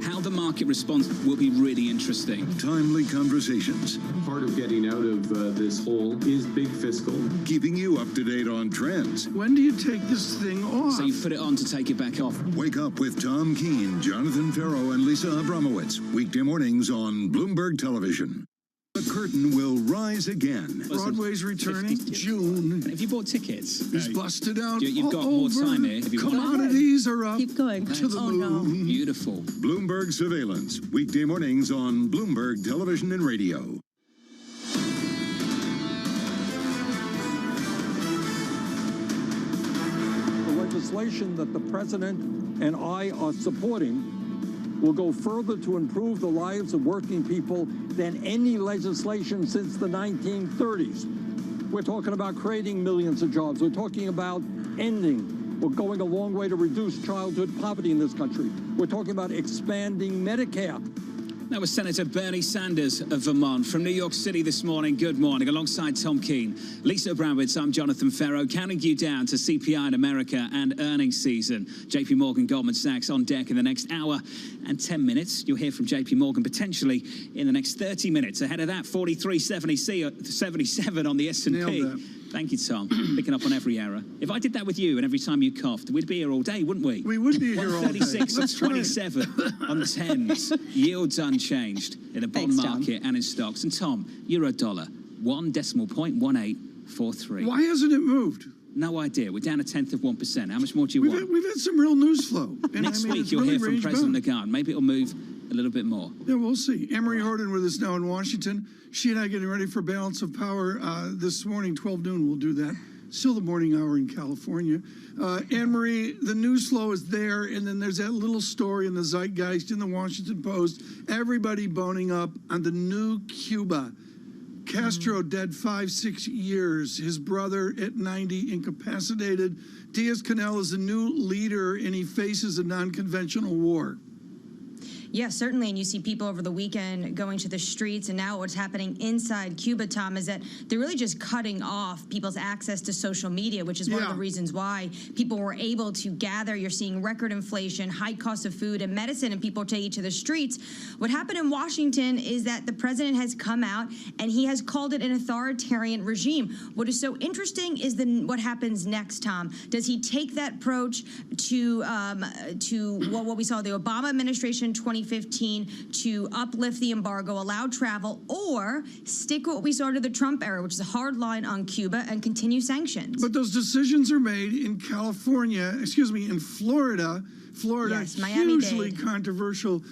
How the market responds will be really interesting. Timely conversations. Part of getting out of this hole is big fiscal. Keeping you up to date on trends. When do you take this thing off? So you put it on to take it back off. Wake up with Tom Keene, Jonathan Farrow, and Lisa Abramowitz. Weekday mornings on Bloomberg Television. The curtain will rise again. Broadway's returning June. Have you bought tickets? It's busted out. You've got more time here. Have you Commodities are up. Keep going. To the moon. No. Beautiful. Bloomberg Surveillance. Weekday mornings on Bloomberg Television and Radio. The legislation that the president and I are supporting will go further to improve the lives of working people than any legislation since the 1930s. We're talking about creating millions of jobs. We're talking about we're going a long way to reduce childhood poverty in this country. We're talking about expanding Medicare. That was Senator Bernie Sanders of Vermont from New York City this morning. Good morning. Alongside Tom Keene, Lisa Abramowitz, I'm Jonathan Farrow, counting you down to CPI in America and earnings season. JP Morgan, Goldman Sachs on deck in the next hour and 10 minutes. You'll hear from JP Morgan potentially in the next 30 minutes. Ahead of that, 43.77 on the S&P. Thank you, Tom. Picking up on every error. If I did that with you and every time you coughed, we'd be here all day, wouldn't we? We would be here all day. 136 and 27 on the 10s. Yields unchanged in the bond market and in stocks. And Tom, euro dollar, 1.1843. Why hasn't it moved? No idea. We're down 1/10%. How much more do you want? We've had some real news flow. And Next week, you'll hear from President Lagarde. Maybe it'll move a little bit more. Yeah, we'll see. Emery Horton with us now in Washington. She and I getting ready for Balance of Power this morning, 12 noon. We'll do that. Still the morning hour in California. Anne-Marie, the news flow is there, and then there's that little story in the Zeitgeist in the Washington Post. Everybody boning up on the new Cuba. Castro dead 5-6 years. His brother at 90 incapacitated. Diaz-Canel is a new leader, and he faces a non-conventional war. Yeah, certainly. And you see people over the weekend going to the streets. And now what's happening inside Cuba, Tom, is that they're really just cutting off people's access to social media, which is one of the reasons why people were able to gather. You're seeing record inflation, high costs of food and medicine, and people taking to the streets. What happened in Washington is that the president has come out and he has called it an authoritarian regime. What is so interesting is what happens next, Tom. Does he take that approach to what we saw the Obama administration 2015 to uplift the embargo, allow travel, or stick with what we saw to the Trump era, which is a hard line on Cuba, and continue sanctions? But those decisions are made in in Florida. Yes, Miami-Dade. Hugely controversial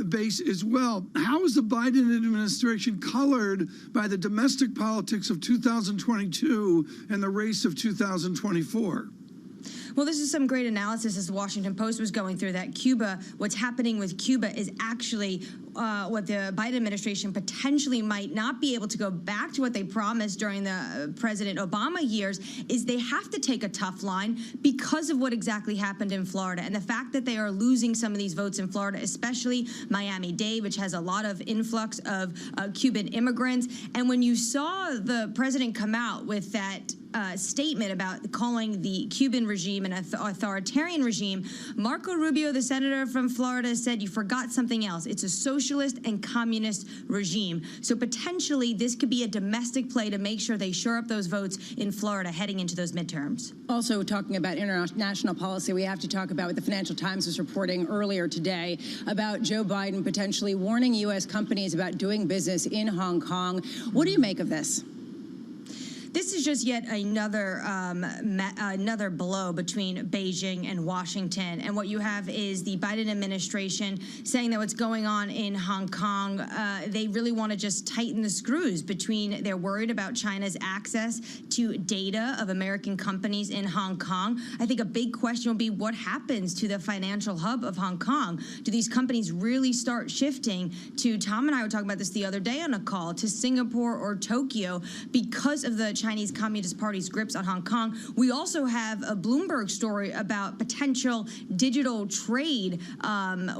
base as well. How is the Biden administration colored by the domestic politics of 2022 and the race of 2024? Well, this is some great analysis as the Washington Post was going through that what's happening with Cuba is actually what the Biden administration potentially might not be able to go back to what they promised during the President Obama years, is they have to take a tough line because of what exactly happened in Florida and the fact that they are losing some of these votes in Florida, especially Miami-Dade, which has a lot of influx of Cuban immigrants. And when you saw the president come out with that statement about calling the Cuban regime an authoritarian regime, Marco Rubio, the senator from Florida, said you forgot something else. It's a socialist and communist regime. So potentially this could be a domestic play to make sure they shore up those votes in Florida heading into those midterms. Also talking about international policy, we have to talk about what the Financial Times was reporting earlier today about Joe Biden potentially warning U.S. companies about doing business in Hong Kong. What do you make of this? This is just yet another blow between Beijing and Washington. And what you have is the Biden administration saying that what's going on in Hong Kong, they really want to just tighten the screws between, they're worried about China's access to data of American companies in Hong Kong. I think a big question will be what happens to the financial hub of Hong Kong? Do these companies really start shifting to, Tom and I were talking about this the other day on a call, to Singapore or Tokyo because of the Chinese Communist Party's grips on Hong Kong. We also have a Bloomberg story about potential digital trade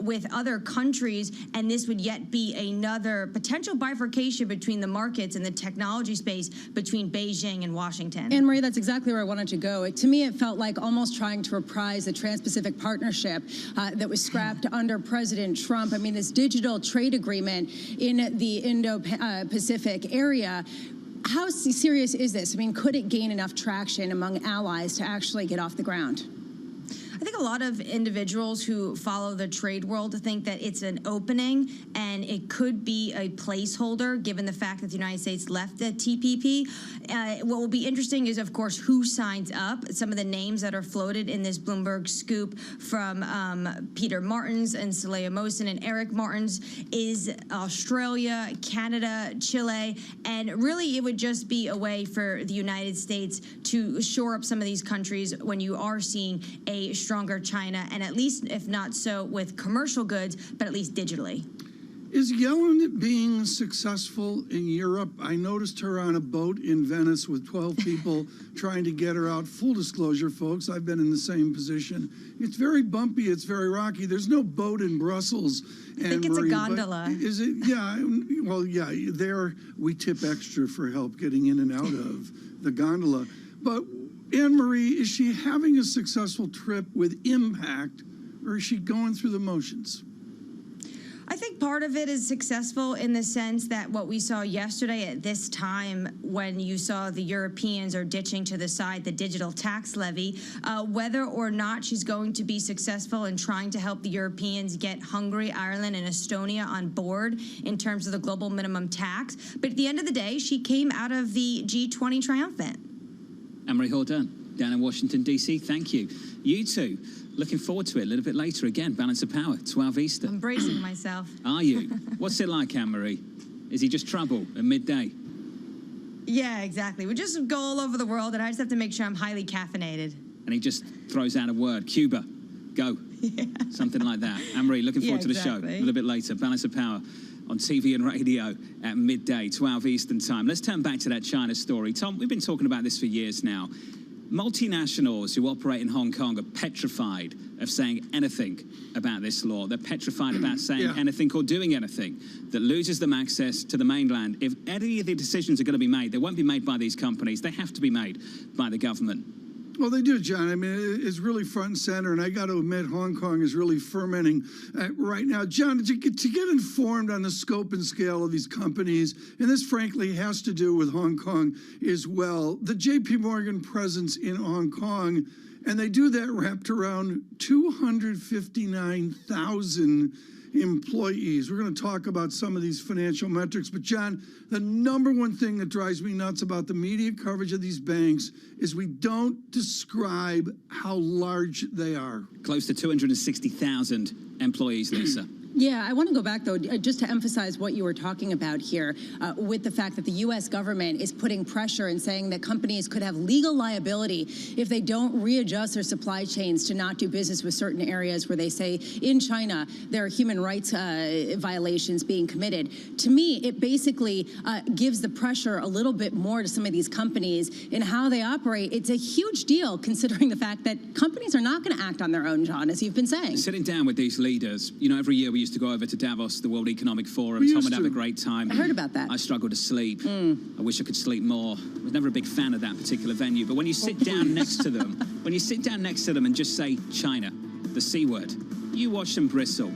with other countries, and this would yet be another potential bifurcation between the markets and the technology space between Beijing and Washington. And Marie, that's exactly where I wanted to go. To me, it felt like almost trying to reprise the Trans-Pacific Partnership that was scrapped under President Trump. I mean, this digital trade agreement in the Indo-Pacific area, how serious is this? I mean, could it gain enough traction among allies to actually get off the ground? I think a lot of individuals who follow the trade world think that it's an opening and it could be a placeholder given the fact that the United States left the TPP. What will be interesting is, of course, who signs up. Some of the names that are floated in this Bloomberg scoop from Peter Martins and Saleha Mohsen and Eric Martins is Australia, Canada, Chile, and really it would just be a way for the United States to shore up some of these countries when you are seeing a stronger China, and at least, if not so with commercial goods, but at least digitally. Is Yellen being successful in Europe? I noticed her on a boat in Venice with 12 people trying to get her out. Full disclosure, folks, I've been in the same position. It's very bumpy. It's very rocky. There's no boat in Brussels. I think it's a gondola. Is it? Yeah. Well, yeah, there we tip extra for help getting in and out of the gondola. But Anne-Marie, is she having a successful trip with impact, or is she going through the motions? I think part of it is successful in the sense that what we saw yesterday at this time when you saw the Europeans are ditching to the side the digital tax levy, whether or not she's going to be successful in trying to help the Europeans get Hungary, Ireland, and Estonia on board in terms of the global minimum tax. But at the end of the day, she came out of the G20 triumphant. Anne-Marie Hordern, down in Washington, D.C., thank you. You two, looking forward to it a little bit later again. Balance of Power, 12 Eastern. I'm bracing myself. Are you? What's it like, Anne-Marie? Is he just trouble at midday? Yeah, exactly. We just go all over the world, and I just have to make sure I'm highly caffeinated. And he just throws out a word. Cuba, go. Yeah. Something like that. Anne-Marie, looking forward to the show exactly. a little bit later. Balance of Power on TV and radio at midday, 12 Eastern time. Let's turn back to that China story. Tom, we've been talking about this for years now. Multinationals who operate in Hong Kong are petrified of saying anything about this law. They're petrified about saying anything or doing anything that loses them access to the mainland. If any of the decisions are going to be made, they won't be made by these companies. They have to be made by the government. Well, they do, John. I mean, it's really front and center, and I got to admit, Hong Kong is really fermenting right now. John, to get informed on the scope and scale of these companies, and this, frankly, has to do with Hong Kong as well, the J.P. Morgan presence in Hong Kong, and they do that wrapped around 259,000 employees. We're going to talk about some of these financial metrics, but John, the number one thing that drives me nuts about the media coverage of these banks is we don't describe how large they are. Close to 260,000 employees, Lisa. Yeah, I want to go back, though, just to emphasize what you were talking about here with the fact that the U.S. government is putting pressure and saying that companies could have legal liability if they don't readjust their supply chains to not do business with certain areas where they say in China there are human rights violations being committed. To me, it basically gives the pressure a little bit more to some of these companies in how they operate. It's a huge deal considering the fact that companies are not going to act on their own, John, as you've been saying. Sitting down with these leaders, you know, every year we used to go over to Davos, the World Economic Forum. Tom would have a great time. I heard about that. I struggle to sleep. I wish I could sleep more. I was never a big fan of that particular venue. But when you sit down next to them, and just say China, the C word, you watch them bristle.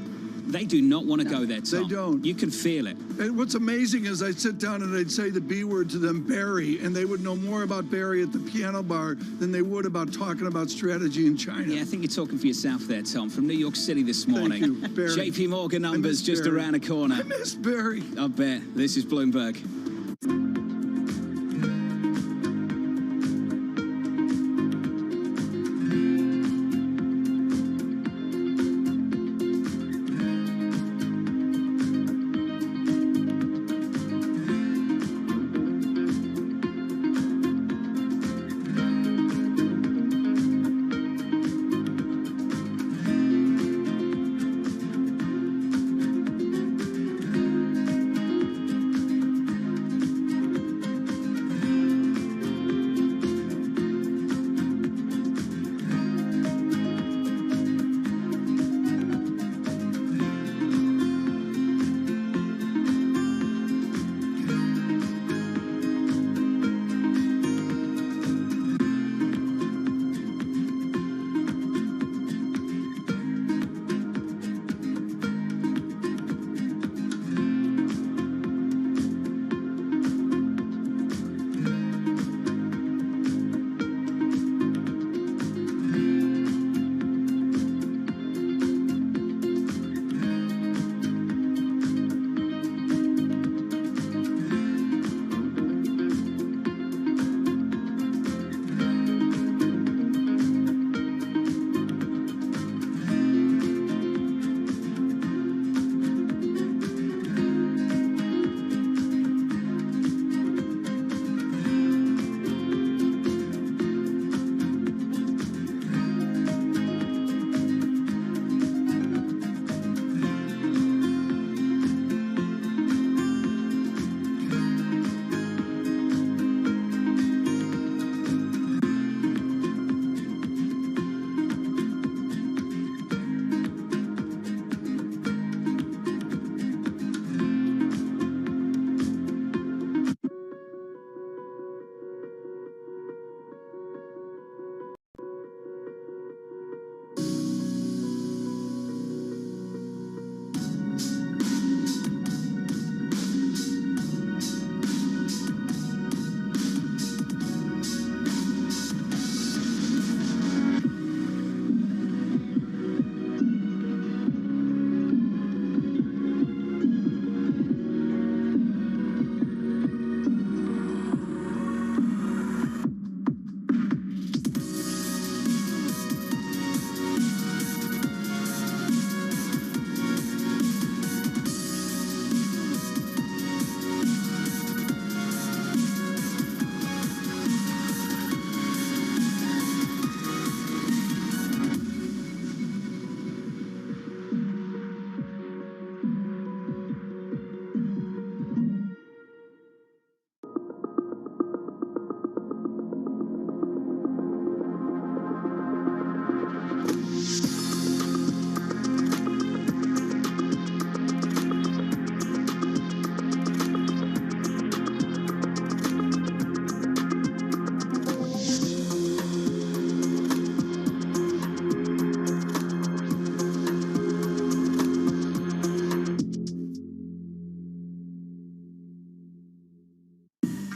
They do not want to go there, Tom. They don't. You can feel it. And what's amazing is I'd sit down and I'd say the B word to them, Barry, and they would know more about Barry at the piano bar than they would about talking about strategy in China. Yeah, I think you're talking for yourself there, Tom. From New York City this morning. Thank you, Barry. JP Morgan numbers just Barry. around the corner. I miss Barry. I bet. This is Bloomberg.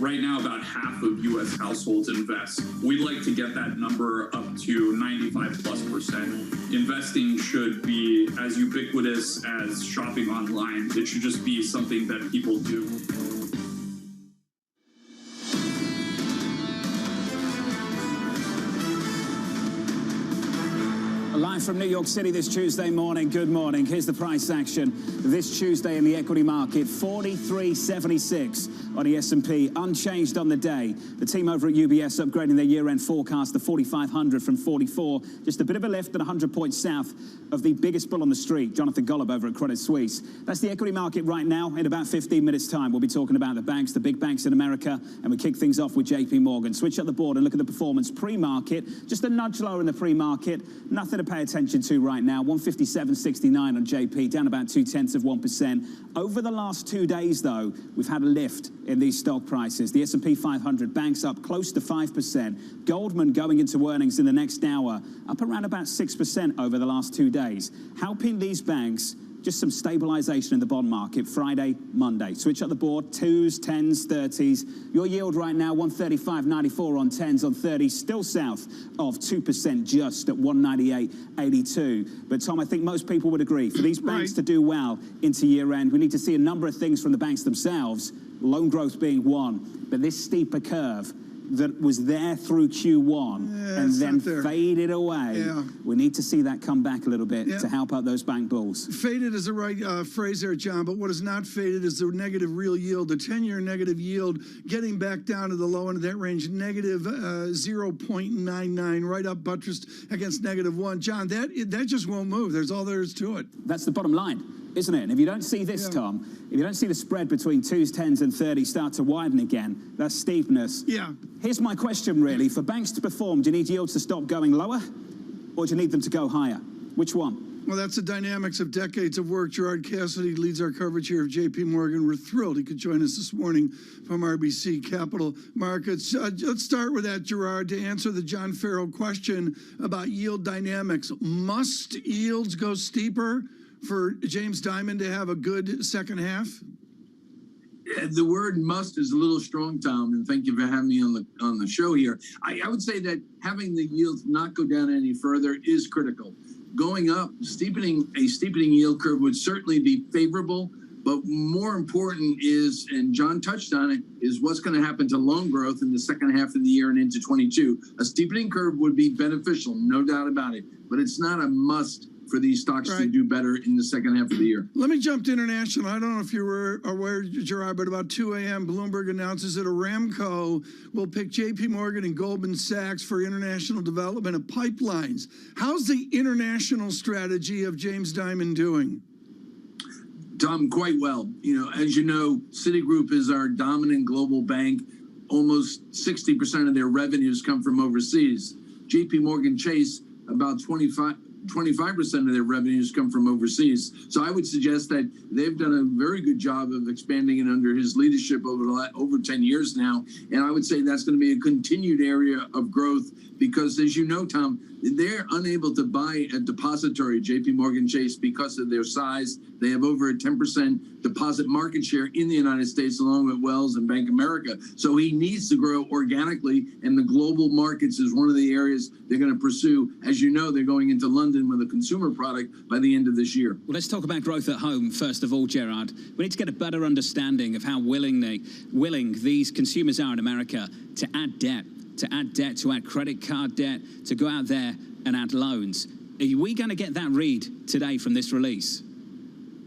Right now, about half of U.S. households invest. We'd like to get that number up to 95+%. Investing should be as ubiquitous as shopping online. It should just be something that people do. Live from New York City this Tuesday morning. Good morning. Here's the price action this Tuesday in the equity market. 43.76 on the S&P, unchanged on the day. The team over at UBS upgrading their year-end forecast to 4,500 from 44. Just a bit of a lift at 100 points south of the biggest bull on the street, Jonathan Golub over at Credit Suisse. That's the equity market right now. In about 15 minutes' time, we'll be talking about the banks, the big banks in America, and we kick things off with JP Morgan. Switch up the board and look at the performance pre-market. Just a nudge lower in the pre-market. Nothing to pay attention to right now. 157.69 on JP, down about 0.2%. Over the last 2 days, though, we've had a lift in these stock prices. The S&P 500 banks up close to 5%. Goldman going into earnings in the next hour, up around about 6% over the last 2 days. Helping these banks, just some stabilization in the bond market Friday, Monday. Switch up the board, 2s, 10s, 30s. Your yield right now, 135.94 on 10s, on 30s, still south of 2%, just at 198.82. But Tom, I think most people would agree, for these banks to do well into year end, we need to see a number of things from the banks themselves, loan growth being one, but this steeper curve that was there through Q1 and then faded away. We need to see that come back a little bit to help out those bank bulls. Faded is the right phrase there, John, but what is not faded is the negative real yield, the 10-year negative yield getting back down to the low end of that range, negative 0.99, right up buttressed against -1. John, that just won't move. There's all there is to it. That's the bottom line, isn't it? And if you don't see this, Tom, if you don't see the spread between 2s, 10s and 30 start to widen again, that steepness. Here's my question, really. For banks to perform, do you need yields to stop going lower, or do you need them to go higher? Which one? Well, that's the dynamics of decades of work. Gerard Cassidy leads our coverage here of JP Morgan. We're thrilled he could join us this morning from RBC Capital Markets. Let's start with that, Gerard, to answer the John Farrell question about yield dynamics. Must yields go steeper for James Dimon to have a good second half? The word "must" is a little strong, Tom, and thank you for having me on the show here. I would say that having the yields not go down any further is critical. Going up, a steepening yield curve would certainly be favorable, but more important is, and John touched on it, is what's going to happen to loan growth in the second half of the year and into 22. A steepening curve would be beneficial, no doubt about it, but it's not a must for these stocks to do better in the second half of the year. Let me jump to international. I don't know if you were aware, Gerard, but about 2 a.m., Bloomberg announces that Aramco will pick JP Morgan and Goldman Sachs for international development of pipelines. How's the international strategy of James Dimon doing? Tom, quite well. As you know, Citigroup is our dominant global bank. Almost 60% of their revenues come from overseas. JP Morgan Chase, about 25% of their revenues come from overseas. So I would suggest that they've done a very good job of expanding it under his leadership over 10 years now. And I would say that's going to be a continued area of growth because, as you know, Tom, they're unable to buy a depository, JP Morgan Chase, because of their size. They have over a 10% deposit market share in the United States, along with Wells and Bank of America. So he needs to grow organically, and the global markets is one of the areas they're going to pursue. As you know, they're going into London with a consumer product by the end of this year. Well, let's talk about growth at home, first of all, Gerard. We need to get a better understanding of how willing these consumers are in America to add debt, to add credit card debt, to go out there and add loans. Are we going to get that read today from this release?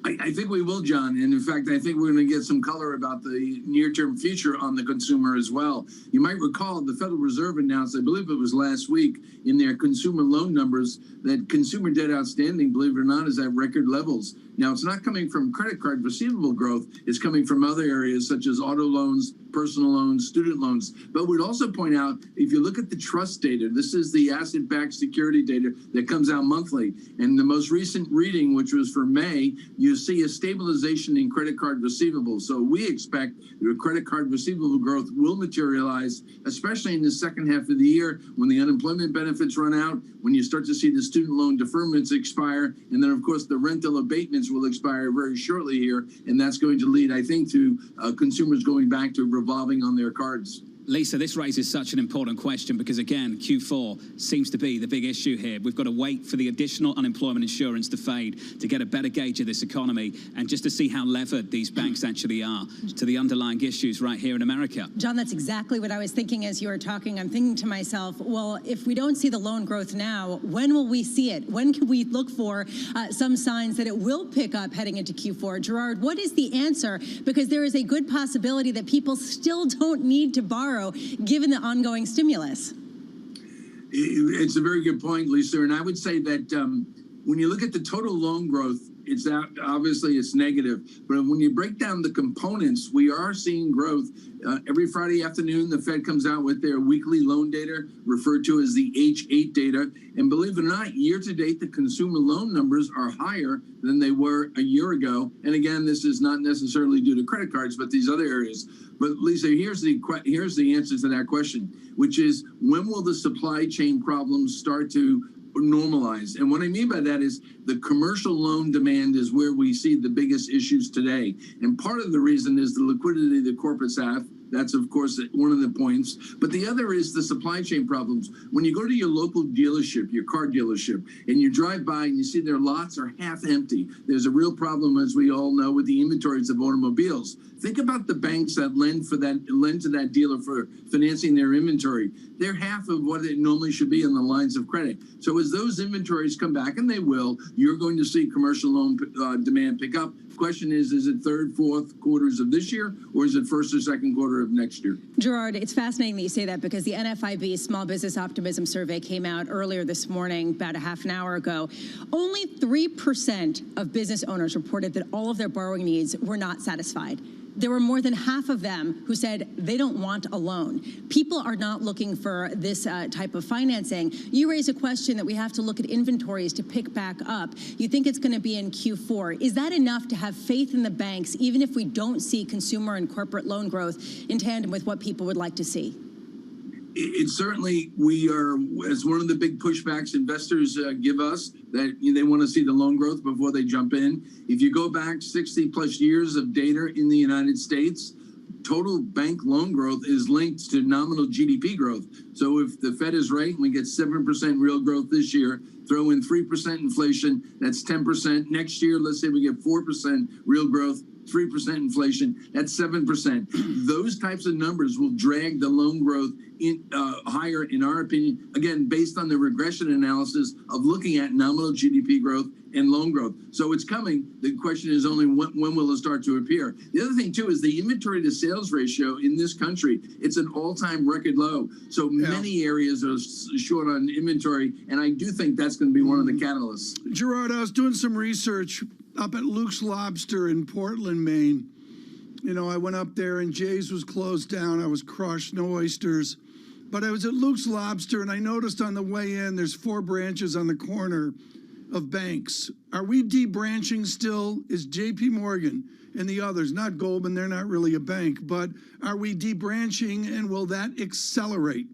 I think we will, John. And in fact, I think we're going to get some color about the near-term future on the consumer as well. You might recall the Federal Reserve announced, I believe it was last week, in their consumer loan numbers that consumer debt outstanding, believe it or not, is at record levels. Now, it's not coming from credit card receivable growth. It's coming from other areas such as auto loans, personal loans, student loans. But we'd also point out, if you look at the trust data, this is the asset-backed security data that comes out monthly. And the most recent reading, which was for May, you see a stabilization in credit card receivables. So we expect the credit card receivable growth will materialize, especially in the second half of the year when the unemployment benefits run out, when you start to see the student loan deferments expire, and then, of course, the rental abatements will expire very shortly here, and that's going to lead, I think, to consumers going back to revolving on their cards. Lisa, this raises such an important question because, again, Q4 seems to be the big issue here. We've got to wait for the additional unemployment insurance to fade to get a better gauge of this economy and just to see how levered these banks actually are to the underlying issues right here in America. John, that's exactly what I was thinking as you were talking. I'm thinking to myself, well, if we don't see the loan growth now, when will we see it? When can we look for some signs that it will pick up heading into Q4? Gerard, what is the answer? Because there is a good possibility that people still don't need to borrow given the ongoing stimulus. It's a very good point, Lisa. And I would say that when you look at the total loan growth, it's obviously it's negative. But when you break down the components, we are seeing growth. Every Friday afternoon, the Fed comes out with their weekly loan data, referred to as the H8 data. And believe it or not, year to date, the consumer loan numbers are higher than they were a year ago. And again, this is not necessarily due to credit cards, but these other areas. But Lisa, here's the answer to that question, which is when will the supply chain problems start to normalize? And what I mean by that is the commercial loan demand is where we see the biggest issues today. And part of the reason is the liquidity the corporates have. That's, of course, one of the points. But the other is the supply chain problems. When you go to your local dealership, your car dealership, and you drive by and you see their lots are half empty, there's a real problem, as we all know, with the inventories of automobiles. Think about the banks that lend to that dealer for financing their inventory. They're half of what it normally should be in the lines of credit. So as those inventories come back, and they will, you're going to see commercial loan demand pick up. Question is it third, fourth quarters of this year, or is it first or second quarter of next year? Gerard, it's fascinating that you say that because the NFIB Small Business Optimism Survey came out earlier this morning, about a half an hour ago. Only 3% of business owners reported that all of their borrowing needs were not satisfied. There were more than half of them who said they don't want a loan. People are not looking for this type of financing. You raise a question that we have to look at inventories to pick back up. You think it's going to be in Q4. Is that enough to have faith in the banks, even if we don't see consumer and corporate loan growth in tandem with what people would like to see? It's certainly, we are, as one of the big pushbacks investors give us, that they want to see the loan growth before they jump in. If you go back 60 plus years of data in the United States, total bank loan growth is linked to nominal GDP growth. So if the Fed is right and we get 7% real growth this year, throw in 3% inflation, that's 10%. Next year, let's say we get 4% real growth, 3% inflation, that's 7%. Those types of numbers will drag the loan growth higher, in our opinion, again, based on the regression analysis of looking at nominal GDP growth and loan growth. So it's coming. The question is only when will it start to appear? The other thing, too, is the inventory to sales ratio in this country. It's an all-time record low. So many areas are short on inventory, and I do think that's going to be one of the catalysts. Gerard, I was doing some research up at Luke's Lobster in Portland, Maine. You know, I went up there and Jay's was closed down. I was crushed, no oysters. But I was at Luke's Lobster and I noticed on the way in, there's 4 branches on the corner of banks. Are we debranching still? Is JP Morgan and the others, not Goldman, they're not really a bank, but are we debranching and will that accelerate?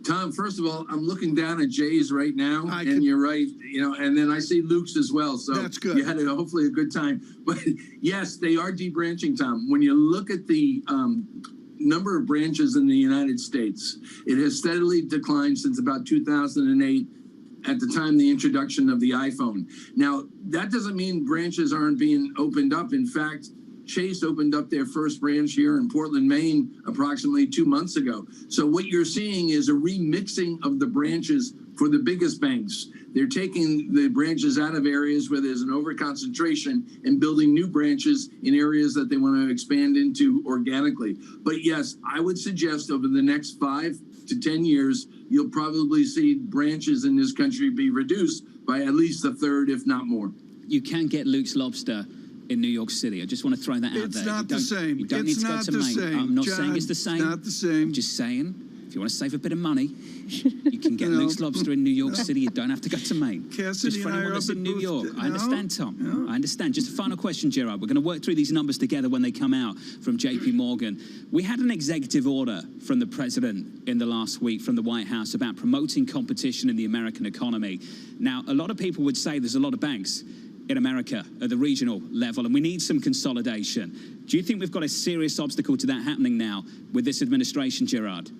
Tom, first of all, I'm looking down at Jay's right now, and you're right, and then I see Luke's as well. So that's good. You had hopefully a good time. But yes, they are debranching, Tom. When you look at the number of branches in the United States, it has steadily declined since about 2008, at the time the introduction of the iPhone. Now, that doesn't mean branches aren't being opened up. In fact, Chase opened up their first branch here in Portland, Maine, approximately 2 months ago. So what you're seeing is a remixing of the branches for the biggest banks. They're taking the branches out of areas where there's an overconcentration and building new branches in areas that they want to expand into organically. But yes, I would suggest over the next 5 to 10 years, you'll probably see branches in this country be reduced by at least a third, if not more. You can get Luke's Lobster in New York City. I just want to throw that out there. It's not the same. You don't need to go to Maine. I'm not saying it's the same. It's not the same. I'm just saying, if you want to save a bit of money, you can get Luke's Lobster in New York City. You don't have to go to Maine. Cassidy just for and I anyone are that's up in at New York. I understand, Tom. Yeah. I understand. Just a final question, Gerard. We're going to work through these numbers together when they come out from JP Morgan. We had an executive order from the president in the last week from the White House about promoting competition in the American economy. Now, a lot of people would say there's a lot of banks in America at the regional level, and we need some consolidation. Do you think we've got a serious obstacle to that happening now with this administration, Gerard?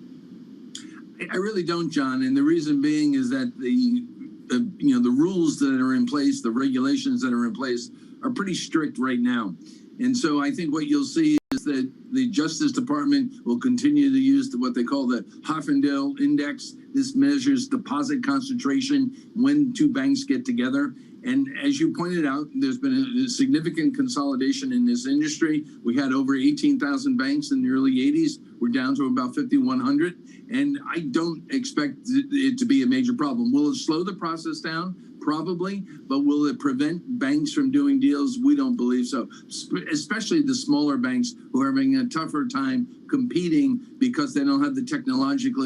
I really don't, John, and the reason being is that the rules that are in place, the regulations that are in place, are pretty strict right now. And so I think what you'll see is that the Justice Department will continue to use what they call the Hoffendale Index. This measures deposit concentration when two banks get together. And as you pointed out, there's been a significant consolidation in this industry. We had over 18,000 banks in the early 80s. We're down to about 5,100. And I don't expect it to be a major problem. Will it slow the process down? Probably, but will it prevent banks from doing deals? We don't believe so, especially the smaller banks who are having a tougher time competing because they don't have the technological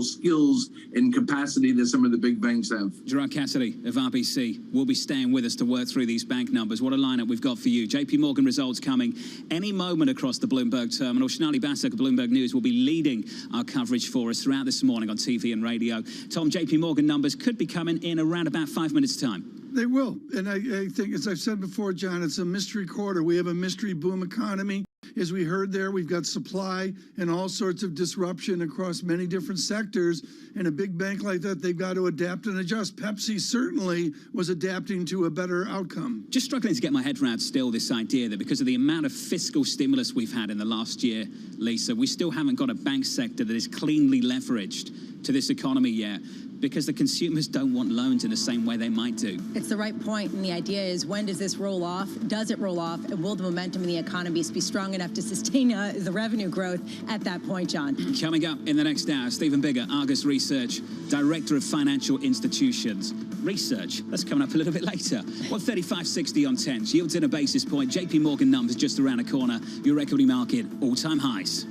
skills and capacity that some of the big banks have. Gerard Cassidy of RBC will be staying with us to work through these bank numbers. What a lineup we've got for you. JP Morgan results coming any moment across the Bloomberg terminal. Shanali Basak of Bloomberg News will be leading our coverage for us throughout this morning on TV and radio. Tom, JP Morgan numbers could be coming in around about 5 minutes' time. They will. And I think, as I've said before, John, it's a mystery quarter. We have a mystery boom economy. As we heard there, we've got supply and all sorts of disruption across many different sectors. And a big bank like that, they've got to adapt and adjust. Pepsi certainly was adapting to a better outcome. Just struggling to get my head around still this idea that because of the amount of fiscal stimulus we've had in the last year, Lisa, we still haven't got a bank sector that is cleanly leveraged to this economy yet, because the consumers don't want loans in the same way they might do. It's the right point, and the idea is, when does this roll off? Does it roll off? And will the momentum in the economy be strong enough to sustain the revenue growth at that point, John? Coming up in the next hour, Stephen Bigger, Argus Research, Director of Financial Institutions. Research, that's coming up a little bit later. 135.60 on 10s, yields in a basis point. JP Morgan numbers just around the corner. Your equity market, all-time highs.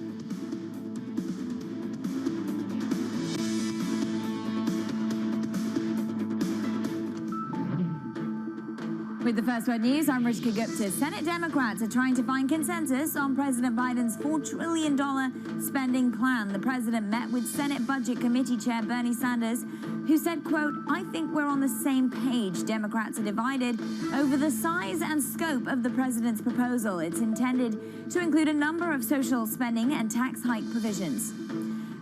With the First Word News, I'm Rishka Gupta. Senate Democrats are trying to find consensus on President Biden's $4 trillion spending plan. The president met with Senate Budget Committee Chair Bernie Sanders, who said, quote, "I think we're on the same page. Democrats are divided over the size and scope of the president's proposal. It's intended to include a number of social spending and tax hike provisions."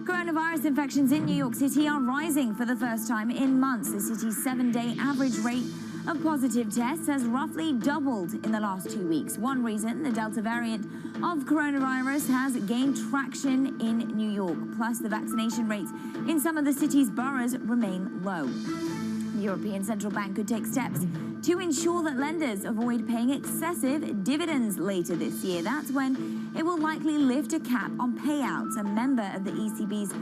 Coronavirus infections in New York City are rising for the first time in months. The city's 7-day average rate of positive tests has roughly doubled in the last 2 weeks. One reason, the Delta variant of coronavirus has gained traction in New York. Plus, the vaccination rates in some of the city's boroughs remain low. The European Central Bank could take steps to ensure that lenders avoid paying excessive dividends later this year. That's when it will likely lift a cap on payouts. A member of the ECB's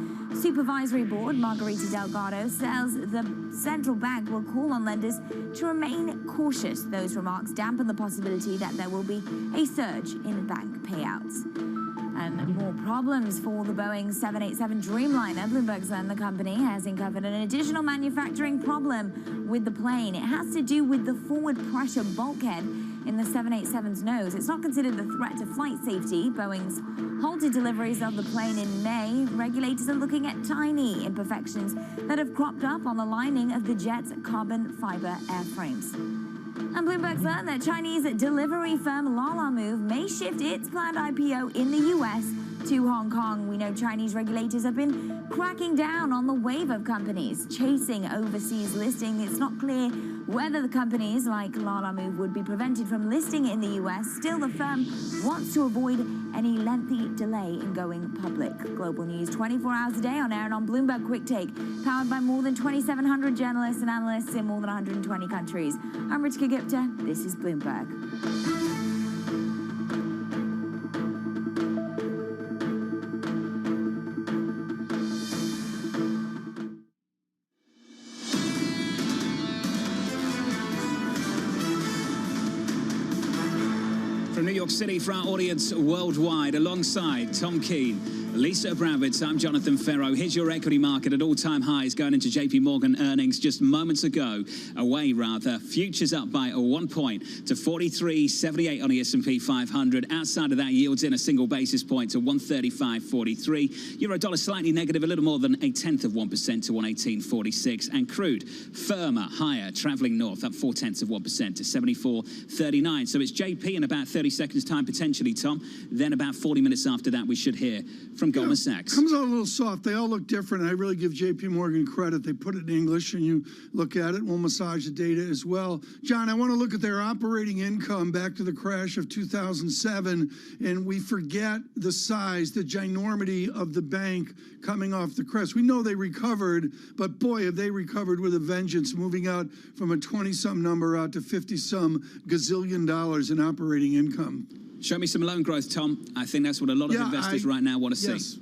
supervisory board, Margarita Delgado, says the central bank will call on lenders to remain cautious. Those remarks dampen the possibility that there will be a surge in bank payouts. And more problems for the Boeing 787 Dreamliner. Bloomberg's learned the company has uncovered an additional manufacturing problem with the plane. It has to do with the forward pressure bulkhead in the 787's nose. It's not considered a threat to flight safety. Boeing's halted deliveries of the plane in May. Regulators are looking at tiny imperfections that have cropped up on the lining of the jet's carbon fiber airframes. And Bloomberg's learned that Chinese delivery firm Lalamove may shift its planned IPO in the U.S. to Hong Kong. We know Chinese regulators have been cracking down on the wave of companies chasing overseas listing. It's not clear whether the companies like Lalamove would be prevented from listing in the U.S. Still, the firm wants to avoid any lengthy delay in going public. Global news 24 hours a day on air and on Bloomberg Quick Take, powered by more than 2,700 journalists and analysts in more than 120 countries. I'm Rishka Gupta. This is Bloomberg. From New York City for our audience worldwide, alongside Tom Keene, Lisa Abramowitz, I'm Jonathan Ferro. Here's your equity market at all-time highs going into JP Morgan earnings just moments ago. Futures up by 1 point to 43.78 on the S&P 500. Outside of that, yields in a single basis point to 135.43. Euro dollar slightly negative, a little more than 0.1% to 118.46. And crude firmer, higher, traveling north, up 0.4% to 74.39. So it's JP in about 30 seconds time potentially, Tom. Then about 40 minutes after that, we should hear from Goldman Sachs. Comes out a little soft. They all look different. I really give JP Morgan credit. They put it in English and you look at it. We'll massage the data as well. John, I want to look at their operating income back to the crash of 2007. And we forget the size, the ginormity of the bank coming off the crest. We know they recovered, but boy, have they recovered with a vengeance, moving out from a 20-some number out to 50-some gazillion dollars in operating income. Show me some loan growth, Tom. I think that's what a lot of investors right now want to see.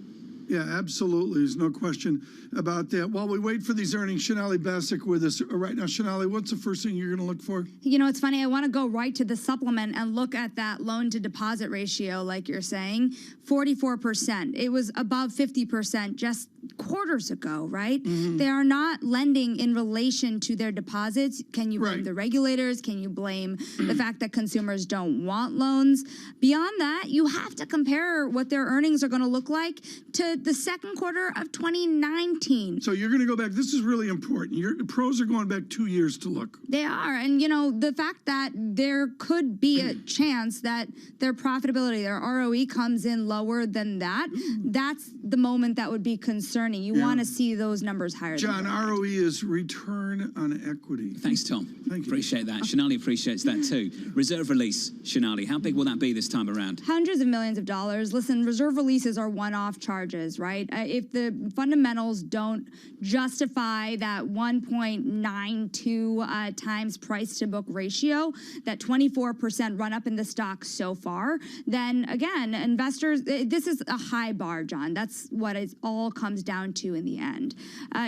Yeah, absolutely. There's no question about that. While we wait for these earnings, Shanali Basak with us right now. Shanali, what's the first thing you're going to look for? You know, it's funny. I want to go right to the supplement and look at that loan to deposit ratio, like you're saying, 44%. It was above 50% just quarters ago, right? They are not lending in relation to their deposits. Can you blame the regulators? Can you blame the fact that consumers don't want loans? Beyond that, you have to compare what their earnings are going to look like to the second quarter of 2019. So you're going to go back. This is really important. Your pros are going back 2 years to look. They are. And, you know, the fact that there could be a chance that their profitability, their ROE comes in lower than that, that's the moment that would be concerning. You want to see those numbers higher. John, ROE is return on equity. Thanks, Tom. Thank you. Appreciate that. Shanali appreciates that too. Reserve release, Shanali. How big will that be this time around? Hundreds of millions of dollars. Listen, reserve releases are one-off charges, right? If the fundamentals don't justify that 1.92 times price to book ratio, that 24% run up in the stock so far, then again, investors, this is a high bar, John. That's what it all comes down to in the end.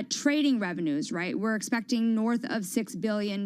Trading revenues, right? We're expecting north of $6 billion.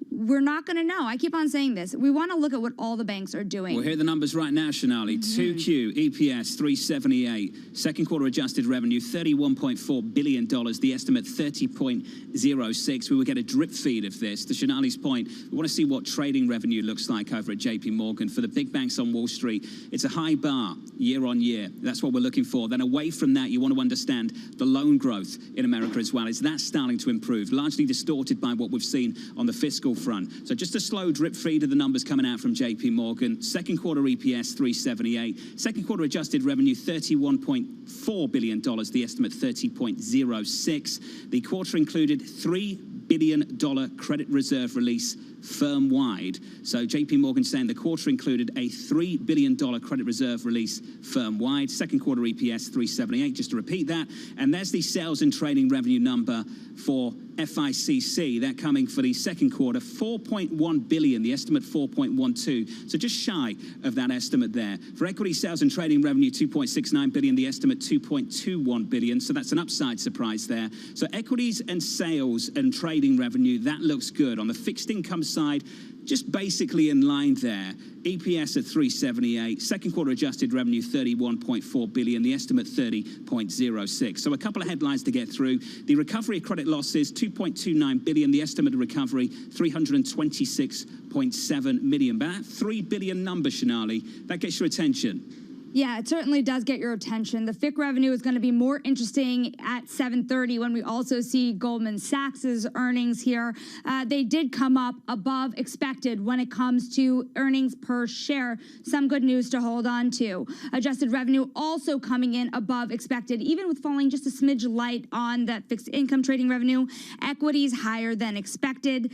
We're not going to know. I keep on saying this. We want to look at what all the banks are doing. We'll hear the numbers right now, Shanali. 2Q, EPS, 378. Second quarter adjusted revenue, $31.4 billion. The estimate, 30.06. We will get a drip feed of this. To Shanali's point, we want to see what trading revenue looks like over at JP Morgan. For the big banks on Wall Street, it's a high bar year on year. That's what we're looking for. Then away from that, you want to understand the loan growth in America as well. Is that starting to improve? Largely distorted by what we've seen on the fiscal front. So just a slow drip feed of the numbers coming out from JP Morgan. Second quarter EPS 378. Second quarter adjusted revenue $31.4 billion. The estimate 30.06. The quarter included $3 billion credit reserve release firm-wide. So JP Morgan saying the quarter included a $3 billion credit reserve release firm-wide. Second quarter EPS 378, just to repeat that. And there's the sales and trading revenue number for FICC. That coming for the second quarter, $4.1 billion, the estimate 4.12. So just shy of that estimate there. For equity sales and trading revenue, $2.69 billion, the estimate 2.21 billion. So that's an upside surprise there. So equities and sales and trading revenue, that looks good. On the fixed income side, just basically in line there. EPS at 378, second quarter adjusted revenue 31.4 billion, the estimate 30.06. So a couple of headlines to get through. The recovery of credit losses 2.29 billion, the estimated recovery 326.7 million. But that 3 billion number, Shanali, that gets your attention. Yeah, it certainly does get your attention. The FIC revenue is going to be more interesting at 7:30 when we also see Goldman Sachs's earnings here. They did come up above expected when it comes to earnings per share. Some good news to hold on to. Adjusted revenue also coming in above expected, even with falling just a smidge light on that fixed income trading revenue. Equities higher than expected.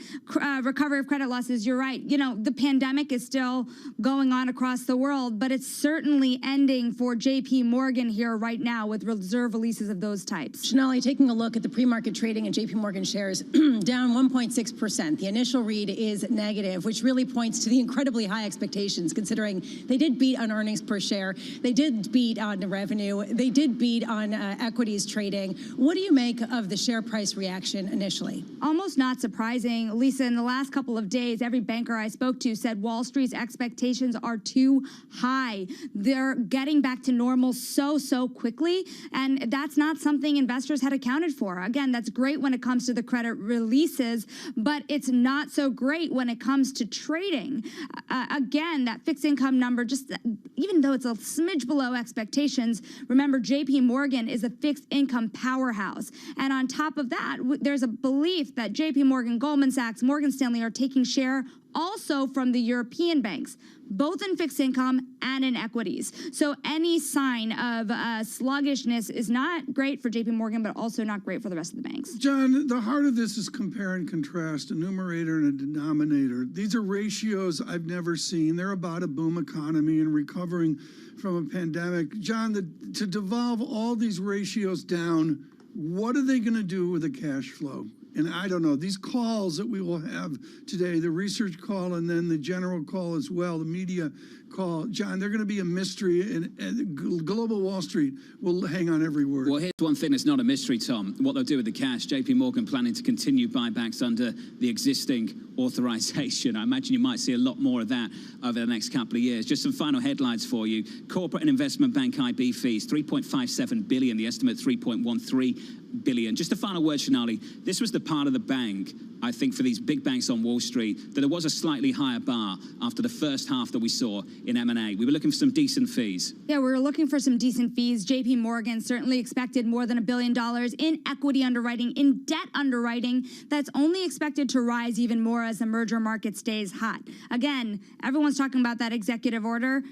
Recovery of credit losses, you're right. You know, the pandemic is still going on across the world, but it's certainly ending for JP Morgan here right now with reserve releases of those types. Shanali, taking a look at the pre-market trading in JP Morgan shares, down 1.6%. The initial read is negative, which really points to the incredibly high expectations, considering they did beat on earnings per share. They did beat on the revenue. They did beat on equities trading. What do you make of the share price reaction initially? Almost not surprising. Lisa, in the last couple of days, every banker I spoke to said Wall Street's expectations are too high. They're getting back to normal so quickly, and that's not something investors had accounted for. Again, that's great when it comes to the credit releases, but it's not so great when it comes to trading. Again, that fixed income number, just even though it's a smidge below expectations, remember JP Morgan is a fixed income powerhouse. And on top of that, there's a belief that JP Morgan, Goldman Sachs, Morgan Stanley are taking share also from the European banks, both in fixed income and in equities. So any sign of sluggishness is not great for JP Morgan, but also not great for the rest of the banks. John, the heart of this is compare and contrast, a numerator and a denominator. These are ratios I've never seen. They're about a boom economy and recovering from a pandemic. John, to devolve all these ratios down, what are they going to do with the cash flow? And I don't know, these calls that we will have today, the research call and then the general call as well, the media call, John, they're going to be a mystery, and global Wall Street will hang on every word. Well, here's one thing that's not a mystery, Tom. What they'll do with the cash. JP Morgan planning to continue buybacks under the existing authorization. I imagine you might see a lot more of that over the next couple of years. Just some final headlines for you. Corporate and investment bank IB fees, 3.57 billion, the estimate 3.13 billion. Just a final word, Shanali. This was the part of the bank, I think, for these big banks on Wall Street, that there was a slightly higher bar after the first half that we saw in M&A. We were looking for some decent fees. Yeah, we were looking for some decent fees. JP Morgan certainly expected more than $1 billion in equity underwriting, in debt underwriting. That's only expected to rise even more as the merger market stays hot. Again, everyone's talking about that executive order.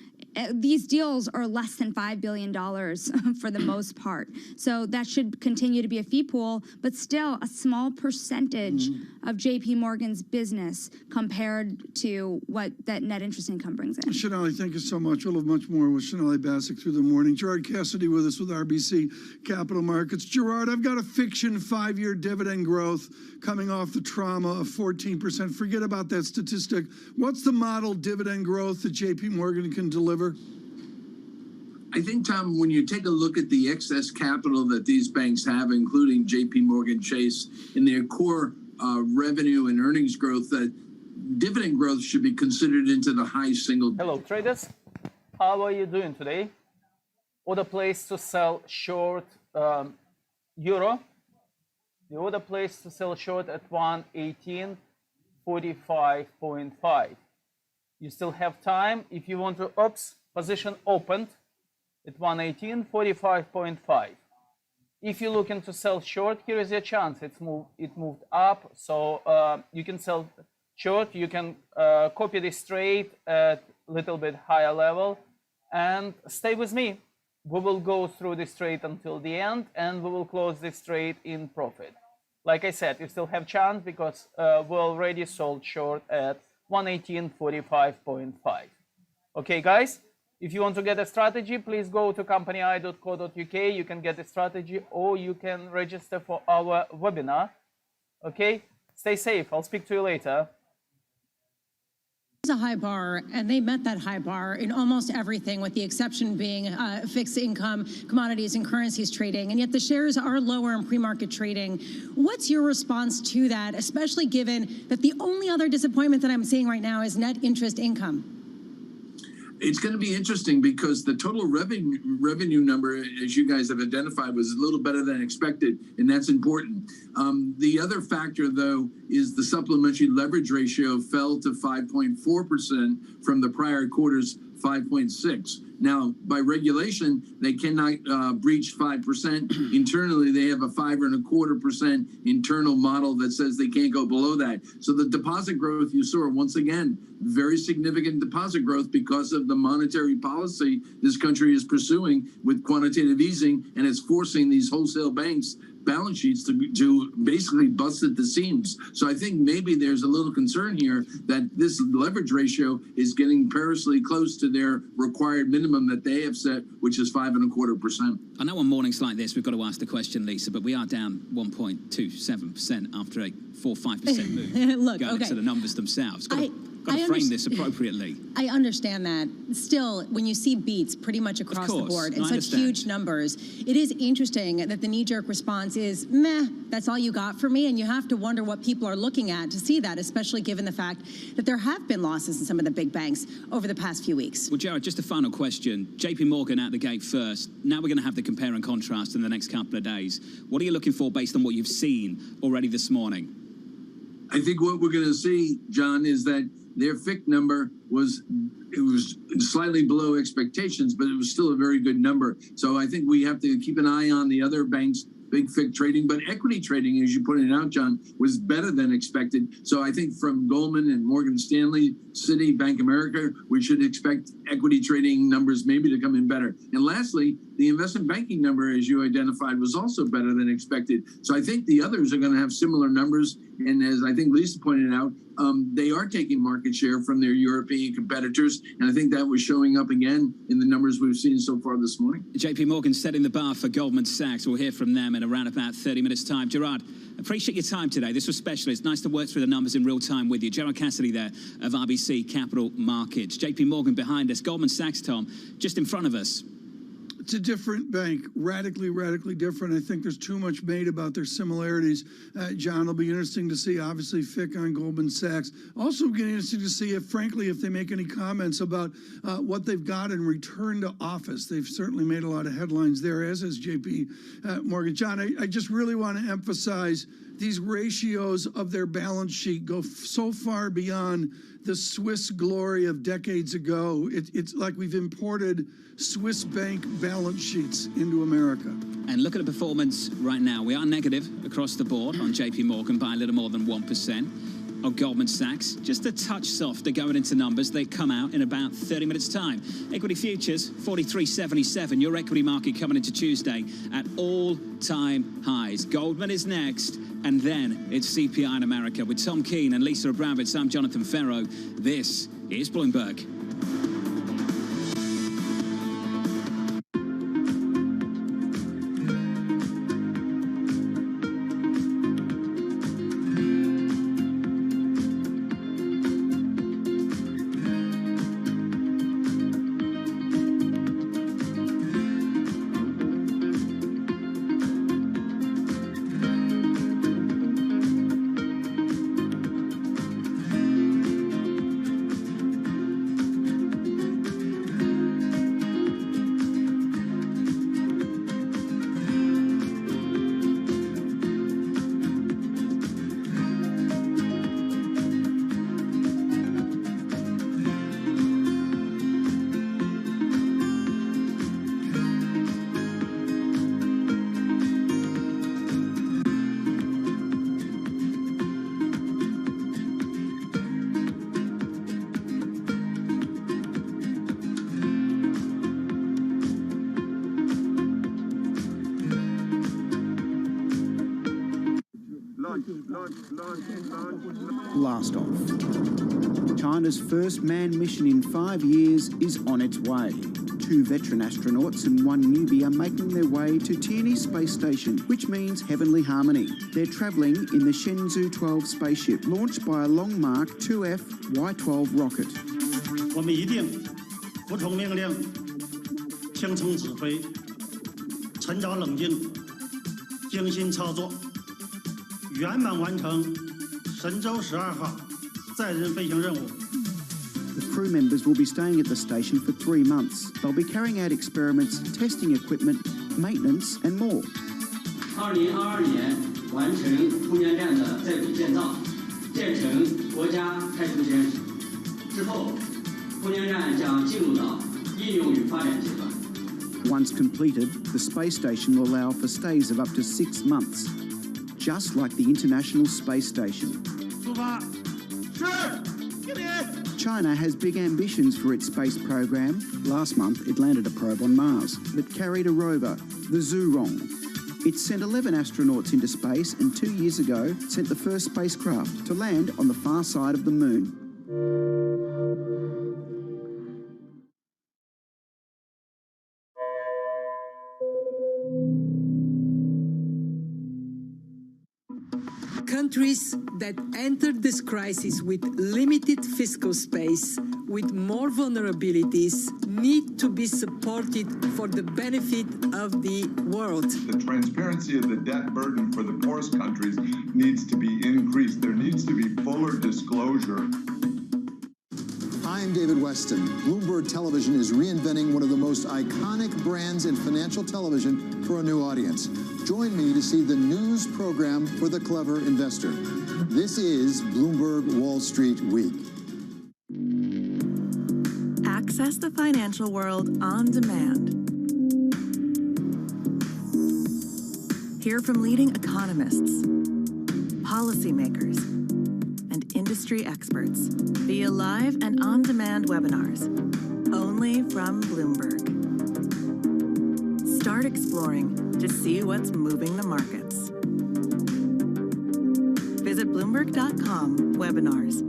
These deals are less than $5 billion for the most part. So that should continue to be a fee pool, but still a small percentage of JP Morgan's business compared to what that net interest income brings in. Shanali, thank you so much. We'll have much more with Shanali Bassick through the morning. Gerard Cassidy with us with RBC Capital Markets. Gerard, I've got a fiction 5-year dividend growth coming off the trauma of 14%. Forget about that statistic. What's the model dividend growth that JP Morgan can deliver? I think, Tom, when you take a look at the excess capital that these banks have, including JP Morgan Chase, in their core revenue and earnings growth, that dividend growth should be considered into the high single. Hello, traders. How are you doing today? Order place to sell short euro. The order place to sell short at 118.45.5. You still have time if you want to. Oops, position opened at 118.45.5. If you're looking to sell short, here is your chance. It moved up, so you can sell short. You can copy this trade at a little bit higher level, and stay with me. We will go through this trade until the end, and we will close this trade in profit. Like I said, you still have chance because we already sold short at 118.45.5. Okay, guys. If you want to get a strategy, please go to companyi.co.uk. You can get a strategy, or you can register for our webinar. Okay, stay safe. I'll speak to you later. There's a high bar, and they met that high bar in almost everything, with the exception being fixed income, commodities, and currencies trading. And yet the shares are lower in pre-market trading. What's your response to that, especially given that the only other disappointment that I'm seeing right now is net interest income? It's going to be interesting because the total revenue number, as you guys have identified, was a little better than expected, and that's important. The other factor, though, is the supplementary leverage ratio fell to 5.4% from the prior quarter's 5.6. Now, by regulation, they cannot breach 5%. Internally, they have a 5.25% internal model that says they can't go below that. So the deposit growth you saw, once again, very significant deposit growth because of the monetary policy this country is pursuing with quantitative easing, and it's forcing these wholesale banks' balance sheets to basically bust at the seams. So I think maybe there's a little concern here that this leverage ratio is getting perilously close to their required minimum that they have set, which is 5.25%. I know on mornings like this, we've got to ask the question, Lisa, but we are down 1.27% after a 4-5% move. Look, going okay. to the numbers themselves. Got to frame this appropriately. I understand that. Still, when you see beats pretty much across the board and such huge numbers, it is interesting that the knee-jerk response is, meh, that's all you got for me, and you have to wonder what people are looking at to see that, especially given the fact that there have been losses in some of the big banks over the past few weeks. Well, Jared, just a final question. JP Morgan out the gate first. Now we're going to have the compare and contrast in the next couple of days. What are you looking for based on what you've seen already this morning? I think what we're going to see, John, is that their FIC number was slightly below expectations, but it was still a very good number. So I think we have to keep an eye on the other banks' big FIC trading, but equity trading, as you pointed out, John, was better than expected. So I think from Goldman and Morgan Stanley, Citi, Bank of America, we should expect equity trading numbers maybe to come in better. And lastly, the investment banking number, as you identified, was also better than expected. So I think the others are going to have similar numbers. And as I think Lisa pointed out, they are taking market share from their European competitors. And I think that was showing up again in the numbers we've seen so far this morning. JP Morgan setting the bar for Goldman Sachs. We'll hear from them in around about 30 minutes' time. Gerard, appreciate your time today. This was special. It's nice to work through the numbers in real time with you. Gerard Cassidy there of RBC Capital Markets. JP Morgan behind us. Goldman Sachs, Tom, just in front of us. It's a different bank, radically different. I think there's too much made about their similarities. John, it'll be interesting to see, obviously, FIC on Goldman Sachs. Also be interesting to see if, frankly, if they make any comments about what they've got in return to office. They've certainly made a lot of headlines there, as has JP Morgan. John, I just really want to emphasize these ratios of their balance sheet go so far beyond the Swiss glory of decades ago. It's like we've imported Swiss bank balance sheets into America. And look at the performance right now. We are negative across the board on JP Morgan by a little more than 1%. On Goldman Sachs, just a touch softer going into numbers. They come out in about 30 minutes' time. Equity futures, 43.77. Your equity market coming into Tuesday at all-time highs. Goldman is next, and then it's CPI in America. With Tom Keene and Lisa Abramowitz, I'm Jonathan Ferro. This is Bloomberg. Blast off. China's first manned mission in 5 years is on its way. 2 veteran astronauts and 1 newbie are making their way to Tianyi Space Station, which means heavenly harmony. They're travelling in the Shenzhou 12 spaceship, launched by a Long Mark 2F Y-12 rocket. 我们一定服从命令，听从指挥，沉着冷静，精心操作，圆满完成神舟12号载人飞行任务。 The crew members will be staying at the station for 3 months. They'll be carrying out experiments, testing equipment, maintenance, and more. 2022年完成空间站的在轨建造，建成国家太空实验室。之后，空间站将进入到应用与发展阶段。 Once completed, the space station will allow for stays of up to 6 months, just like the International Space Station. China has big ambitions for its space program. Last month, it landed a probe on Mars that carried a rover, the Zhurong. It sent 11 astronauts into space and 2 years ago sent the first spacecraft to land on the far side of the moon. Countries that entered this crisis with limited fiscal space, with more vulnerabilities, need to be supported for the benefit of the world. The transparency of the debt burden for the poorest countries needs to be increased. There needs to be fuller disclosure. I'm David Weston. Bloomberg Television is reinventing one of the most iconic brands in financial television for a new audience. Join me to see the news program for the clever investor. This is Bloomberg Wall Street Week. Access the financial world on demand. Hear from leading economists, policymakers, and industry experts via live and on-demand webinars, only from Bloomberg. Start exploring to see what's moving the markets. Visit Bloomberg.com/webinars.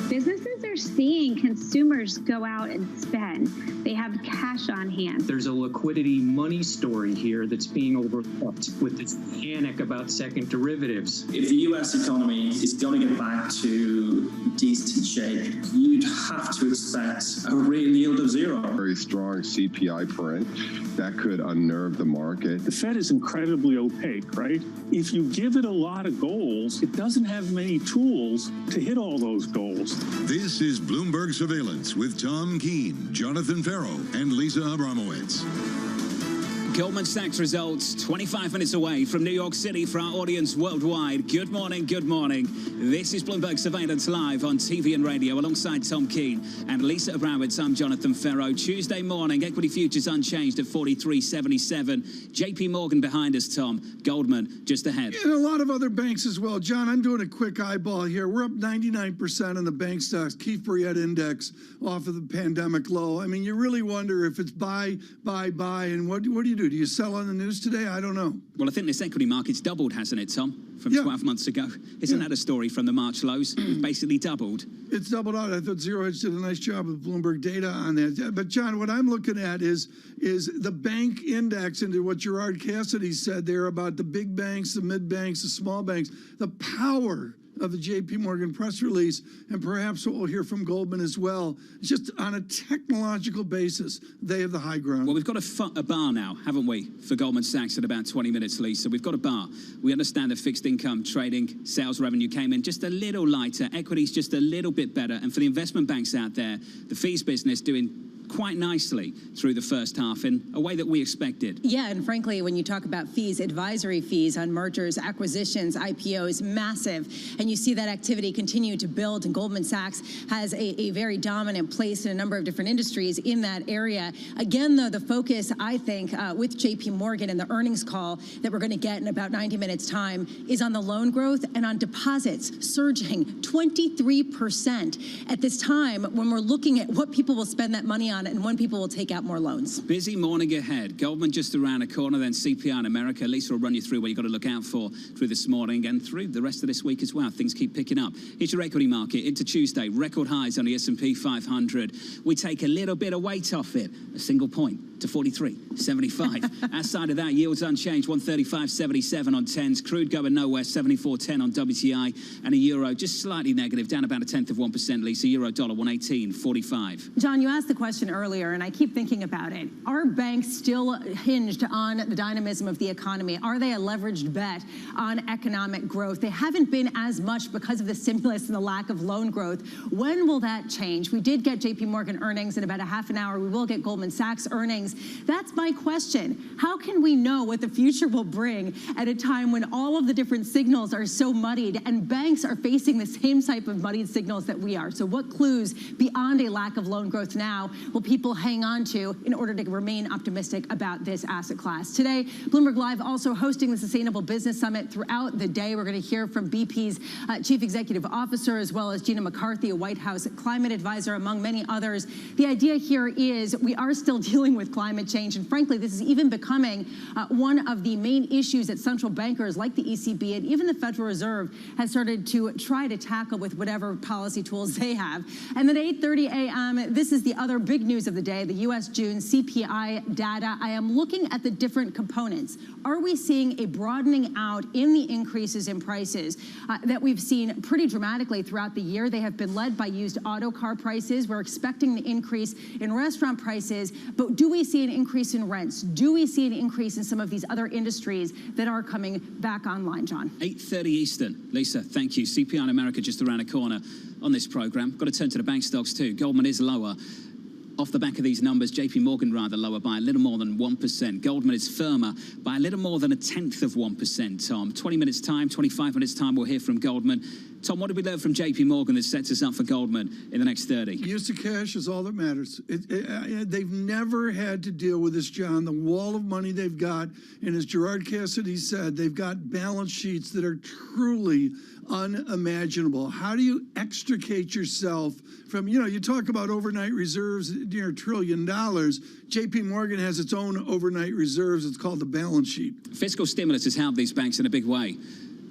Businesses are seeing consumers go out and spend. They have cash on hand. There's a liquidity money story here that's being overlooked with this panic about second derivatives. If the US economy is going to get back to decent shape, you'd have to expect a real yield of zero. Very strong CPI print that could unnerve the market. The Fed is incredibly opaque, right? If you give it a lot of goals, it doesn't have many tools to hit all those goals. This is Bloomberg Surveillance with Tom Keene, Jonathan Ferro, and Lisa Abramowitz. Goldman Sachs results 25 minutes away from New York City for our audience worldwide. Good morning, good morning. This is Bloomberg Surveillance live on TV and radio alongside Tom Keene and Lisa Abramowitz. I'm Jonathan Ferro. Tuesday morning, equity futures unchanged at 43.77. JP Morgan behind us, Tom. Goldman just ahead. And a lot of other banks as well. John, I'm doing a quick eyeball here. We're up 99% in the bank stocks. Keefe Bruyette Index off of the pandemic low. I mean, you really wonder if it's buy, and what do you do? Do you sell on the news today? I don't know. Well, I think this equity market's doubled, hasn't it, Tom, from 12 months ago? Isn't that a story from the March lows? Basically doubled. It's doubled out. I thought Zero Hedge did a nice job with Bloomberg data on that. But, John, what I'm looking at is the bank index into what Gerard Cassidy said there about the big banks, the mid banks, the small banks, the power of the JP Morgan press release, and perhaps what we'll hear from Goldman as well. It's just on a technological basis, they have the high ground. Well, we've got a bar now, haven't we, for Goldman Sachs at about 20 minutes, Lisa. We've got a bar. We understand that fixed income trading sales revenue came in just a little lighter, equities just a little bit better, and for the investment banks out there, the fees business doing quite nicely through the first half in a way that we expected. Yeah, and frankly, when you talk about fees, advisory fees on mergers, acquisitions, IPOs, massive. And you see that activity continue to build, and Goldman Sachs has a very dominant place in a number of different industries in that area. Again, though, the focus, I think, with JP Morgan and the earnings call that we're going to get in about 90 minutes time is on the loan growth and on deposits surging 23% at this time when we're looking at what people will spend that money on and when people will take out more loans. Busy morning ahead. Goldman just around the corner, then CPI in America. Lisa will run you through what you've got to look out for through this morning and through the rest of this week as well. Things keep picking up. Here's your equity market into Tuesday. Record highs on the S&P 500. We take a little bit of weight off it. A single point to 43.75. Outside of that, yields unchanged. 135.77 on 10s. Crude going nowhere. 74.10 on WTI. And a euro just slightly negative, down about 0.1%. Lisa, euro dollar 118.45. John, you asked the question earlier, and I keep thinking about it. Are banks still hinged on the dynamism of the economy? Are they a leveraged bet on economic growth? They haven't been as much because of the stimulus and the lack of loan growth. When will that change? We did get JP Morgan earnings in about a half an hour. We will get Goldman Sachs earnings. That's my question. How can we know what the future will bring at a time when all of the different signals are so muddied and banks are facing the same type of muddied signals that we are? So what clues beyond a lack of loan growth now will people hang on to in order to remain optimistic about this asset class? Today, Bloomberg Live also hosting the Sustainable Business Summit throughout the day. We're going to hear from BP's Chief Executive Officer, as well as Gina McCarthy, a White House climate advisor, among many others. The idea here is we are still dealing with climate change, and frankly, this is even becoming one of the main issues that central bankers like the ECB and even the Federal Reserve has started to try to tackle with whatever policy tools they have. And then at 8:30 a.m., this is the other big big news of the day, the U.S. June CPI data. I am looking at the different components. Are we seeing a broadening out in the increases in prices that we've seen pretty dramatically throughout the year? They have been led by used auto car prices. We're expecting the increase in restaurant prices, but do we see an increase in rents? Do we see an increase in some of these other industries that are coming back online, John? 8:30 Eastern. Lisa, thank you. CPI in America just around the corner on this program. Got to turn to the bank stocks too. Goldman is lower. Off the back of these numbers, JP Morgan rather lower by a little more than 1%. Goldman is firmer by a little more than 0.1%, Tom. 20 minutes time, 25 minutes time, we'll hear from Goldman. Tom, what did we learn from JP Morgan that sets us up for Goldman in the next 30? Use of cash is all that matters. They've never had to deal with this, John. The wall of money they've got, and as Gerard Cassidy said, they've got balance sheets that are truly unimaginable. How do you extricate yourself from, you talk about overnight reserves near $1 trillion. JP Morgan has its own overnight reserves. It's called the balance sheet. Fiscal stimulus has helped these banks in a big way.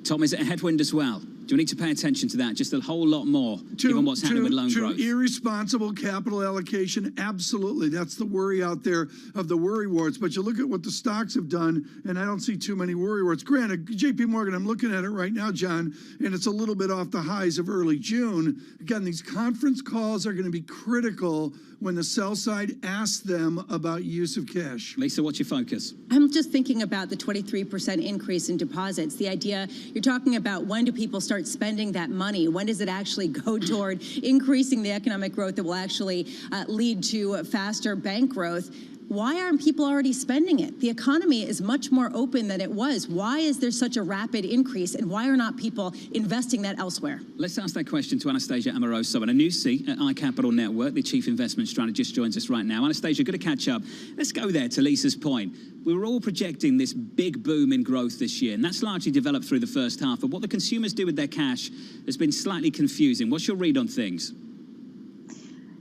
Tom, is it a headwind as well? Do we need to pay attention to that just a whole lot more, given what's happening with loan growth? Irresponsible capital allocation, absolutely. That's the worry out there of the worry warts. But you look at what the stocks have done, and I don't see too many worry warts. Granted, JP Morgan, I'm looking at it right now, John, and it's a little bit off the highs of early June. Again, these conference calls are going to be critical when the sell side asks them about use of cash. Lisa, what's your focus? I'm just thinking about the 23% increase in deposits. The idea, you're talking about when do people start spending that money? When does it actually go toward increasing the economic growth that will actually lead to faster bank growth? Why aren't people already spending it? The economy is much more open than it was. Why is there such a rapid increase, and why are not people investing that elsewhere? Let's ask that question to Anastasia Amoroso in a new seat at iCapital Network. The chief investment strategist joins us right now. Anastasia, good to catch up. Let's go there to Lisa's point. We were all projecting this big boom in growth this year, and that's largely developed through the first half. But what the consumers do with their cash has been slightly confusing. What's your read on things?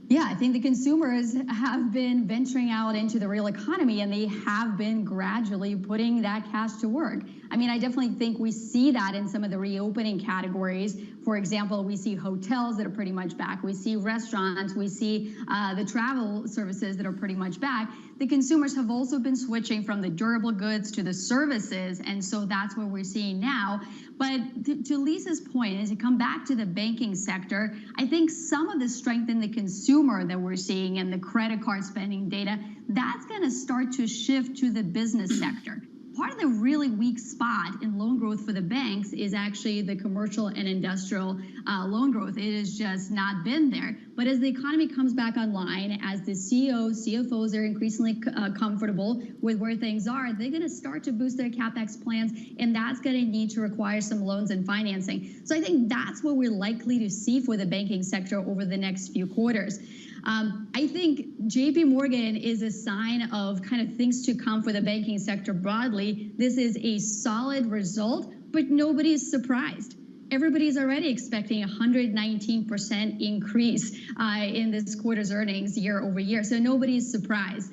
Yeah, I think the consumers have been venturing out into the real economy, and they have been gradually putting that cash to work. I mean, I definitely think we see that in some of the reopening categories. For example, we see hotels that are pretty much back. We see restaurants. We see the travel services that are pretty much back. The consumers have also been switching from the durable goods to the services, and so that's what we're seeing now. But to Lisa's point, as you come back to the banking sector, I think some of the strength in the consumer that we're seeing and the credit card spending data, that's going to start to shift to the business sector. Part of the really weak spot in loan growth for the banks is actually the commercial and industrial loan growth. It has just not been there. But as the economy comes back online, as the CEOs, CFOs are increasingly comfortable with where things are, they're going to start to boost their CapEx plans, and that's going to need to require some loans and financing. So I think that's what we're likely to see for the banking sector over the next few quarters. I think JP Morgan is a sign of kind of things to come for the banking sector broadly. This is a solid result, but nobody's surprised. Everybody's already expecting a 119% increase in this quarter's earnings year over year, so nobody's surprised.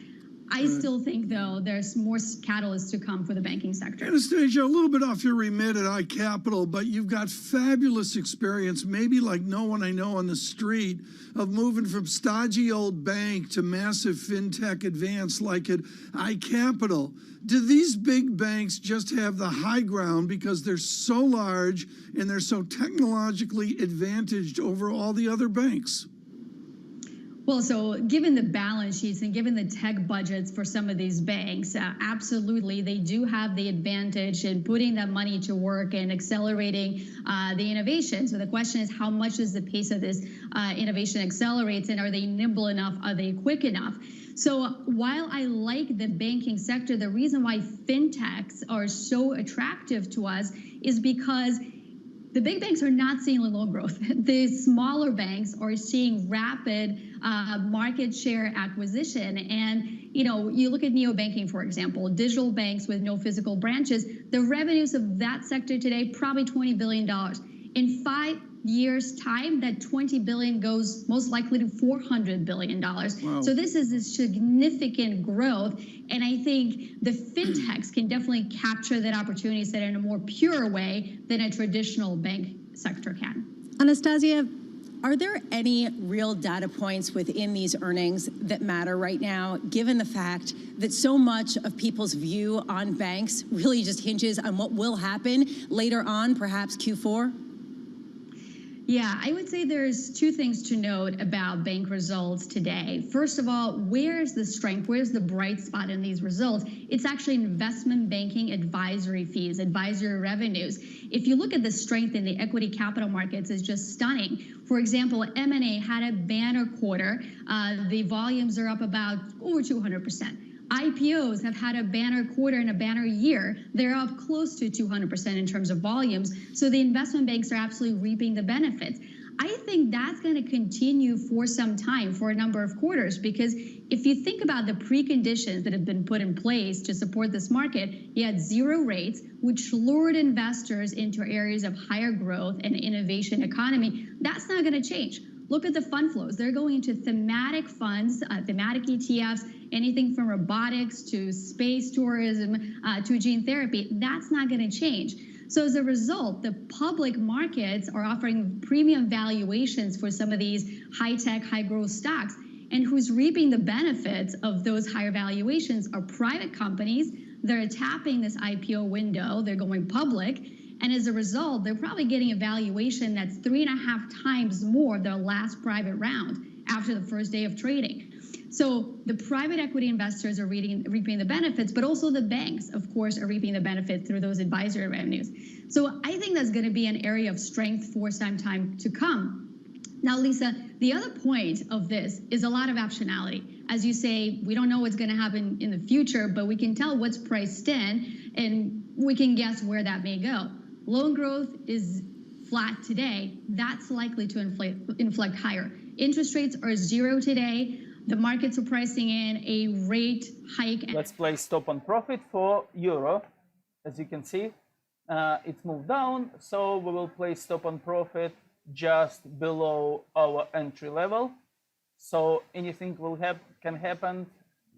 I still think, though, there's more catalysts to come for the banking sector. Anastasia, a little bit off your remit at iCapital, but you've got fabulous experience, maybe like no one I know on the street, of moving from stodgy old bank to massive fintech advance like at iCapital. Do these big banks just have the high ground because they're so large and they're so technologically advantaged over all the other banks? Well, so given the balance sheets and given the tech budgets for some of these banks, absolutely, they do have the advantage in putting that money to work and accelerating the innovation. So the question is, how much is the pace of this innovation accelerates, and are they nimble enough? Are they quick enough? So while I like the banking sector, the reason why fintechs are so attractive to us is because the big banks are not seeing loan growth. The smaller banks are seeing rapid market share acquisition. And, you look at neobanking, for example, digital banks with no physical branches, the revenues of that sector today, probably $20 billion. In 5 years' time, that $20 billion goes most likely to $400 billion. Wow. So this is a significant growth. And I think the fintechs can definitely capture that opportunity set in a more pure way than a traditional bank sector can. Anastasia, Are there any real data points within these earnings that matter right now, given the fact that so much of people's view on banks really just hinges on what will happen later on, perhaps Q4? Yeah, I would say there's two things to note about bank results today. First of all, where's the strength? Where's the bright spot in these results? It's actually investment banking advisory fees, advisory revenues. If you look at the strength in the equity capital markets, it's just stunning. For example, M&A had a banner quarter. The volumes are up about over 200%. IPOs have had a banner quarter and a banner year. They're up close to 200% in terms of volumes. So the investment banks are absolutely reaping the benefits. I think that's going to continue for some time, for a number of quarters, because if you think about the preconditions that have been put in place to support this market, you had zero rates, which lured investors into areas of higher growth and innovation economy. That's not going to change. Look at the fund flows. They're going into thematic funds, thematic ETFs, anything from robotics to space tourism to gene therapy. That's not going to change. So as a result, the public markets are offering premium valuations for some of these high-tech, high-growth stocks. And who's reaping the benefits of those higher valuations are private companies. They're tapping this IPO window. They're going public. And as a result, they're probably getting a valuation that's 3.5 times more their last private round after the first day of trading. So the private equity investors are reaping the benefits, but also the banks, of course, are reaping the benefits through those advisory revenues. So I think that's going to be an area of strength for some time to come. Now, Lisa, the other point of this is a lot of optionality. As you say, we don't know what's going to happen in the future, but we can tell what's priced in, and we can guess where that may go. Loan growth is flat today. That's likely to inflect higher. Interest rates are zero today. The markets are pricing in a rate hike. Let's play stop on profit for euro. As you can see, it's moved down. So we will play stop on profit just below our entry level. So anything can happen.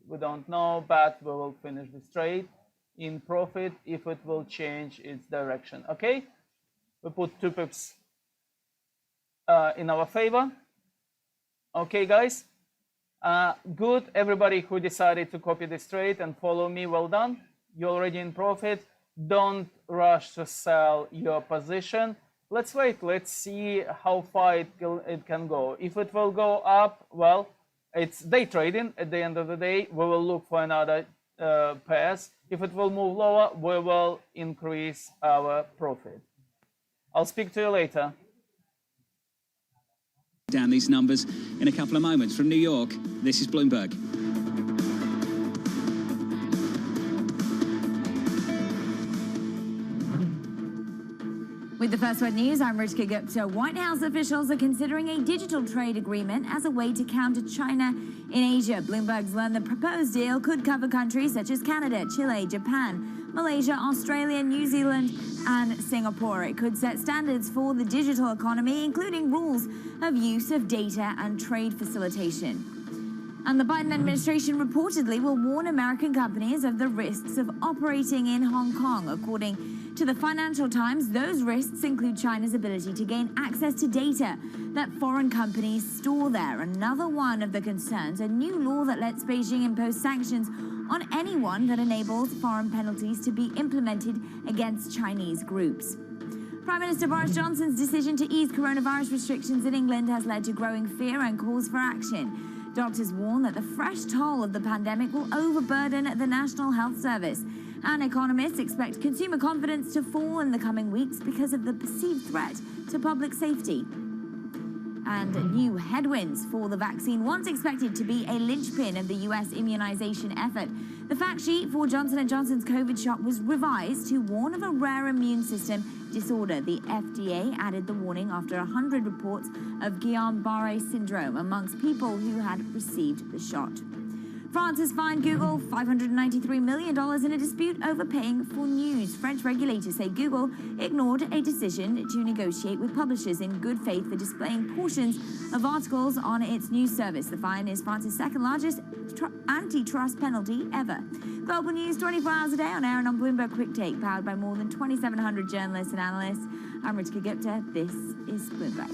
We don't know, but we will finish this trade in profit if it will change its direction. Okay, we put 2 pips in our favor. Okay, guys, good. Everybody who decided to copy this trade and follow me, well done. You're already in profit. Don't rush to sell your position. Let's wait. Let's see how far it can go. If it will go up, well, it's day trading. At the end of the day, we will look for another pairs. If it will move lower, we will increase our profit. I'll speak to you later. Down these numbers in a couple of moments. From New York, this is Bloomberg. With the First Word News, I'm Ritika Gupta. White House officials are considering a digital trade agreement as a way to counter China in Asia. Bloomberg's learned the proposed deal could cover countries such as Canada, Chile, Japan, Malaysia, Australia, New Zealand, and Singapore. It could set standards for the digital economy, including rules of use of data and trade facilitation. And the Biden administration reportedly will warn American companies of the risks of operating in Hong Kong. According to the Financial Times, those risks include China's ability to gain access to data that foreign companies store there. Another one of the concerns, a new law that lets Beijing impose sanctions on anyone that enables foreign penalties to be implemented against Chinese groups. Prime Minister Boris Johnson's decision to ease coronavirus restrictions in England has led to growing fear and calls for action. Doctors warn that the fresh toll of the pandemic will overburden the National Health Service. And economists expect consumer confidence to fall in the coming weeks because of the perceived threat to public safety. And new headwinds for the vaccine, once expected to be a linchpin of the U.S. immunization effort. The fact sheet for Johnson & Johnson's COVID shot was revised to warn of a rare immune system disorder. The FDA added the warning after 100 reports of Guillain-Barré syndrome amongst people who had received the shot. France has fined Google $593 million in a dispute over paying for news. French regulators say Google ignored a decision to negotiate with publishers in good faith for displaying portions of articles on its news service. The fine is France's second largest antitrust penalty ever. Global news 24 hours a day on air and on Bloomberg Quick Take, powered by more than 2,700 journalists and analysts. I'm Ritika Gupta. This is Bloomberg.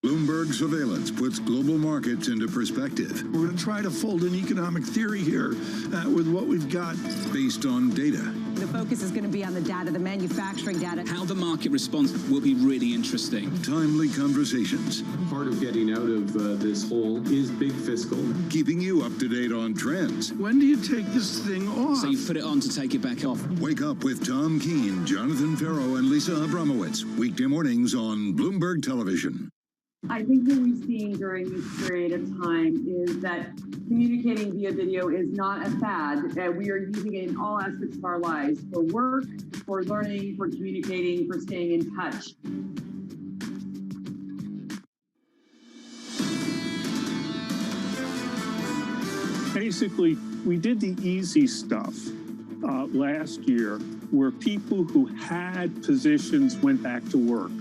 Bloomberg surveillance puts global markets into perspective. We're going to try to fold in economic theory here with what we've got. Based on data. The focus is going to be on the data, the manufacturing data. How the market responds will be really interesting. Timely conversations. Part of getting out of this hole is big fiscal. Keeping you up to date on trends. When do you take this thing off? So you put it on to take it back off. Wake up with Tom Keene, Jonathan Ferro, and Lisa Abramowitz. Weekday mornings on Bloomberg Television. I think what we've seen during this period of time is that communicating via video is not a fad, that we are using it in all aspects of our lives, for work, for learning, for communicating, for staying in touch. Basically, we did the easy stuff last year, where people who had positions went back to work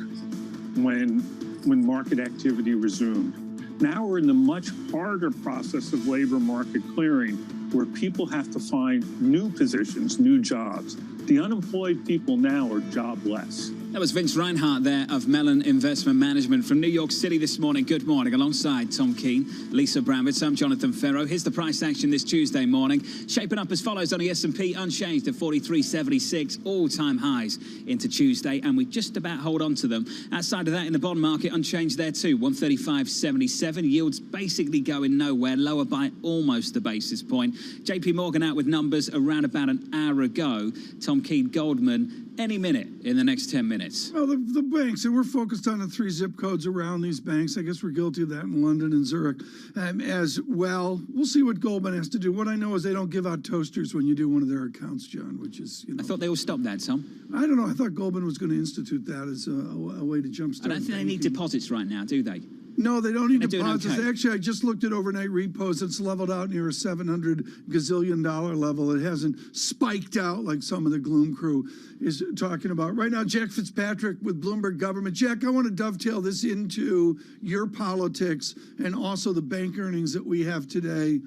when market activity resumed. Now we're in the much harder process of labor market clearing, where people have to find new positions, new jobs. The unemployed people now are jobless. That was Vince Reinhardt there of Mellon Investment Management from New York City this morning. Good morning. Alongside Tom Keene, Lisa Bramwitz, I'm Jonathan Ferro. Here's the price action this Tuesday morning. Shaping up as follows on the S&P, unchanged at 43.76, all-time highs into Tuesday, and we just about hold on to them. Outside of that, in the bond market, unchanged there too, 135.77. Yields basically going nowhere, lower by almost a basis point. JP Morgan out with numbers around about an hour ago. Tom Keene, Goldman, any minute in the next 10 minutes. Well, the banks, and we're focused on the 3 zip codes around these banks. I guess we're guilty of that in London and Zurich as well. We'll see what Goldman has to do. What I know is they don't give out toasters when you do one of their accounts, John, which is, I thought they all stopped that, Tom. I don't know. I thought Goldman was going to institute that as a way to jumpstart. I don't think they need deposits right now, do they? No, they don't need They're doing deposits. okay. Actually, I just looked at overnight repos. It's leveled out near a $700 gazillion level. It hasn't spiked out like some of the gloom crew is talking about. Right now, Jack Fitzpatrick with Bloomberg Government. Jack, I want to dovetail this into your politics and also the bank earnings that we have today.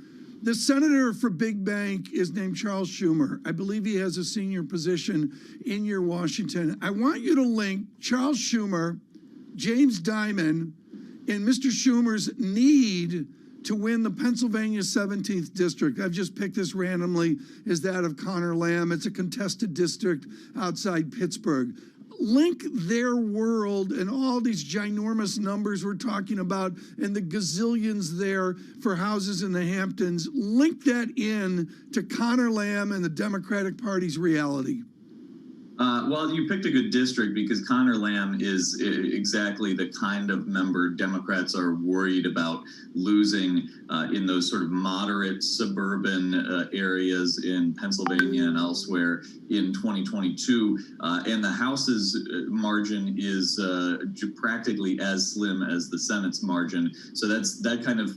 The senator for Big Bank is named Charles Schumer. I believe he has a senior position in your Washington. I want you to link Charles Schumer, James Dimon, and Mr. Schumer's need to win the Pennsylvania 17th district. I've just picked this randomly as that of Connor Lamb. It's a contested district outside Pittsburgh. Link their world and all these ginormous numbers we're talking about and the gazillions there for houses in the Hamptons. Link that in to Connor Lamb and the Democratic Party's reality. Well, you picked a good district because Connor Lamb is exactly the kind of member Democrats are worried about losing in those sort of moderate suburban areas in Pennsylvania and elsewhere in 2022. And the House's margin is practically as slim as the Senate's margin. So that kind of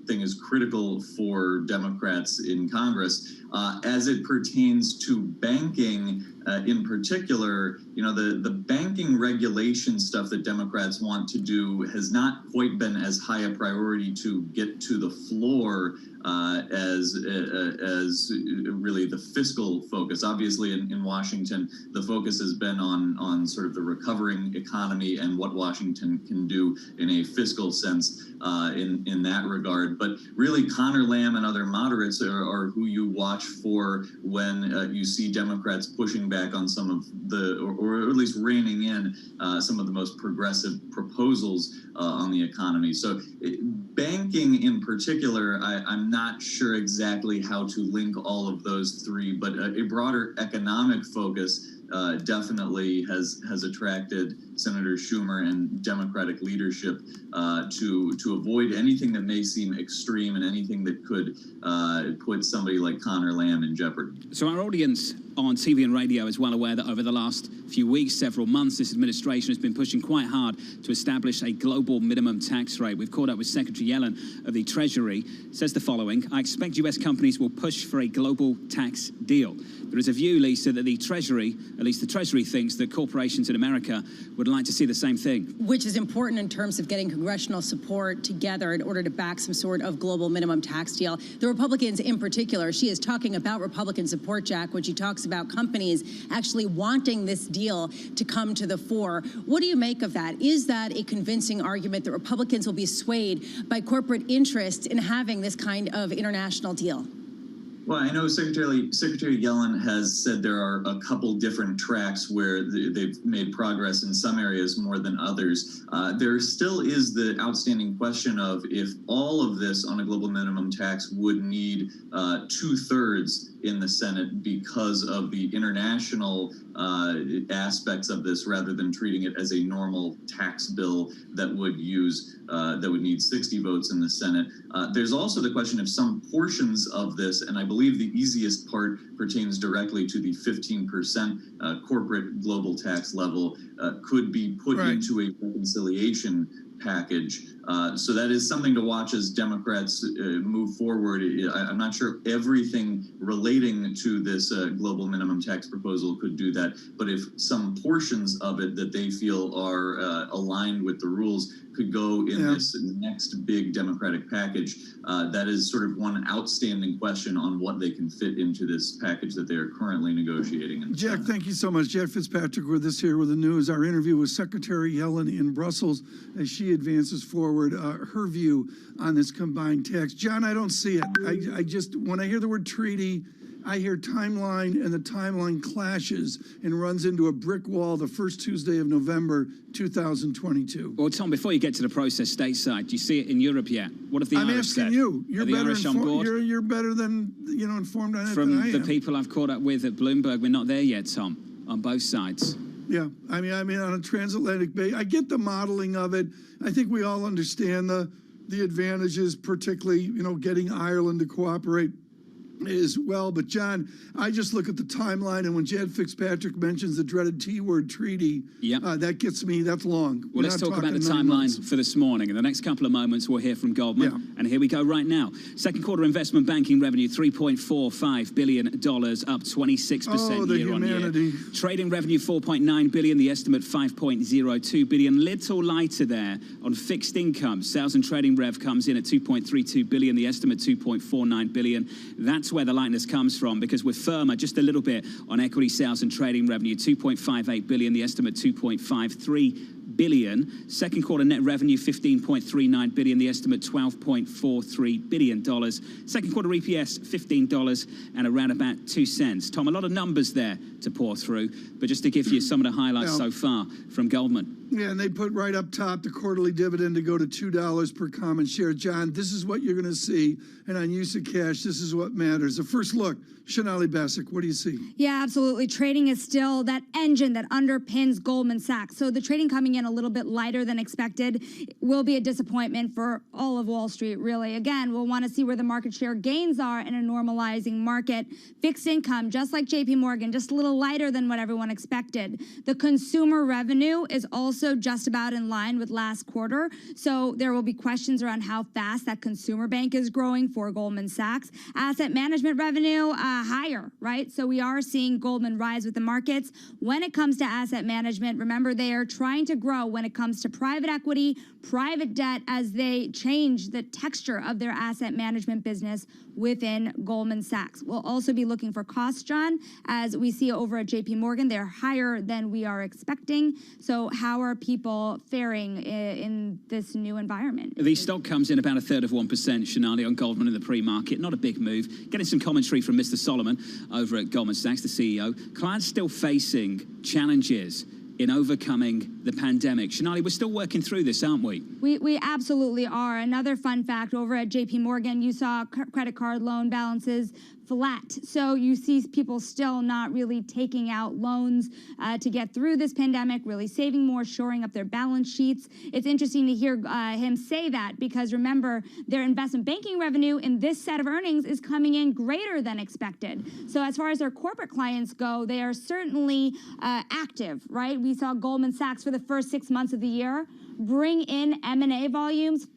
thing is critical for Democrats in Congress. As it pertains to banking, in particular, you know, the banking regulation stuff that Democrats want to do has not quite been as high a priority to get to the floor as really the fiscal focus. Obviously, in Washington, the focus has been on sort of the recovering economy and what Washington can do in a fiscal sense in that regard. But really, Connor Lamb and other moderates are who you watch for when you see Democrats pushing back on some of the, or at least reining in some of the most progressive proposals on the economy. So banking in particular, I'm not sure exactly how to link all of those three, but a broader economic focus definitely has attracted Senator Schumer and Democratic leadership to avoid anything that may seem extreme and anything that could put somebody like Connor Lamb in jeopardy. So our audience on TV and radio is well aware that over the last few weeks, several months, this administration has been pushing quite hard to establish a global minimum tax rate. We've caught up with Secretary Yellen of the Treasury. Says the following: I expect U.S. companies will push for a global tax deal. There is a view, Lisa, that the Treasury, at least the Treasury, thinks that corporations in America would like to see the same thing. Which is important in terms of getting congressional support together in order to back some sort of global minimum tax deal. The Republicans in particular, she is talking about Republican support, Jack, when she talks about companies actually wanting this deal to come to the fore. What do you make of that? Is that a convincing argument that Republicans will be swayed by corporate interest in having this kind of international deal? Well, I know Secretary Yellen has said there are a couple different tracks where they've made progress in some areas more than others. There still is the outstanding question of if all of this on a global minimum tax would need 2/3 in the Senate because of the international aspects of this, rather than treating it as a normal tax bill that would need 60 votes in the Senate. There's also the question of some portions of this, and I believe the easiest part pertains directly to the 15% corporate global tax level, could be put into a reconciliation package. So that is something to watch as Democrats move forward. I'm not sure everything relating to this global minimum tax proposal could do that, but if some portions of it that they feel are aligned with the rules could go in this next big Democratic package, that is sort of one outstanding question on what they can fit into this package that they are currently negotiating. Jack, thank you so much. Jack Fitzpatrick with us here with the news. Our interview with Secretary Yellen in Brussels as she advances forward her view on this combined tax. John, I don't see it. I just, when I hear the word treaty, I hear timeline, and the timeline clashes and runs into a brick wall the first Tuesday of November, 2022. Well, Tom, before you get to the process stateside, do you see it in Europe yet? What have the Irish said? I'm asking you. You're better informed. You're better than informed on it From than I am. the people I've caught up with at Bloomberg, we're not there yet, Tom. on both sides. Yeah, I mean, on a transatlantic base, I get the modeling of it. I think we all understand the advantages, particularly, you know, getting Ireland to cooperate as well. But John, I just look at the timeline, and when Jed Fitzpatrick mentions the dreaded T-word treaty, that gets me. That's long. Well, let's talk about the timeline for this morning. In the next couple of moments, we'll hear from Goldman. And here we go right now. Second quarter investment banking revenue, $3.45 billion, up 26% year on year. Trading revenue, $4.9 billion. The estimate, $5.02 billion. Little lighter there on fixed income. Sales and trading rev comes in at $2.32 billion. The estimate, $2.49 billion. That's where the lightness comes from, because we're firmer just a little bit on equity sales and trading revenue, $2.58 billion. The estimate, $2.53 billion. Second quarter net revenue, $15.39 billion. The estimate, $12.43 billion. Second quarter EPS, $15 and around about 2 cents. Tom, a lot of numbers there to pour through, but just to give you some of the highlights so far from Goldman. Yeah, and they put right up top the quarterly dividend to go to $2 per common share. John, this is what you're going to see. And on use of cash, this is what matters. The first look, Shonali Bassick, what do you see? Yeah, absolutely. Trading is still that engine that underpins Goldman Sachs. So the trading coming in a little bit lighter than expected will be a disappointment for all of Wall Street, really. Again, we'll want to see where the market share gains are in a normalizing market. Fixed income, just like JP Morgan, just a little lighter than what everyone expected. The consumer revenue is also just about in line with last quarter. So there will be questions around how fast that consumer bank is growing for Goldman Sachs. Asset management revenue, higher, right? So we are seeing Goldman rise with the markets. When it comes to asset management, remember, they are trying to grow when it comes to private equity, private debt, as they change the texture of their asset management business within Goldman Sachs. We'll also be looking for costs, John, as we see over at JP Morgan. They're higher than we are expecting. So how are people faring in this new environment? The stock comes in about 1/3 of 1%, Shonali, on Goldman in the pre-market. Not a big move. Getting some commentary from Mr. Solomon over at Goldman Sachs, the CEO. Clients still facing challenges in overcoming the pandemic. Shonali, we're still working through this, aren't we? We absolutely are. Another fun fact, over at JP Morgan, you saw credit card loan balances flat. So you see people still not really taking out loans to get through this pandemic, really saving more, shoring up their balance sheets. It's interesting to hear him say that, because remember, their investment banking revenue in this set of earnings is coming in greater than expected. So as far as their corporate clients go, they are certainly active, right? We saw Goldman Sachs for the first 6 months of the year bring in M&A volumes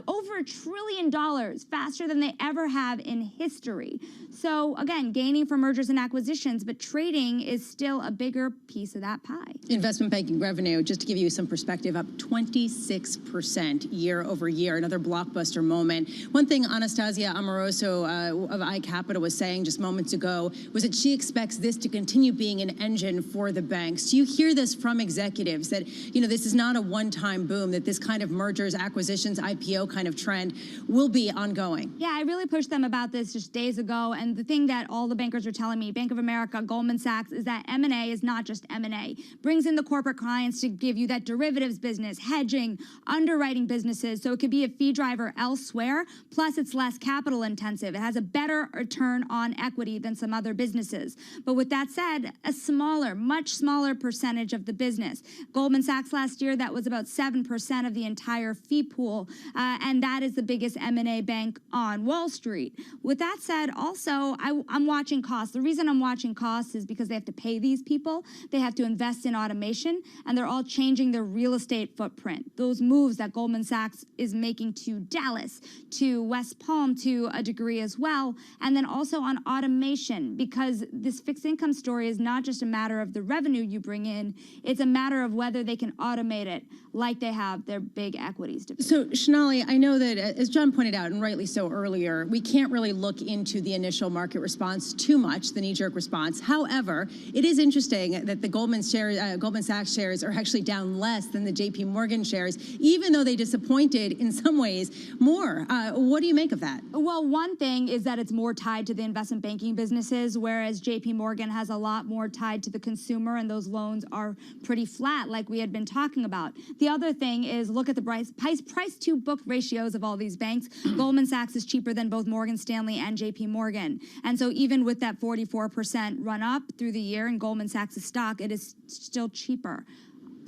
over $1 trillion, faster than they ever have in history. So again, gaining from mergers and acquisitions, but trading is still a bigger piece of that pie. Investment banking revenue, just to give you some perspective, up 26% year over year, another blockbuster moment. One thing Anastasia Amoroso of iCapital was saying just moments ago was that she expects this to continue being an engine for the banks. Do you hear this from executives that, you know, this is not a one-time boom, that this kind of mergers, acquisitions, IPO kind of trend will be ongoing? Yeah, I really pushed them about this just days ago, and the thing that all the bankers are telling me, Bank of America, Goldman Sachs, is that M&A is not just M&A. Brings in the corporate clients to give you that derivatives business, hedging, underwriting businesses, so it could be a fee driver elsewhere, plus it's less capital intensive. It has a better return on equity than some other businesses. But with that said, a smaller, much smaller percentage of the business. Goldman Sachs last year, that was about 7% of the entire fee pool, and that is the biggest M&A bank on Wall Street. With that said, also, I'm watching costs. The reason I'm watching costs is because they have to pay these people. They have to invest in automation, and they're all changing their real estate footprint. Those moves that Goldman Sachs is making to Dallas, to West Palm to a degree as well, and then also on automation, because this fixed income story is not just a matter of the revenue you bring in, it's a matter of whether they can automate it like they have their big equities division. So, Shonali, I know that, as John pointed out, and rightly so earlier, we can't really look into the initial market response too much, the knee-jerk response. However, it is interesting that the Goldman Sachs shares are actually down less than the JP Morgan shares, even though they disappointed in some ways more. What do you make of that? Well, one thing is that it's more tied to the investment banking businesses, whereas JP Morgan has a lot more tied to the consumer, and those loans are pretty flat, like we had been talking about. The other thing is look at the price to book ratios of all these banks. Goldman Sachs is cheaper than both Morgan Stanley and JP Morgan. And so even with that 44% run up through the year in Goldman Sachs' stock, it is still cheaper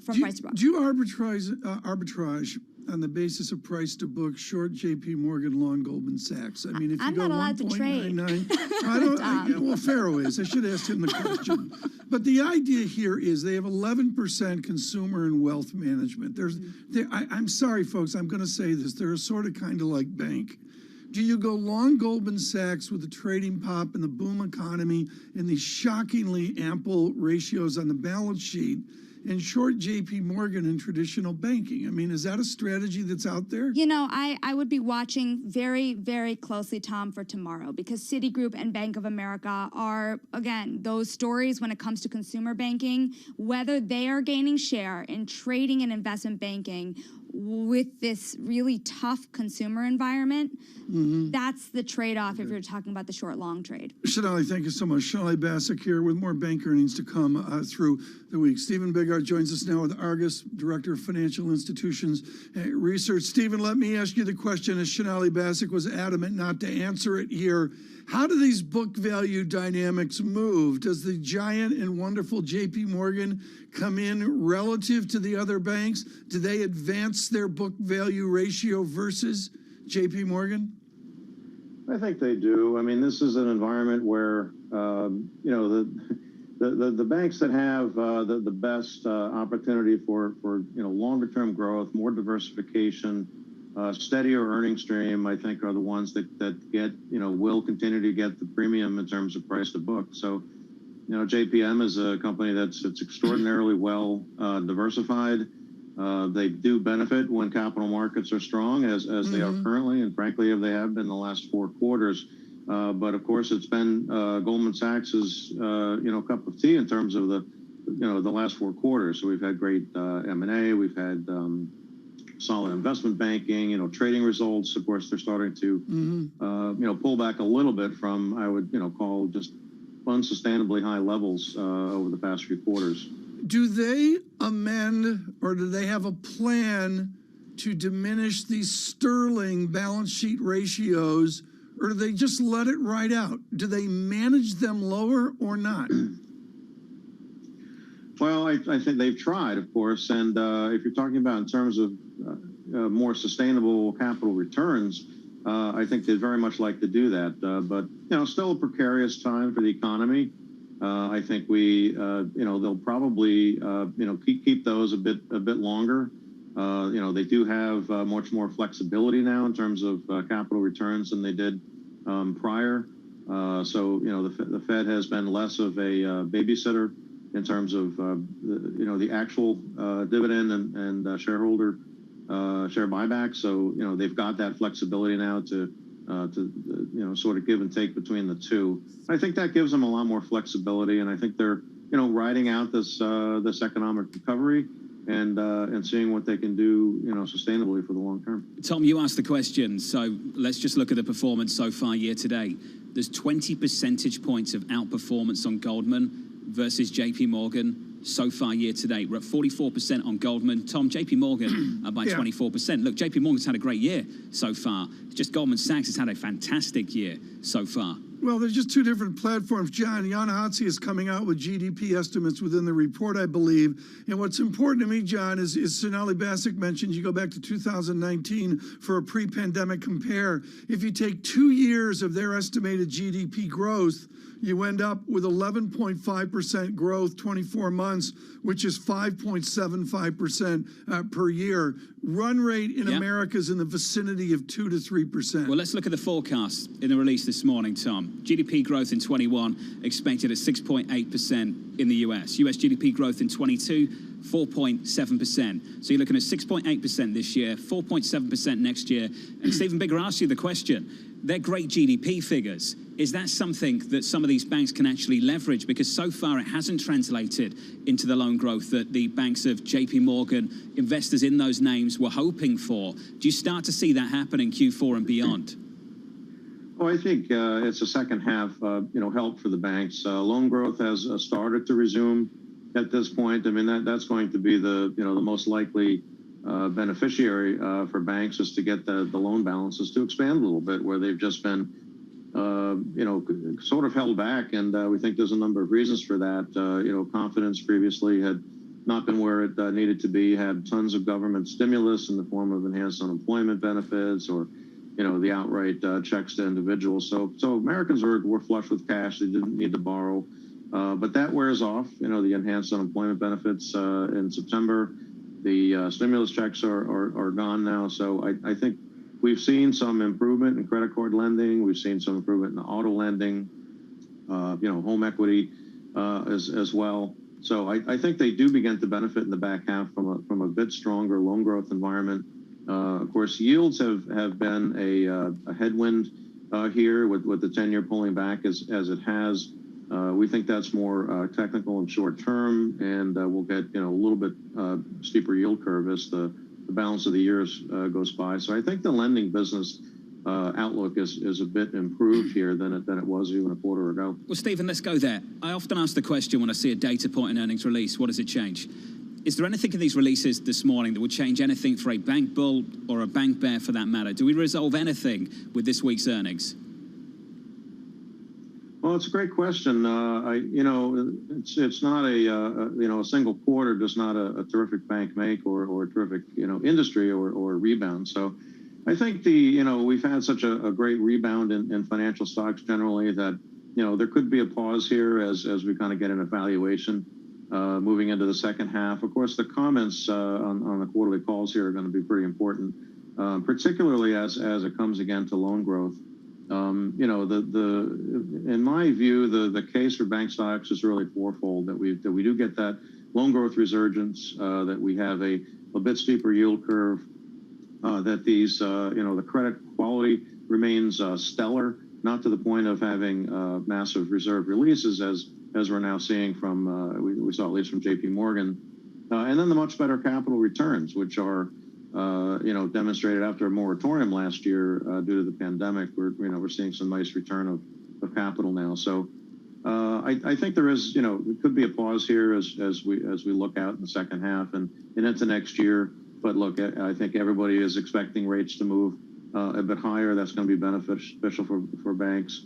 from price to book. Do you arbitrage on the basis of price to book, short JP Morgan, long Goldman Sachs? I mean, if I'm you go not allowed to trade. 1.99, well, Pharaoh is. I should have asked him the question. But the idea here is they have 11% consumer and wealth management. I'm sorry, folks, I'm going to say this. They're a sort of kind of like bank. Do you go long Goldman Sachs with the trading pop and the boom economy and the shockingly ample ratios on the balance sheet, and short JP Morgan in traditional banking? I mean, is that a strategy that's out there? You know, I would be watching very, very closely, Tom, for tomorrow, because Citigroup and Bank of America are, again, those stories when it comes to consumer banking, whether they are gaining share in trading and investment banking with this really tough consumer environment. That's the trade-off if you're talking about the short-long trade. Sonali, thank you so much. Sonali Basak here with more bank earnings to come through the week. Stephen Bigart joins us now with Argus, Director of Financial Institutions Research. Stephen, let me ask you the question, as Sonali Basak was adamant not to answer it here. How do these book value dynamics move? Does the giant and wonderful JP Morgan come in relative to the other banks? Do they advance their book value ratio versus JP Morgan? I think they do. I mean, this is an environment where, you know, the banks that have the best opportunity for you know, longer term growth, more diversification, steadier earning stream, I think, are the ones that get, you know, will continue to get the premium in terms of price to book. So, you know, JPM is a company that's extraordinarily well diversified. They do benefit when capital markets are strong, as they are currently, and frankly, they have been the last 4 quarters. But of course, it's been Goldman Sachs's you know, cup of tea in terms of the, you know, the last 4 quarters. So we've had great M&A, we've had solid investment banking, you know, trading results. Of course, they're starting to you know, pull back a little bit from, I would, you know, call just unsustainably high levels over the past few quarters. Do they amend, or do they have a plan to diminish these sterling balance sheet ratios, or do they just let it ride out? Do they manage them lower or not? Well, I think they've tried, of course, and if you're talking about in terms of more sustainable capital returns, I think they'd very much like to do that. But, you know, still a precarious time for the economy. I think we, you know, they'll probably, you know, keep those a bit longer. You know, they do have much more flexibility now in terms of capital returns than they did prior. So, you know, the Fed has been less of a babysitter in terms of, you know, the actual dividend and shareholder share buyback. So, you know, they've got that flexibility now to you know, sort of give and take between the two. I think that gives them a lot more flexibility, and I think they're, you know, riding out this this economic recovery and seeing what they can do, you know, sustainably for the long term. Tom, you asked the question, so let's just look at the performance so far year to date. There's 20 percentage points of outperformance on Goldman versus JP Morgan so far year to date. We're at 44% on Goldman. Tom, JP Morgan by 24%. Look, JP Morgan's had a great year so far. It's just Goldman Sachs has had a fantastic year so far. Well, there's just two different platforms. Jan Hatzius is coming out with GDP estimates within the report, I believe. And what's important to me, John, is Sonali Basak mentioned you go back to 2019 for a pre-pandemic compare. If you take 2 years of their estimated GDP growth, you end up with 11.5% growth, 24 months, which is 5.75% per year. Run rate in America is in the vicinity of 2 to 3%. Well, let's look at the forecast in the release this morning, Tom. GDP growth in 21 expected at 6.8% in the US. US GDP growth in 22, 4.7%. So you're looking at 6.8% this year, 4.7% next year. And Stephen Bigger asked you the question. They're great GDP figures. Is that something that some of these banks can actually leverage? Because so far it hasn't translated into the loan growth that the banks of JP Morgan, investors in those names, were hoping for. Do you start to see that happen in Q4 and beyond? Well, I think it's a second half, you know, help for the banks. Loan growth has started to resume at this point. I mean, that's going to be the, you know, the most likely beneficiary for banks is to get the loan balances to expand a little bit, where they've just been, sort of held back. And we think there's a number of reasons for that. Confidence previously had not been where it needed to be, had tons of government stimulus in the form of enhanced unemployment benefits or, the outright checks to individuals. So Americans were flush with cash. They didn't need to borrow. But that wears off. The enhanced unemployment benefits in September. The stimulus checks are gone now. So I think we've seen some improvement in credit card lending. We've seen some improvement in auto lending, home equity as well. So I think they do begin to benefit in the back half from a bit stronger loan growth environment. Of course, yields have been a headwind here with the 10-year pulling back as it has. We think that's more technical and short term, and we'll get a little bit steeper yield curve as the balance of the years goes by. So I think the lending business outlook is a bit improved here than it was even a quarter ago. Well, Stephen, let's go there. I often ask the question when I see a data point in earnings release, what does it change? Is there anything in these releases this morning that would change anything for a bank bull or a bank bear for that matter? Do we resolve anything with this week's earnings? Well, it's a great question. It's not a single quarter does not a terrific bank make or a terrific industry or rebound. So I think we've had such a great rebound in financial stocks generally that there could be a pause here as we kind of get an evaluation moving into the second half. Of course, the comments on the quarterly calls here are going to be pretty important, particularly as it comes again to loan growth. In my view, the case for bank stocks is really fourfold: that we do get that loan growth resurgence, that we have a bit steeper yield curve, that these the credit quality remains stellar, not to the point of having massive reserve releases as we're now seeing from we saw at least from JP Morgan, and then the much better capital returns, which are demonstrated after a moratorium last year due to the pandemic. We're seeing some nice return of capital now. So I think there is it could be a pause here as we look out in the second half and into next year. But look, I think everybody is expecting rates to move a bit higher. That's going to be beneficial for banks.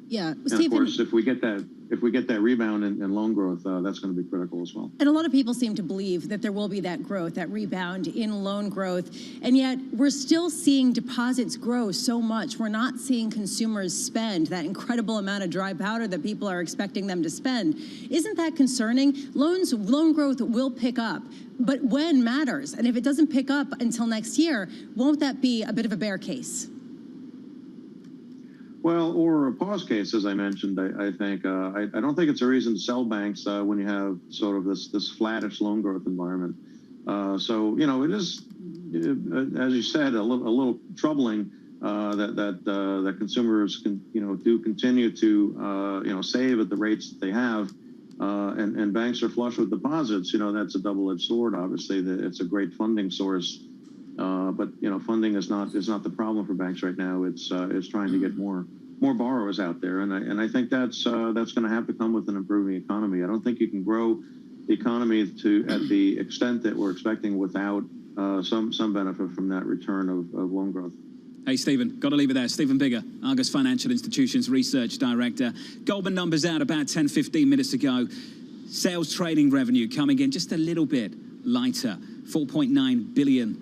Yeah, and Stephen, of course, if we get that rebound in loan growth, that's going to be critical as well. And a lot of people seem to believe that there will be that growth, that rebound in loan growth, and yet we're still seeing deposits grow so much. We're not seeing consumers spend that incredible amount of dry powder that people are expecting them to spend. Isn't that concerning? Loan growth will pick up, but when matters. And if it doesn't pick up until next year, won't that be a bit of a bear case? Well, or a pause case, as I mentioned. I think I don't think it's a reason to sell banks when you have sort of this flattish loan growth environment. So it is, as you said, a little troubling that consumers do continue to save at the rates that they have, and banks are flush with deposits. That's a double-edged sword. Obviously, it's a great funding source. But funding is not the problem for banks right now. It's trying to get more borrowers out there, and I think that's going to have to come with an improving economy. I don't think you can grow the economy at the extent that we're expecting without some benefit from that return of loan growth. Hey, Stephen, got to leave it there. Stephen Bigger, Argus Financial Institutions Research Director. Goldman numbers out about 10-15 minutes ago. Sales trading revenue coming in just a little bit lighter, 4.9 billion.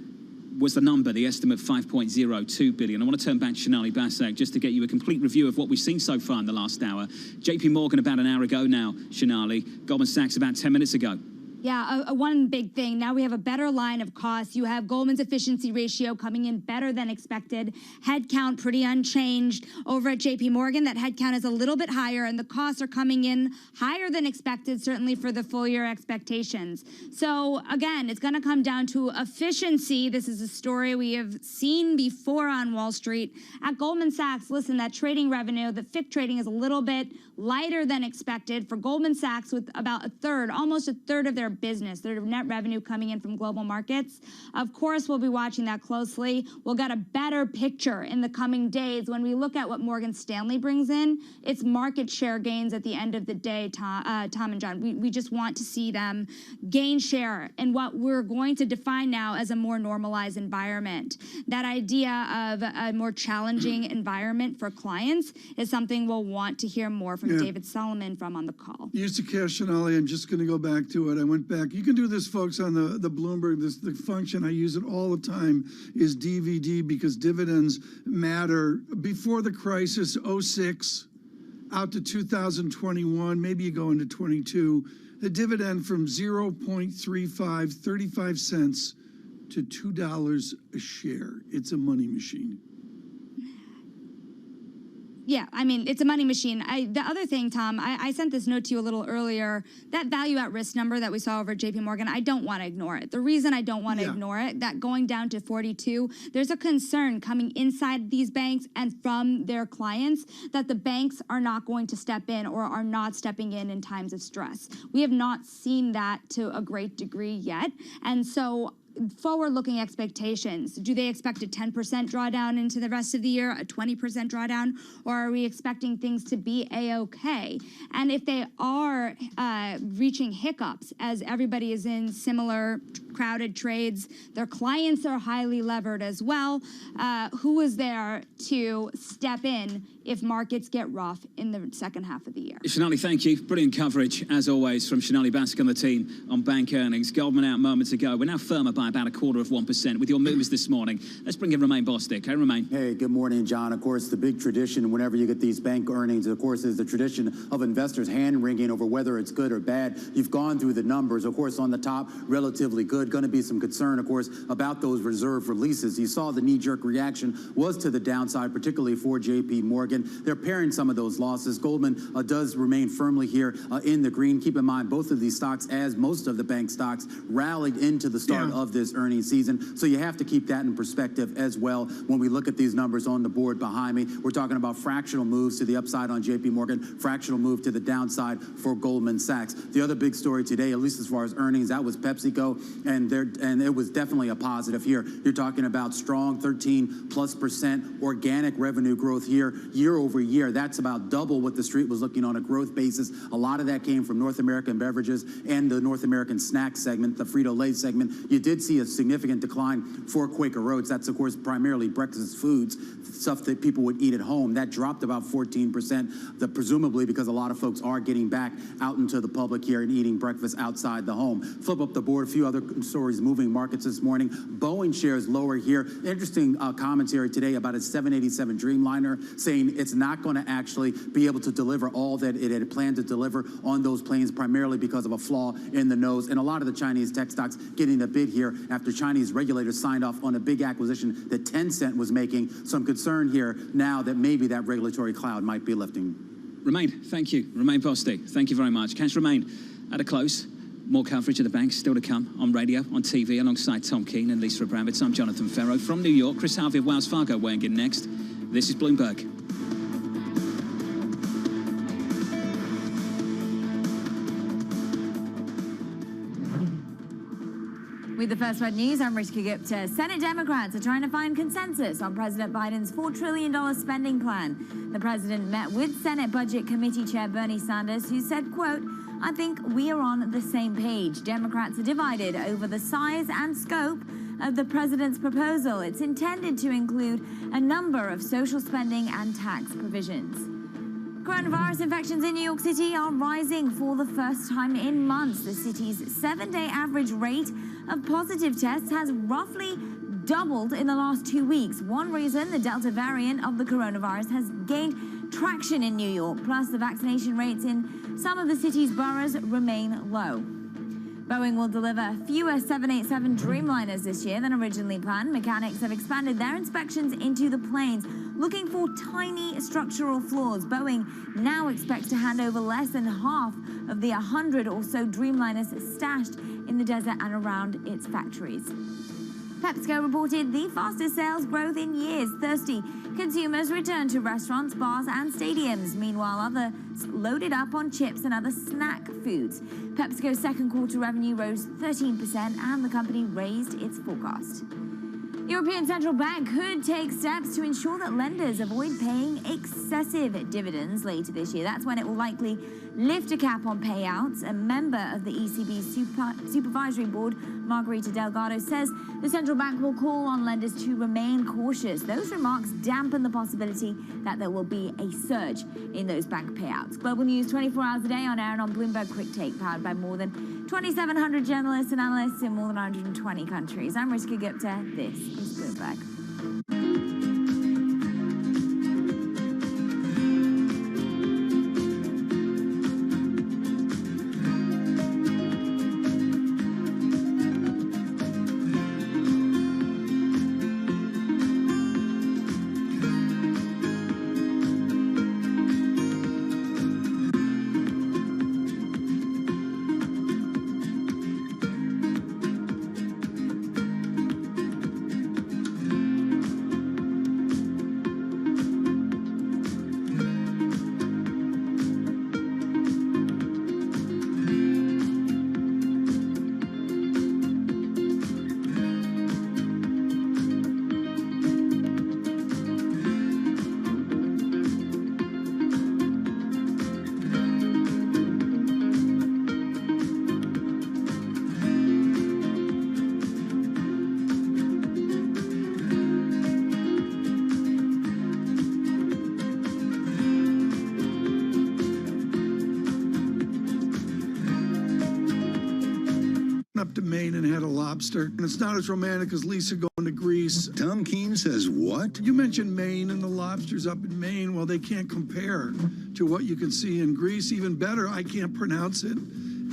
Was the number, the estimate 5.02 billion. I want to turn back to Sonali Basak just to get you a complete review of what we've seen so far in the last hour. JP Morgan about an hour ago now, Sonali. Goldman Sachs about 10 minutes ago. Yeah, one big thing. Now we have a better line of costs. You have Goldman's efficiency ratio coming in better than expected. Headcount pretty unchanged. Over at JP Morgan, that headcount is a little bit higher, and the costs are coming in higher than expected, certainly for the full year expectations. So again, it's going to come down to efficiency. This is a story we have seen before on Wall Street. At Goldman Sachs, listen, that trading revenue, the FICC trading is a little bit lighter than expected for Goldman Sachs, with about almost a third of their business, their net revenue coming in from global markets. Of course, we'll be watching that closely. We'll get a better picture in the coming days when we look at what Morgan Stanley brings in. It's market share gains at the end of the day, Tom and John. We just want to see them gain share in what we're going to define now as a more normalized environment. That idea of a more challenging environment for clients is something we'll want to hear more from David Solomon from on the call. Use of cash, Sonali, I'm just going to go back to it. I went back. You can do this, folks, on the Bloomberg. The function, I use it all the time, is DVD, because dividends matter. Before the crisis, 06, out to 2021, maybe you go into 22, the dividend from 0.35, 35 cents to $2 a share. It's a money machine. Yeah, I mean, it's a money machine. The other thing, Tom, I sent this note to you a little earlier. That value at risk number that we saw over at JP Morgan, I don't want to ignore it. The reason I don't want to ignore it, that going down to 42, there's a concern coming inside these banks and from their clients that the banks are not going to step in or are not stepping in times of stress. We have not seen that to a great degree yet. And so forward-looking expectations, do they expect a 10% drawdown into the rest of the year, a 20% drawdown, or are we expecting things to be a-okay? And if they are reaching hiccups, as everybody is in similar crowded trades, their clients are highly levered as well, who is there to step in if markets get rough in the second half of the year? Sonali, thank you. Brilliant coverage, as always, from Sonali Basak and the team on bank earnings. Goldman out moments ago. We're now firmer by about 0.25% with your movers this morning. Let's bring in Romain Bostic. Hey, Romain. Hey, good morning, John. Of course, the big tradition whenever you get these bank earnings, of course, is the tradition of investors hand-wringing over whether it's good or bad. You've gone through the numbers. Of course, on the top, relatively good. Going to be some concern, of course, about those reserve releases. You saw the knee-jerk reaction was to the downside, particularly for JP Morgan. They're pairing some of those losses. Goldman does remain firmly here in the green. Keep in mind, both of these stocks, as most of the bank stocks, rallied into the start of this earnings season. So you have to keep that in perspective as well when we look at these numbers on the board behind me. We're talking about fractional moves to the upside on JP Morgan, fractional move to the downside for Goldman Sachs. The other big story today, at least as far as earnings, that was PepsiCo, and it was definitely a positive here. You're talking about strong 13+% organic revenue growth here year over year. That's about double what the street was looking on a growth basis. A lot of that came from North American beverages and the North American snack segment, the Frito-Lay segment. You did see a significant decline for Quaker Oats. That's, of course, primarily breakfast foods, stuff that people would eat at home. That dropped about 14%, presumably because a lot of folks are getting back out into the public here and eating breakfast outside the home. Flip up the board, a few other stories moving markets this morning. Boeing shares lower here. Interesting commentary today about a 787 Dreamliner saying it's not going to actually be able to deliver all that it had planned to deliver on those planes, primarily because of a flaw in the nose. And a lot of the Chinese tech stocks getting a bid here after Chinese regulators signed off on a big acquisition that Tencent was making. Some concern here now that maybe that regulatory cloud might be lifting. Romain, thank you. Romain Bostic, thank you very much. Catch Romain at a close. More coverage of the banks still to come on radio, on TV, alongside Tom Keene and Lisa Abramowitz. I'm Jonathan Ferro from New York. Chris Harvey of Wells Fargo weighing in next. This is Bloomberg. With the first word news, I'm Rishka Gupta. Senate Democrats are trying to find consensus on President Biden's $4 trillion spending plan. The president met with Senate Budget Committee Chair Bernie Sanders, who said, quote, "I think we are on the same page. Democrats are divided over the size and scope of the president's proposal. It's intended to include a number of social spending and tax provisions." Coronavirus infections in New York City are rising for the first time in months. The city's 7-day average rate of positive tests has roughly doubled in the last 2 weeks. One reason the Delta variant of the coronavirus has gained traction in New York, plus the vaccination rates in some of the city's boroughs remain low. Boeing will deliver fewer 787 Dreamliners this year than originally planned. Mechanics have expanded their inspections into the planes, looking for tiny structural flaws. Boeing now expects to hand over less than half of the 100 or so Dreamliners stashed in the desert and around its factories. PepsiCo reported the fastest sales growth in years. Thirsty consumers returned to restaurants, bars, and stadiums. Meanwhile, others loaded up on chips and other snack foods. PepsiCo's second quarter revenue rose 13%, and the company raised its forecast. European Central Bank could take steps to ensure that lenders avoid paying excessive dividends later this year. That's when it will likely lift a cap on payouts. A member of the ECB's supervisory board, Margarita Delgado, says the central bank will call on lenders to remain cautious. Those remarks dampen the possibility that there will be a surge in those bank payouts. Global news 24 hours a day on air and on Bloomberg Quick Take, powered by more than 2,700 journalists and analysts in more than 120 countries. I'm Rishka Gupta. This is Bloomberg. Up to Maine and had a lobster, and it's not as romantic as Lisa going to Greece. Tom Keene says what? You mentioned Maine and the lobsters up in Maine. Well, they can't compare to what you can see in Greece. Even better, I can't pronounce it.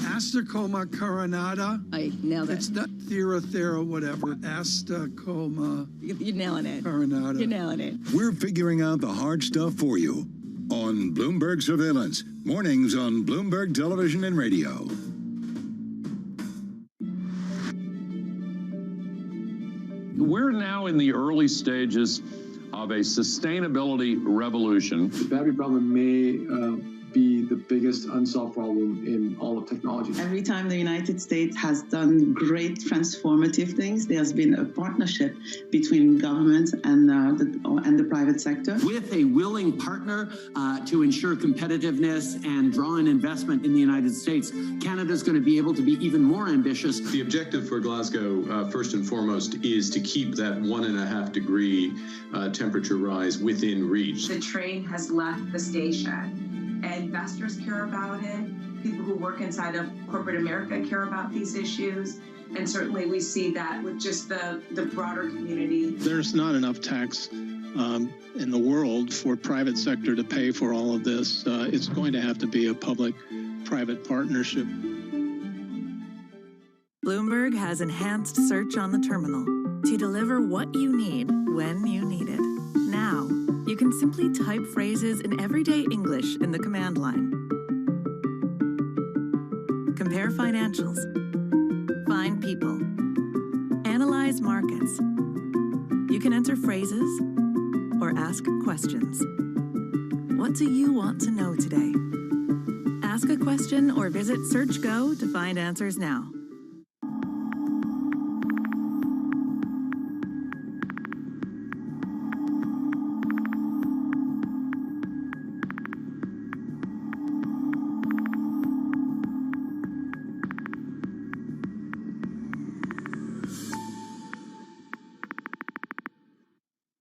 Astracoma carinata. I nailed it. It's not thera, whatever. Astracoma. You're nailing it. Carinata. You're nailing it. We're figuring out the hard stuff for you on Bloomberg Surveillance. Mornings on Bloomberg Television and Radio. We're now in the early stages of a sustainability revolution. The battery problem may be the biggest unsolved problem in all of technology. Every time the United States has done great transformative things, there's been a partnership between government and the private sector. With a willing partner to ensure competitiveness and draw in investment in the United States, Canada's going to be able to be even more ambitious. The objective for Glasgow, first and foremost, is to keep that 1.5 degree temperature rise within reach. The train has left the station. Investors care about it. People who work inside of corporate America care about these issues. And certainly we see that with just the broader community. There's not enough tax in the world for private sector to pay for all of this. It's going to have to be a public-private partnership. Bloomberg has enhanced search on the terminal to deliver what you need when you need it. Now, you can simply type phrases in everyday English in the command line. Compare financials. Find people. Analyze markets. You can enter phrases or ask questions. What do you want to know today? Ask a question or visit SearchGo to find answers now.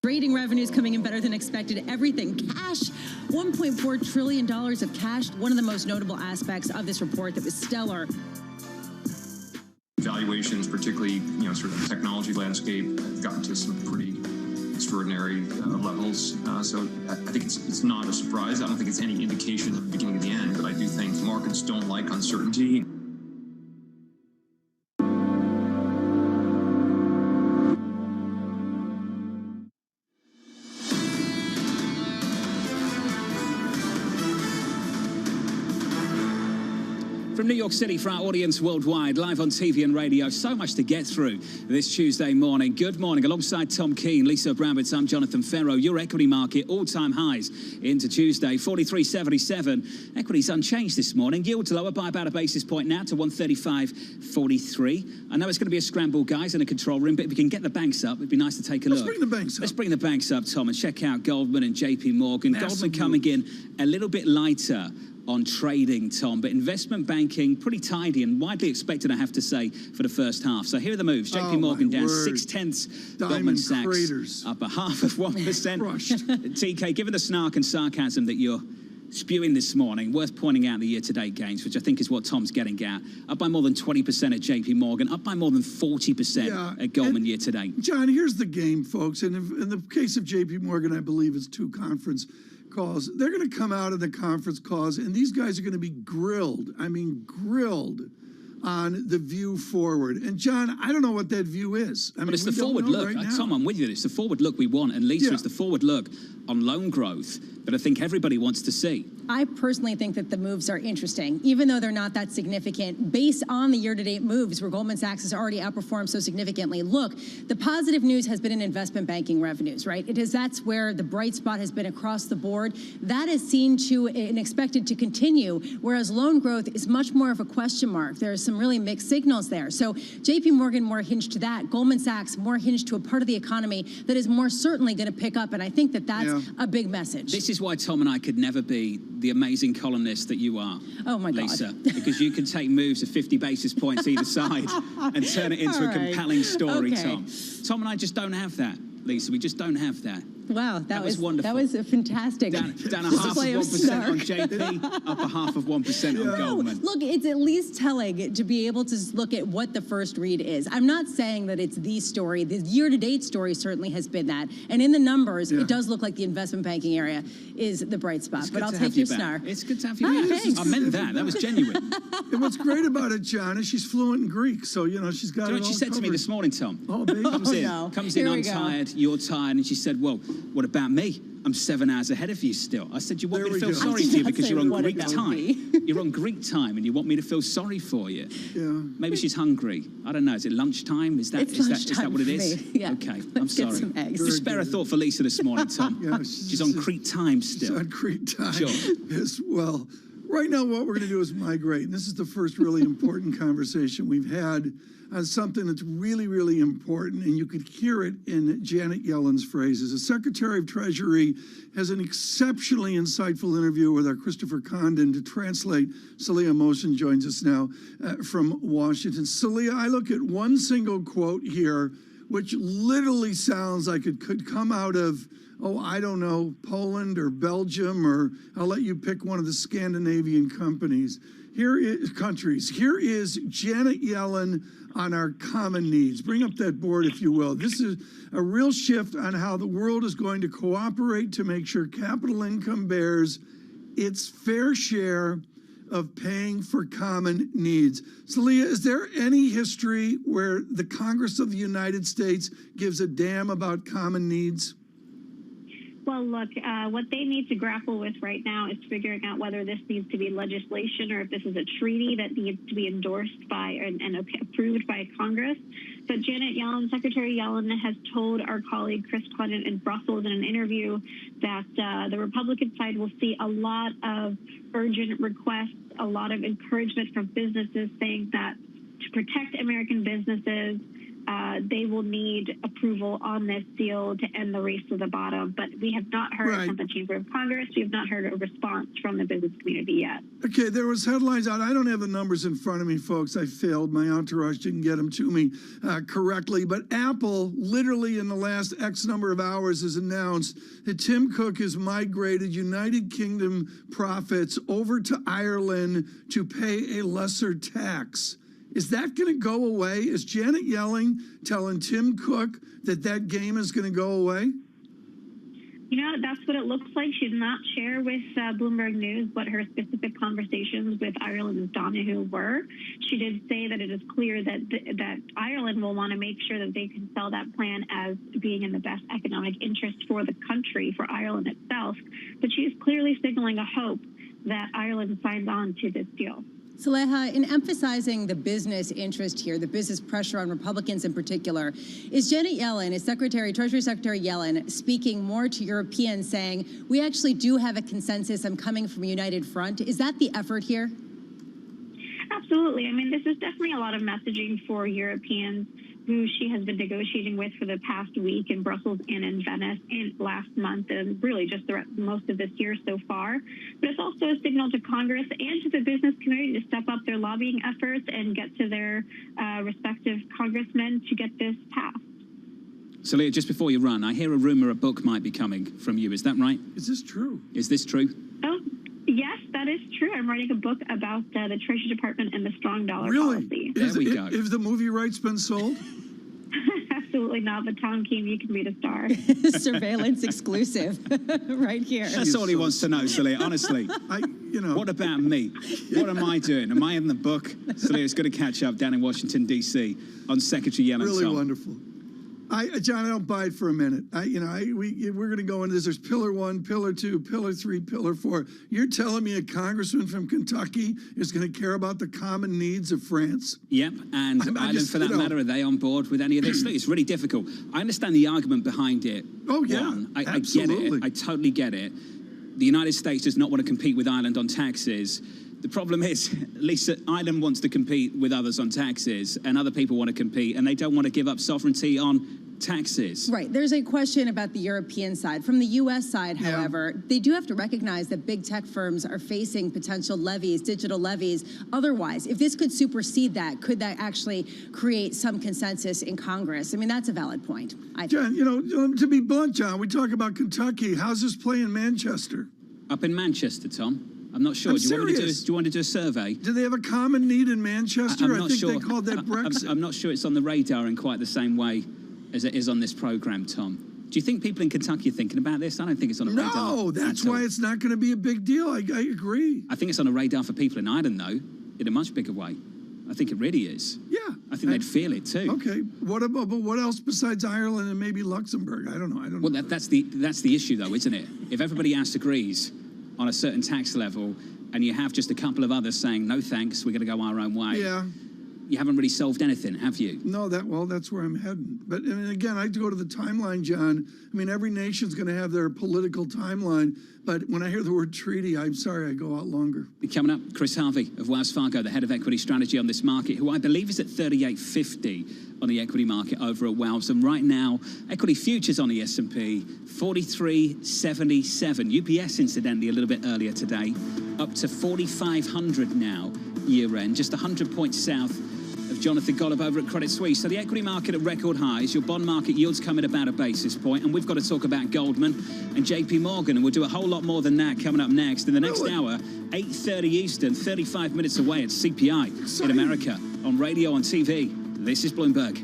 Trading revenues coming in better than expected. Everything cash, $1.4 trillion of cash. One of the most notable aspects of this report that was stellar. Valuations, particularly, sort of the technology landscape, have gotten to some pretty extraordinary levels. So I think it's not a surprise. I don't think it's any indication of the beginning of the end, but I do think markets don't like uncertainty. From New York City for our audience worldwide, live on TV and radio. So much to get through this Tuesday morning. Good morning. Alongside Tom Keene, Lisa Abramowitz, I'm Jonathan Ferro. Your equity market, all-time highs into Tuesday, 43.77. Equities unchanged this morning. Yields lower by about a basis point now to 135.43. I know it's going to be a scramble, guys, in a control room, but if we can get the banks up, it'd be nice to take a look. Let's bring the banks up. Let's bring the banks up, Tom, and check out Goldman and JP Morgan. Goldman coming in a little bit lighter on trading, Tom, but investment banking pretty tidy and widely expected, I have to say, for the first half. So here are the moves. JP Morgan down 0.6. Goldman Sachs craters. up 0.5%. TK, given the snark and sarcasm that you're spewing this morning, worth pointing out the year-to-date gains, which I think is what Tom's getting at. Up by more than 20% at JP Morgan, up by more than 40% at Goldman year-to-date. John, here's the game, folks. And in the case of JP Morgan, I believe it's 2 conference calls. They're going to come out of the conference calls, and these guys are going to be grilled. I mean, grilled on the view forward. And John, I don't know what that view is. I mean, it's the forward look. Tom, I'm with you. It's the forward look we want. And Lisa, it's the forward look on loan growth that I think everybody wants to see. I personally think that the moves are interesting, even though they're not that significant, based on the year-to-date moves where Goldman Sachs has already outperformed so significantly. Look, the positive news has been in investment banking revenues, right? That's where the bright spot has been across the board. That is seen to and expected to continue, whereas loan growth is much more of a question mark. There's some really mixed signals there. So JP Morgan more hinged to that. Goldman Sachs more hinged to a part of the economy that is more certainly going to pick up. And I think that that's a big message. This is why Tom and I could never be the amazing columnist that you are, Lisa, because you can take moves of 50 basis points either side and turn it into a compelling story, Tom. Tom and I just don't have that, Lisa. We just don't have that. Wow, that was wonderful. That was a fantastic down 0.5% on JP, up 0.5% on Goldman. Look, it's at least telling to be able to look at what the first read is. I'm not saying that it's the story. The year-to-date story certainly has been that. And in the numbers, it does look like the investment banking area is the bright spot. But I'll take your snark. It's good to have you back. I meant that. That was genuine. And what's great about it, John, is she's fluent in Greek. So, you know, she's got it all what she said covered. to me this morning, Tom? Oh, baby. Comes in, I'm tired, you're tired. And she said, well, what about me? I'm 7 hours ahead of you still. I said, you want me to feel sorry for you because you're on Greek time. You're on Greek time and you want me to feel sorry for you. Yeah. Maybe she's hungry. I don't know. Is it lunchtime? Is that what it is? Yeah. Okay. I'm sorry. Get some eggs. Just spare a thought for Lisa this morning, Tom. She's on Crete time still. She's on Crete time. Sure. Yes, well, right now what we're going to do is migrate. And this is the first really important conversation we've had on something that's really, really important, and you could hear it in Janet Yellen's phrases. The Secretary of Treasury has an exceptionally insightful interview with our Christopher Condon to translate. Celia Mosen joins us now from Washington. Celia, I look at one single quote here, which literally sounds like it could come out of, I don't know, Poland or Belgium, or I'll let you pick one of the Scandinavian countries. Here is Janet Yellen on our common needs. Bring up that board, if you will. This is a real shift on how the world is going to cooperate to make sure capital income bears its fair share of paying for common needs. Celia, is there any history where the Congress of the United States gives a damn about common needs? Well, look, what they need to grapple with right now is figuring out whether this needs to be legislation or if this is a treaty that needs to be endorsed by and approved by Congress. But Janet Yellen, Secretary Yellen, has told our colleague Chris Condon in Brussels in an interview that the Republican side will see a lot of urgent requests, a lot of encouragement from businesses saying that to protect American businesses, they will need approval on this deal to end the race to the bottom. But we have not heard from the Chamber of Congress. We have not heard a response from the business community yet. Okay, there was headlines out. I don't have the numbers in front of me, folks. I failed. My entourage didn't get them to me correctly. But Apple, literally in the last X number of hours, has announced that Tim Cook has migrated United Kingdom profits over to Ireland to pay a lesser tax. Is that going to go away? Is Janet Yellen telling Tim Cook that that game is going to go away? You know, that's what it looks like. She did not share with Bloomberg News what her specific conversations with Ireland's Donahue were. She did say that it is clear that Ireland will want to make sure that they can sell that plan as being in the best economic interest for the country, for Ireland itself. But she is clearly signaling a hope that Ireland signs on to this deal. Saleha, in emphasizing the business interest here, the business pressure on Republicans in particular, is Janet Yellen, Treasury Secretary Yellen, speaking more to Europeans saying, we actually do have a consensus, I'm coming from a united front? Is that the effort here? Absolutely. I mean, this is definitely a lot of messaging for Europeans who she has been negotiating with for the past week in Brussels and in Venice and last month, and really just most of this year so far. But it's also a signal to Congress and to the business community to step up their lobbying efforts and get to their respective congressmen to get this passed. So, Leah, just before you run, I hear a rumor a book might be coming from you. Is that right? Is this true? Is this true? Oh, yes, that is true. I'm writing a book about the Treasury Department and the strong dollar policy. There we go. If the movie rights been sold? Absolutely not. But Tom Keene, you can be the star. Surveillance exclusive right here. That's all he wants to know, Celia, honestly. What about me? What am I doing? Am I in the book? Celia's going to catch up down in Washington, D.C. on Secretary Yellen. Really wonderful. John, I don't buy it for a minute. We're going to go into this. There's pillar 1, pillar 2, pillar 3, pillar 4. You're telling me a congressman from Kentucky is going to care about the common needs of France? Yep, and Ireland, for that matter, are they on board with any of this? Look, it's really difficult. I understand the argument behind it. Oh, yeah, I get it. I totally get it. The United States does not want to compete with Ireland on taxes. The problem is, Lisa, Ireland wants to compete with others on taxes, and other people want to compete, and they don't want to give up sovereignty on taxes. Right. There's a question about the European side. From the U.S. side, however, they do have to recognize that big tech firms are facing potential levies, digital levies. Otherwise, if this could supersede that, could that actually create some consensus in Congress? I mean, that's a valid point. John, to be blunt, John, we talk about Kentucky. How's this play in Manchester? Up in Manchester, Tom? I'm not sure. Do you want to do a survey? Do they have a common need in Manchester? I think they called that Brexit. I'm not sure it's on the radar in quite the same way as it is on this program, Tom. Do you think people in Kentucky are thinking about this? I don't think it's on a radar. No, that's why it's not going to be a big deal. I agree. I think it's on a radar for people in Ireland, though, in a much bigger way. I think it really is. Yeah. I think they'd feel it too. Okay. But what else besides Ireland and maybe Luxembourg? I don't know. Well, that's the issue, though, isn't it? If everybody else agrees on a certain tax level, and you have just a couple of others saying, no thanks, we're going to go our own way. Yeah. You haven't really solved anything, have you? No, that's where I'm heading. But again, I go to the timeline, John. I mean, every nation's going to have their political timeline. But when I hear the word treaty, I'm sorry, I go out longer. Coming up, Chris Harvey of Wells Fargo, the head of equity strategy on this market, who I believe is at 38.50 on the equity market over at Wells. And right now, equity futures on the S&P, 43.77. UPS, incidentally, a little bit earlier today, up to 4,500 now, year end, just 100 points south of Jonathan Golub over at Credit Suisse. So the equity market at record highs, your bond market yields come at about a basis point, and we've got to talk about Goldman and JP Morgan, and we'll do a whole lot more than that coming up next. In the next hour, 8:30 Eastern, 35 minutes away at CPI in America, on radio, on TV. This is Bloomberg.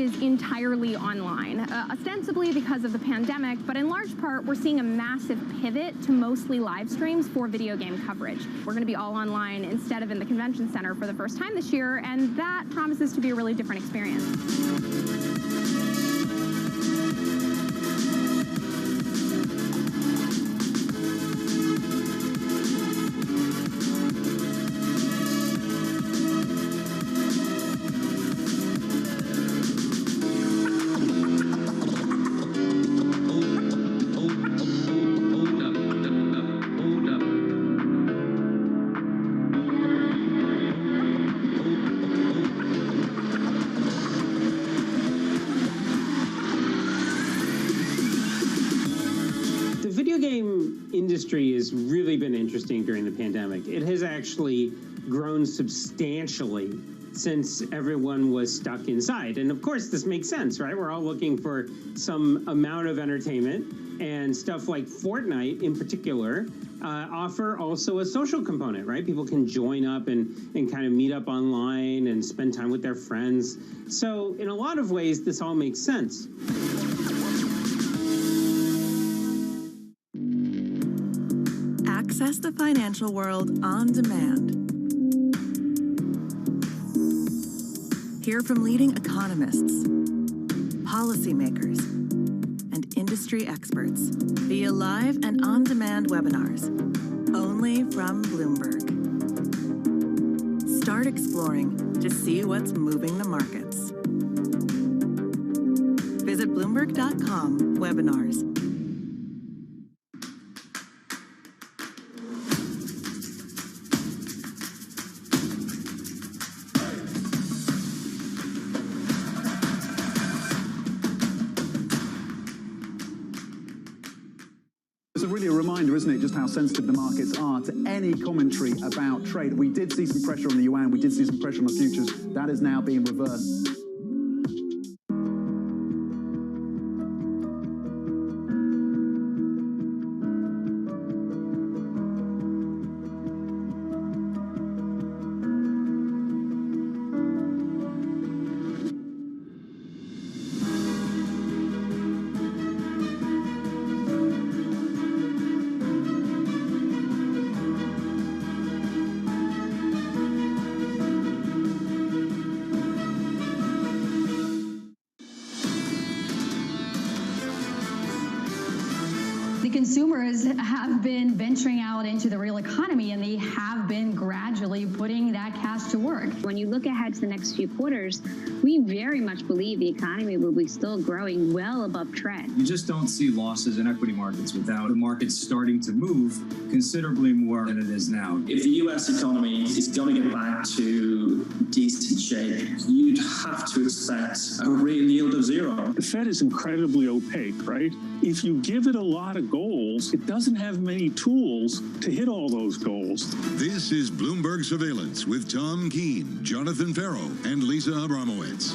is entirely online, ostensibly because of the pandemic, but in large part, we're seeing a massive pivot to mostly live streams for video game coverage. We're going to be all online instead of in the convention center for the first time this year, and that promises to be a really different experience. industry has really been interesting during the pandemic. It has actually grown substantially since everyone was stuck inside. And of course, this makes sense, right? We're all looking for some amount of entertainment, and stuff like Fortnite in particular offer also a social component, right? People can join up and kind of meet up online and spend time with their friends. So in a lot of ways, this all makes sense. Access the financial world on demand. Hear from leading economists, policymakers, and industry experts via live and on-demand webinars, only from Bloomberg. Start exploring to see what's moving the markets. Visit Bloomberg.com/webinars. It's really a reminder, isn't it, just how sensitive the markets are to any commentary about trade. We did see some pressure on the yuan, we did see some pressure on the futures. That is now being reversed. Consumers have been venturing out into the real economy, and they have been gradually putting that cash to work. When you look ahead to the next few quarters, we very much believe the economy will be still growing well above trend. You just don't see losses in equity markets without the markets starting to move considerably more than it is now. If the US economy is going to get back to decent shape, you'd have to expect a real yield of zero. The Fed is incredibly opaque, right? If you give it a lot of goals, it doesn't have many tools to hit all those goals. This is Bloomberg Surveillance with Tom Keene, Jonathan Farrow, and Lisa Abramowitz.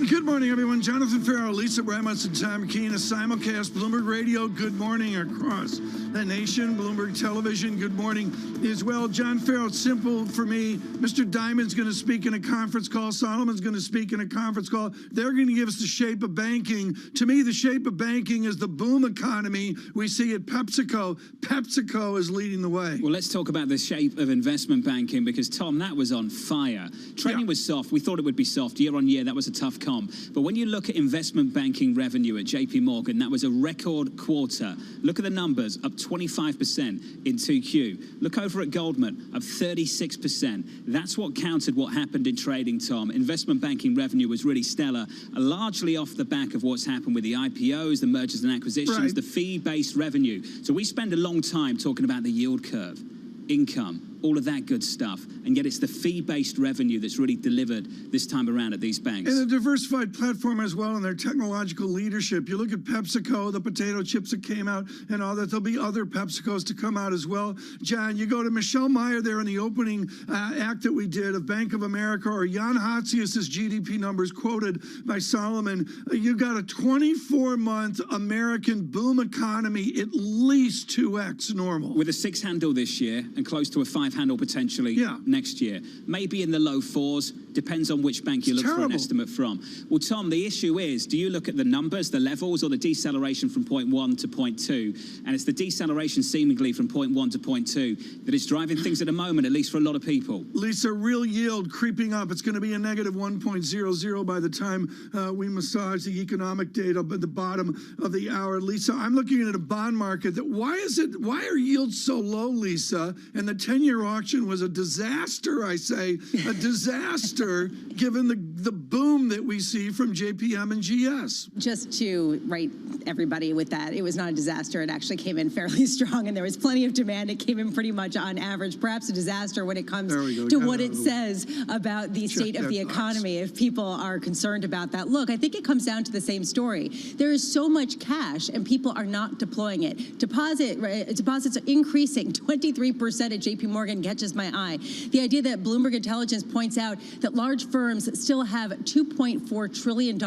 Good morning, everyone. Jonathan Farrow, Lisa Abramowitz, and Tom Keene, a simulcast Bloomberg Radio. Good morning across the nation. Bloomberg Television, good morning as well. John Farrow, it's simple for me. Mr. Diamond's going to speak in a conference call. Solomon's going to speak in a conference call. They're going to give us the shape of banking. To me, the shape of banking is the boom economy we see at PepsiCo. PepsiCo is leading the way. Well, let's talk about the shape of investment banking, because, Tom, that was on fire. Trading was soft. We thought it would be soft. Year on year, that was a tough comp. But when you look at investment banking revenue at JP Morgan, that was a record quarter. Look at the numbers, up 25% in 2Q. Look over at Goldman, up 36%. That's what counted what happened in trading, Tom. Investment banking revenue was really stellar, largely off the back of what's happened with the IPOs, the mergers and acquisitions, the fee-based revenue. So we spend a long time talking about the yield curve, income, all of that good stuff, and yet it's the fee-based revenue that's really delivered this time around at these banks. And a diversified platform as well in their technological leadership. You look at PepsiCo, the potato chips that came out and all that. There'll be other PepsiCos to come out as well. John, you go to Michelle Meyer there in the opening act that we did of Bank of America, or Jan Hatzius' GDP numbers quoted by Solomon. You've got a 24-month American boom economy, at least 2x normal. With a 6 handle this year and close to a 5 handle potentially next year. Maybe in the low 4s, depends on which bank you look for an estimate from. Well, Tom, the issue is, do you look at the numbers, the levels, or the deceleration from point 1 to point 2? And it's the deceleration seemingly from point 1 to point 2 that is driving things at the moment, at least for a lot of people. Lisa, real yield creeping up. It's going to be a negative 1.00 by the time we massage the economic data at the bottom of the hour. Lisa, I'm looking at a bond market that why are yields so low, Lisa? And the 10-year earlier auction was a disaster, I say, a disaster, given the boom that we see from JPM and GS. Just to right everybody with that, it was not a disaster. It actually came in fairly strong, and there was plenty of demand. It came in pretty much on average, perhaps a disaster when it comes to what it says about the state of the economy, if people are concerned about that. Look, I think it comes down to the same story. There is so much cash, and people are not deploying it. Deposits are increasing 23% at JP Morgan catches my eye. The idea that Bloomberg Intelligence points out that large firms still have $2.4 trillion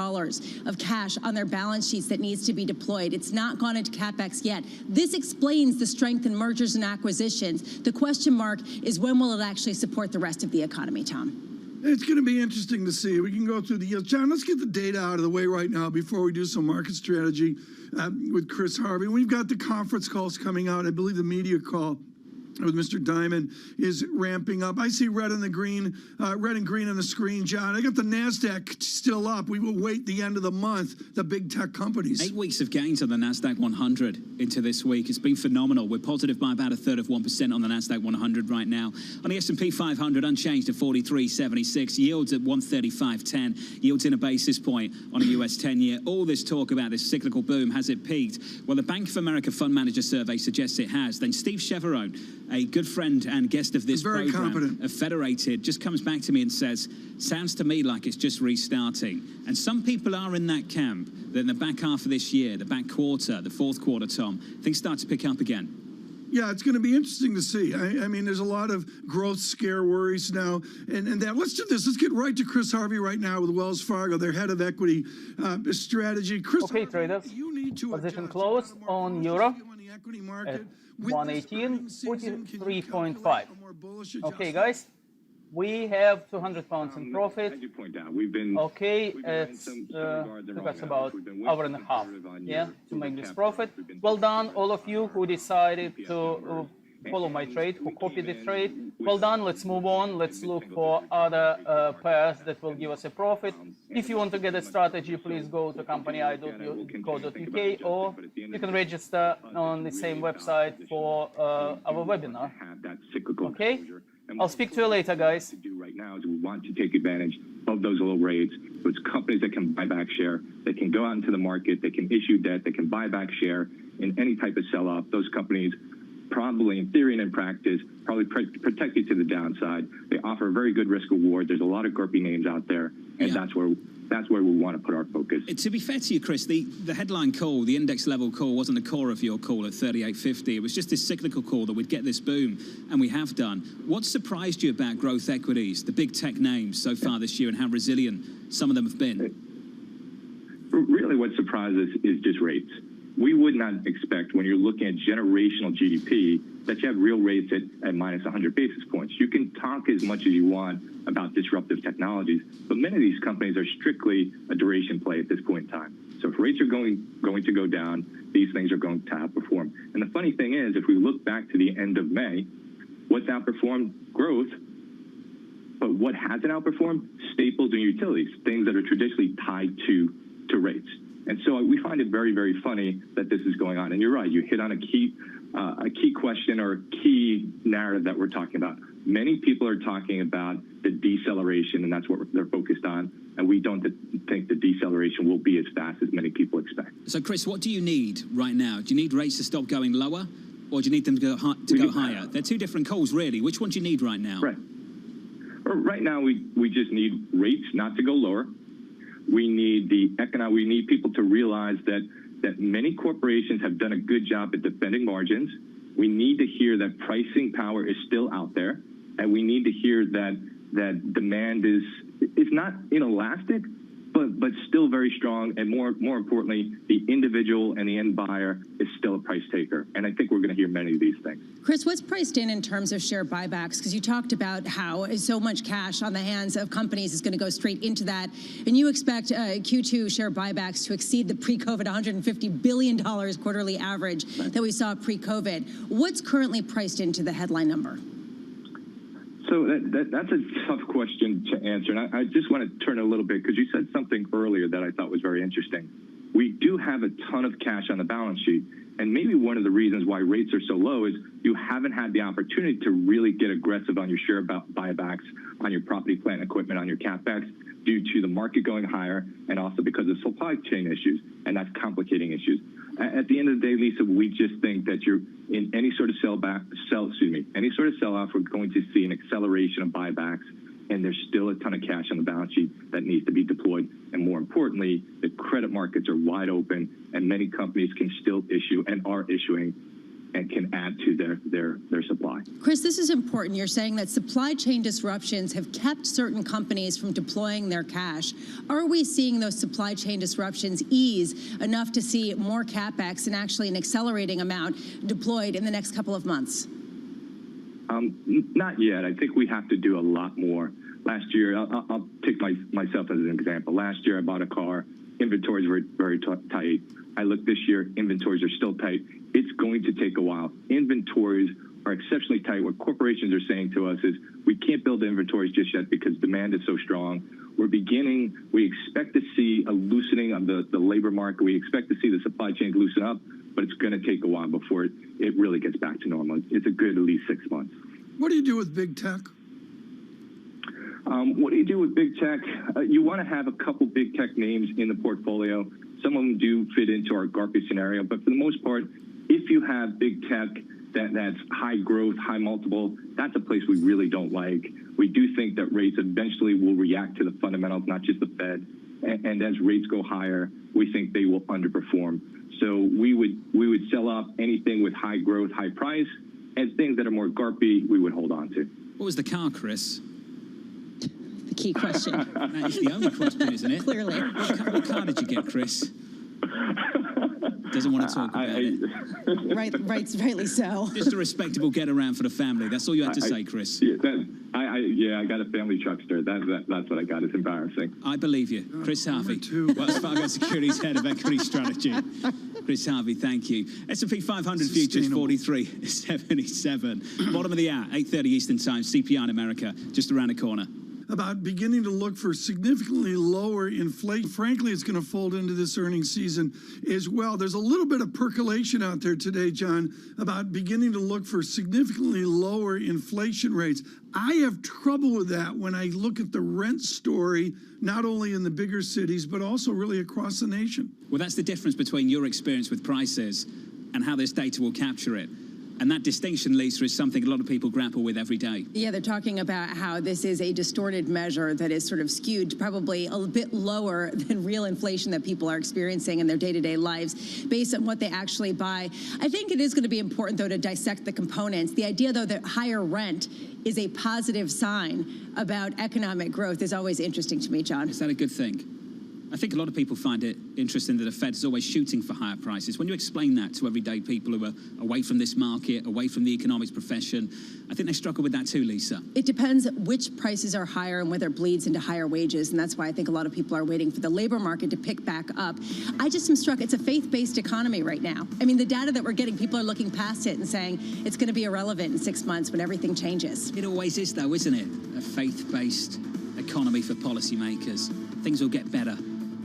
of cash on their balance sheets that needs to be deployed. It's not gone into CapEx yet. This explains the strength in mergers and acquisitions. The question mark is, when will it actually support the rest of the economy, Tom? It's going to be interesting to see. We can go through the yields. John, let's get the data out of the way right now before we do some market strategy with Chris Harvey. We've got the conference calls coming out. I believe the media call with Mr. Diamond is ramping up. I see red and green on the screen, John. I got the NASDAQ still up. We will wait the end of the month, the big tech companies. 8 weeks of gains on the NASDAQ 100 into this week. It's been phenomenal. We're positive by about 1/3 of 1% on the NASDAQ 100 right now. On the S&P 500, unchanged at 43.76. Yields at 135.10. Yields in a basis point on a US 10-year. All this talk about this cyclical boom, has it peaked? Well, the Bank of America Fund Manager Survey suggests it has. Then Steve Cheveron, a good friend and guest of this program, of Federated, just comes back to me and says, sounds to me like it's just restarting. And some people are in that camp that in the back half of this year, the back quarter, the fourth quarter, Tom, things start to pick up again. Yeah, it's going to be interesting to see. I mean, there's a lot of growth scare worries now. And that, let's do this. Let's get right to Chris Harvey right now with Wells Fargo, their head of equity strategy. Chris, okay, traders, position close on euro at 118.43.5. Okay, guys, we have 200 pounds in profit. Okay, it's took us about an hour and a half, yeah, to make this profit. Well done, all of you who decided to follow my trade, who copied the trade. Well done. Let's move on. Let's look for other pairs that will give us a profit. If you want to get a strategy, please go to company.co.uk, or you can register on the same website for our webinar. Okay? I'll speak to you later, guys. Right now is we want to take advantage of those low rates. So it's companies that can buy back share, that can go out into the market, that can issue debt, that can buy back share in any type of sell-off. Those companies probably, in theory and in practice, probably protect you to the downside. They offer a very good risk reward. There's a lot of GURPY names out there, and that's where we want to put our focus. To be fair to you, Chris, the headline call, the index level call, wasn't the core of your call at 38.50. It was just this cyclical call that we'd get this boom, and we have done. What surprised you about growth equities, the big tech names so far this year, and how resilient some of them have been? Really what surprised us is just rates. We would not expect, when you're looking at generational GDP, that you have real rates at minus 100 basis points. You can talk as much as you want about disruptive technologies, but many of these companies are strictly a duration play at this point in time. So if rates are going to go down, these things are going to outperform. And the funny thing is, if we look back to the end of May, what's outperformed? Growth. But what hasn't outperformed? Staples and utilities, things that are traditionally tied to rates. And so we find it very, very funny that this is going on. And you're right, you hit on a key question or a key narrative that we're talking about. Many people are talking about the deceleration, and that's what they're focused on. And we don't think the deceleration will be as fast as many people expect. So, Chris, what do you need right now? Do you need rates to stop going lower, or do you need them to go higher? They're two different calls, really. Which one do you need right now? Right. Right now, we just need rates not to go lower. We need we need people to realize that many corporations have done a good job at defending margins. We need to hear that pricing power is still out there, and we need to hear that demand is not inelastic, but still very strong, and more importantly, the individual and the end buyer is still a price taker. And I think we're going to hear many of these things. Chris, what's priced in terms of share buybacks? Because you talked about how so much cash on the hands of companies is going to go straight into that, and you expect Q2 share buybacks to exceed the pre-COVID $150 billion quarterly average that we saw pre-COVID. What's currently priced into the headline number? So that's a tough question to answer. And I just want to turn a little bit, because you said something earlier that I thought was very interesting. we do have a ton of cash on the balance sheet. And maybe one of the reasons why rates are so low is you haven't had the opportunity to really get aggressive on your share buybacks, on your property, plant, equipment, on your CapEx, due to the market going higher and also because of supply chain issues, and that's complicating issues. At the end of the day, Lisa, we just think that you're in any sort of any sort of sell-off, we're going to see an acceleration of buybacks, and there's still a ton of cash on the balance sheet that needs to be deployed. And more importantly, the credit markets are wide open, and many companies can still issue and are issuing and can add to their supply. Chris, this is important. You're saying that supply chain disruptions have kept certain companies from deploying their cash. Are we seeing those supply chain disruptions ease enough to see more CapEx and actually an accelerating amount deployed in the next couple of months? Not yet. I think we have to do a lot more. Last year, I'll take myself as an example. Last year, I bought a car. Inventories were very tight. I look this year, inventories are still tight. It's going to take a while. Inventories are exceptionally tight. What corporations are saying to us is we can't build inventories just yet because demand is so strong. We expect to see a loosening of the labor market. We expect to see the supply chains loosen up, but it's going to take a while before it really gets back to normal. It's a good at least 6 months. What do you do with big tech? What do you do with big tech? You want to have a couple big tech names in the portfolio. Some of them do fit into our GARPy scenario, but for the most part, if you have big tech that's high growth, high multiple, that's a place we really don't like. We do think that rates eventually will react to the fundamentals, not just the Fed. And as rates go higher, we think they will underperform. So we would sell off anything with high growth, high price, and things that are more GARPy, we would hold on to. What was the car, Chris? The key question. That is the only question, isn't it? Clearly. What car did you get, Chris? Doesn't want to talk about it. Rightly so. Just a respectable get around for the family. That's all you had to say, Chris. I got a family truckster. That's what I got. It's embarrassing. I believe you. Chris Harvey, Wells Fargo Securities Head of Equity Strategy. Chris Harvey, thank you. S&P 500 futures 43.77. Bottom of the hour, 8:30 Eastern Time. CPI in America, just around the corner. About beginning to look for significantly lower inflation. Frankly, it's going to fold into this earnings season as well. There's a little bit of percolation out there today, John, about beginning to look for significantly lower inflation rates. I have trouble with that when I look at the rent story, not only in the bigger cities, but also really across the nation. Well, that's the difference between your experience with prices and how this data will capture it. And that distinction, Lisa, is something a lot of people grapple with every day. Yeah, they're talking about how this is a distorted measure that is sort of skewed probably a bit lower than real inflation that people are experiencing in their day-to-day lives based on what they actually buy. I think it is going to be important, though, to dissect the components. The idea, though, that higher rent is a positive sign about economic growth is always interesting to me, John. Is that a good thing? I think a lot of people find it interesting that the Fed is always shooting for higher prices. When you explain that to everyday people who are away from this market, away from the economics profession, I think they struggle with that too, Lisa. It depends which prices are higher and whether it bleeds into higher wages, and that's why I think a lot of people are waiting for the labor market to pick back up. I just am struck. It's a faith-based economy right now. I mean, the data that we're getting, people are looking past it and saying it's going to be irrelevant in 6 months when everything changes. It always is, though, isn't it? A faith-based economy for policymakers. Things will get better.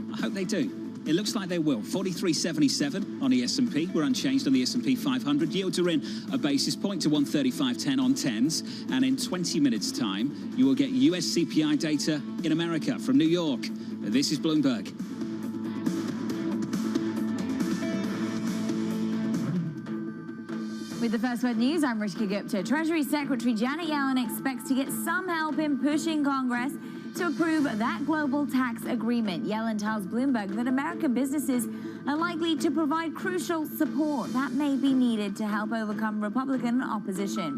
I hope they do. It looks like they will. 43.77 on the S&P. We're unchanged on the S&P 500. Yields are in a basis point to 135.10 on 10s. And in 20 minutes' time, you will get US CPI data in America from New York. This is Bloomberg. With the First Word News, I'm Rishika Gupta. Treasury Secretary Janet Yellen expects to get some help in pushing Congress to approve that global tax agreement. Yellen tells Bloomberg that American businesses are likely to provide crucial support that may be needed to help overcome Republican opposition.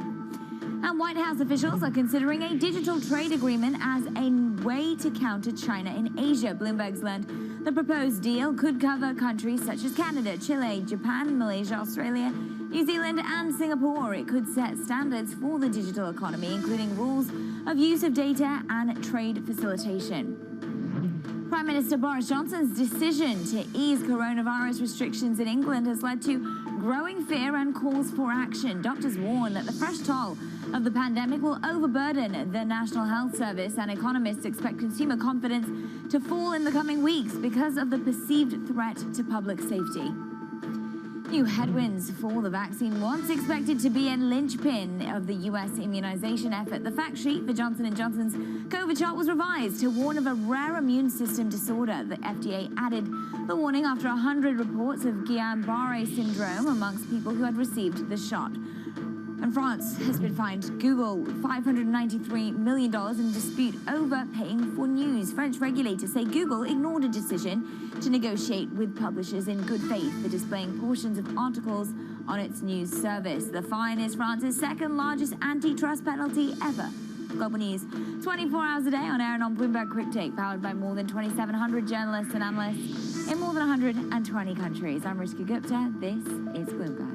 And White House officials are considering a digital trade agreement as a way to counter China in Asia. Bloomberg's learned the proposed deal could cover countries such as Canada, Chile, Japan, Malaysia, Australia, New Zealand and Singapore. It could set standards for the digital economy, including rules of use of data and trade facilitation. Prime Minister Boris Johnson's decision to ease coronavirus restrictions in England has led to growing fear and calls for action. Doctors warn that the fresh toll of the pandemic will overburden the National Health Service, and economists expect consumer confidence to fall in the coming weeks because of the perceived threat to public safety. New headwinds for the vaccine, once expected to be a linchpin of the U.S. immunization effort. The fact sheet for Johnson & Johnson's COVID shot was revised to warn of a rare immune system disorder. The FDA added the warning after 100 reports of Guillain-Barré syndrome amongst people who had received the shot. And France has been fined Google $593 million in dispute over paying for news. French regulators say Google ignored a decision to negotiate with publishers in good faith for displaying portions of articles on its news service. The fine is France's second largest antitrust penalty ever. Global News, 24 hours a day on air and on Bloomberg Quick Take, powered by more than 2,700 journalists and analysts in more than 120 countries. I'm Rishka Gupta. This is Bloomberg.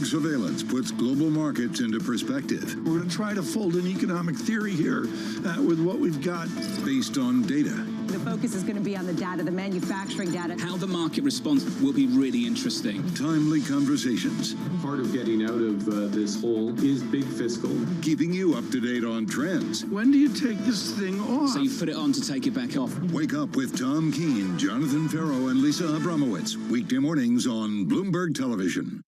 Surveillance puts global markets into perspective. We're going to try to fold an economic theory here with what we've got. Based on data. The focus is going to be on the data, the manufacturing data. How the market responds will be really interesting. Timely conversations. Part of getting out of this hole is big fiscal. Keeping you up to date on trends. When do you take this thing off? So you put it on to take it back off. Wake up with Tom Keene, Jonathan Ferro, and Lisa Abramowitz. Weekday mornings on Bloomberg Television.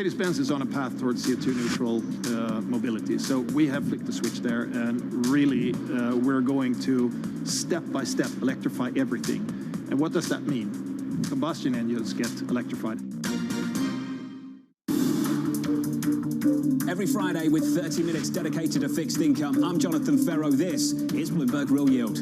Mercedes-Benz is on a path towards CO2 neutral mobility. So we have flicked the switch there, and really we're going to step by step electrify everything. And what does that mean? Combustion engines get electrified. Every Friday with 30 minutes dedicated to fixed income, I'm Jonathan Ferro. This is Bloomberg Real Yield.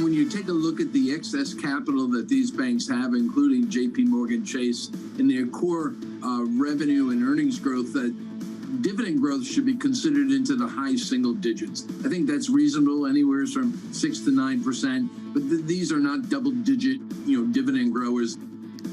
When you take a look at the excess capital that these banks have, including JP Morgan Chase, and their core revenue and earnings growth, that dividend growth should be considered into the high single digits. I think that's reasonable, anywhere from 6 to 9%, but these are not double-digit, dividend growers.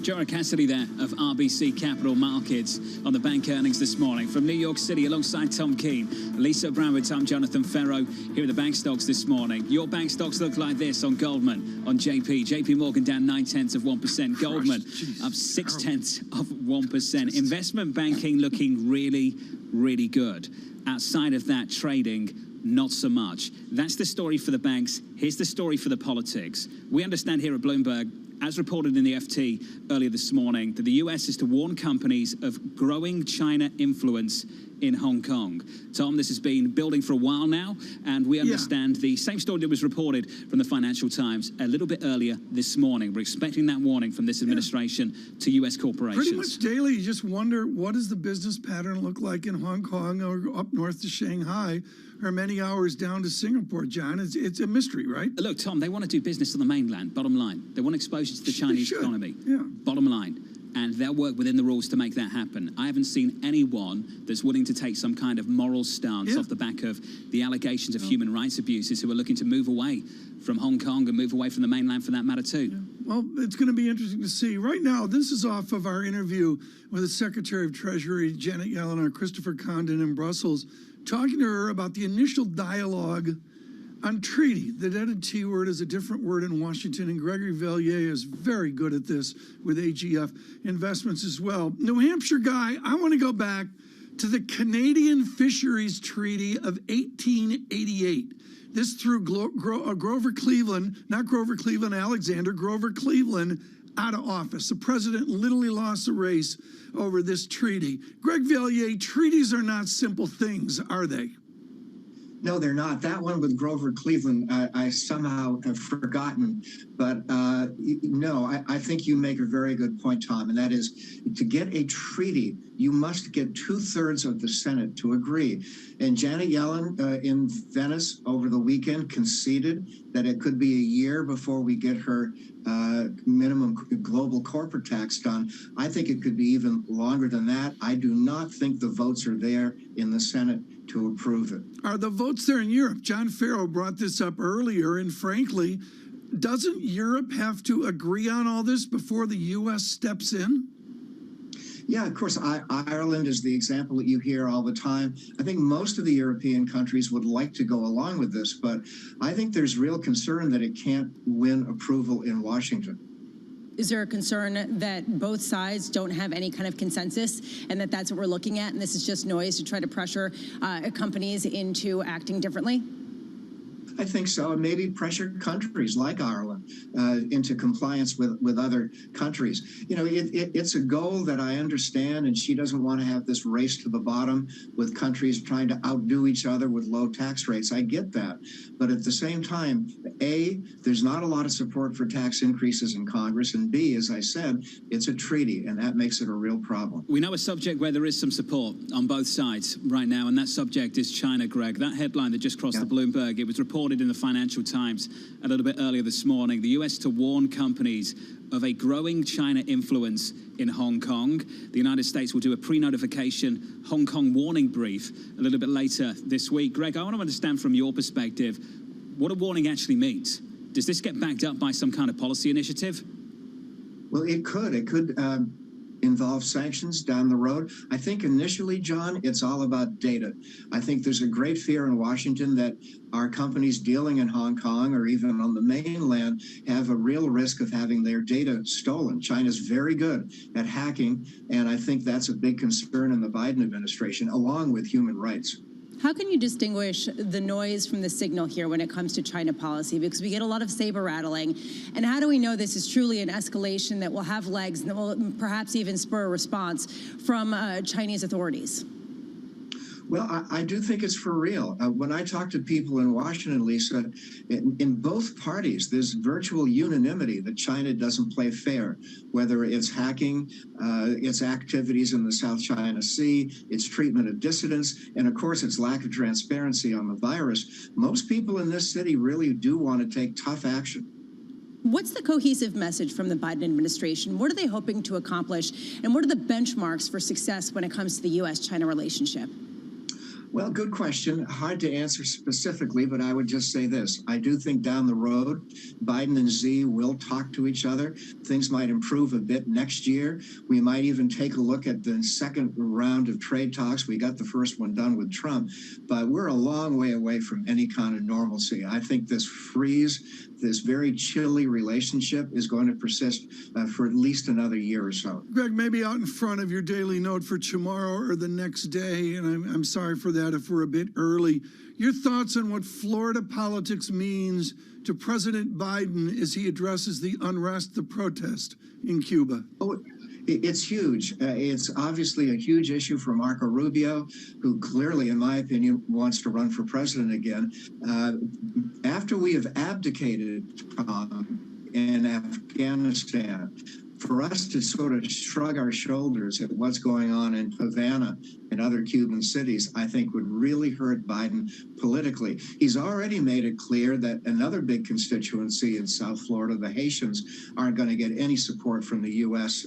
Joe Cassidy there of RBC Capital Markets on the bank earnings this morning. From New York City, alongside Tom Keene, Lisa Abramowitz, I'm Jonathan Ferro. Here are the bank stocks this morning. Your bank stocks look like this on Goldman, on JP Morgan down 0.9%. Goldman up 0.6%. Investment banking looking really, really good. Outside of that, trading, not so much. That's the story for the banks. Here's the story for the politics. We understand here at Bloomberg, as reported in the FT earlier this morning, that the US is to warn companies of growing China influence in Hong Kong. Tom, this has been building for a while now, and we understand the same story that was reported from the Financial Times a little bit earlier this morning. We're expecting that warning from this administration to US corporations. Pretty much daily, you just wonder, what does the business pattern look like in Hong Kong or up north to Shanghai, or many hours down to Singapore, John? It's a mystery, right? Look, Tom, they want to do business on the mainland, bottom line. They want exposure to the Chinese economy, bottom line. And they'll work within the rules to make that happen. I haven't seen anyone that's willing to take some kind of moral stance off the back of the allegations of human rights abuses who are looking to move away from Hong Kong and move away from the mainland for that matter too. Well, it's going to be interesting to see. Right now, this is off of our interview with the Secretary of Treasury, Janet Yellen, or Christopher Condon in Brussels, talking to her about the initial dialogue on treaty. The added T word is a different word in Washington, and Gregory Vallier is very good at this with AGF Investments as well. New Hampshire guy, I want to go back to the Canadian Fisheries Treaty of 1888. This threw Grover Cleveland, not Grover Cleveland Alexander, Grover Cleveland out of office. The president literally lost the race over this treaty. Greg Vallier, treaties are not simple things, are they? No, they're not. That one with Grover Cleveland, I somehow have forgotten. But no, I think you make a very good point, Tom, and that is, to get a treaty, you must get 2/3 of the Senate to agree. And Janet Yellen in Venice over the weekend conceded that it could be a year before we get her minimum global corporate tax done. I think it could be even longer than that. I do not think the votes are there in the Senate to approve it. Are the votes there in Europe? John Farrow brought this up earlier, and frankly, doesn't Europe have to agree on all this before the U.S. steps in? Yeah, of course, Ireland is the example that you hear all the time. I think most of the European countries would like to go along with this, but I think there's real concern that it can't win approval in Washington. Is there a concern that both sides don't have any kind of consensus and that that's what we're looking at, and this is just noise to try to pressure companies into acting differently? I think so, and maybe pressure countries like Ireland into compliance with other countries. You know, it's a goal that I understand, and she doesn't want to have this race to the bottom with countries trying to outdo each other with low tax rates. I get that. But at the same time, A, there's not a lot of support for tax increases in Congress, and B, as I said, it's a treaty, and that makes it a real problem. We know a subject where there is some support on both sides right now, and that subject is China, Greg. That headline that just crossed the Bloomberg, it was reported in the Financial Times a little bit earlier this morning. The U.S. to warn companies of a growing China influence in Hong Kong. The United States will do a pre-notification Hong Kong warning brief a little bit later this week. Greg, I want to understand from your perspective what a warning actually means. Does this get backed up by some kind of policy initiative? Well, it could. It could involve sanctions down the road. I think initially, John, it's all about data. I think there's a great fear in Washington that our companies dealing in Hong Kong or even on the mainland have a real risk of having their data stolen. China's very good at hacking, and I think that's a big concern in the Biden administration, along with human rights. How can you distinguish the noise from the signal here when it comes to China policy? Because we get a lot of saber rattling. And how do we know this is truly an escalation that will have legs and that will perhaps even spur a response from Chinese authorities? Well, I do think it's for real. When I talk to people in Washington, Lisa, in both parties, there's virtual unanimity that China doesn't play fair, whether it's hacking, its activities in the South China Sea, its treatment of dissidents, and of course, its lack of transparency on the virus. Most people in this city really do want to take tough action. What's the cohesive message from the Biden administration? What are they hoping to accomplish? And what are the benchmarks for success when it comes to the U.S.-China relationship? Well, good question. Hard to answer specifically, but I would just say this. I do think down the road, Biden and Xi will talk to each other. Things might improve a bit next year. We might even take a look at the second round of trade talks. We got the first one done with Trump, but we're a long way away from any kind of normalcy. I think this freeze, this very chilly relationship is going to persist for at least another year or so. Greg, maybe out in front of your daily note for tomorrow or the next day, and I'm sorry for that if we're a bit early, your thoughts on what Florida politics means to President Biden as he addresses the unrest, the protest in Cuba? Oh, it's huge. It's obviously a huge issue for Marco Rubio, who clearly, in my opinion, wants to run for president again. After we have abdicated in Afghanistan, for us to sort of shrug our shoulders at what's going on in Havana and other Cuban cities, I think would really hurt Biden politically. He's already made it clear that another big constituency in South Florida, the Haitians, aren't going to get any support from the U.S.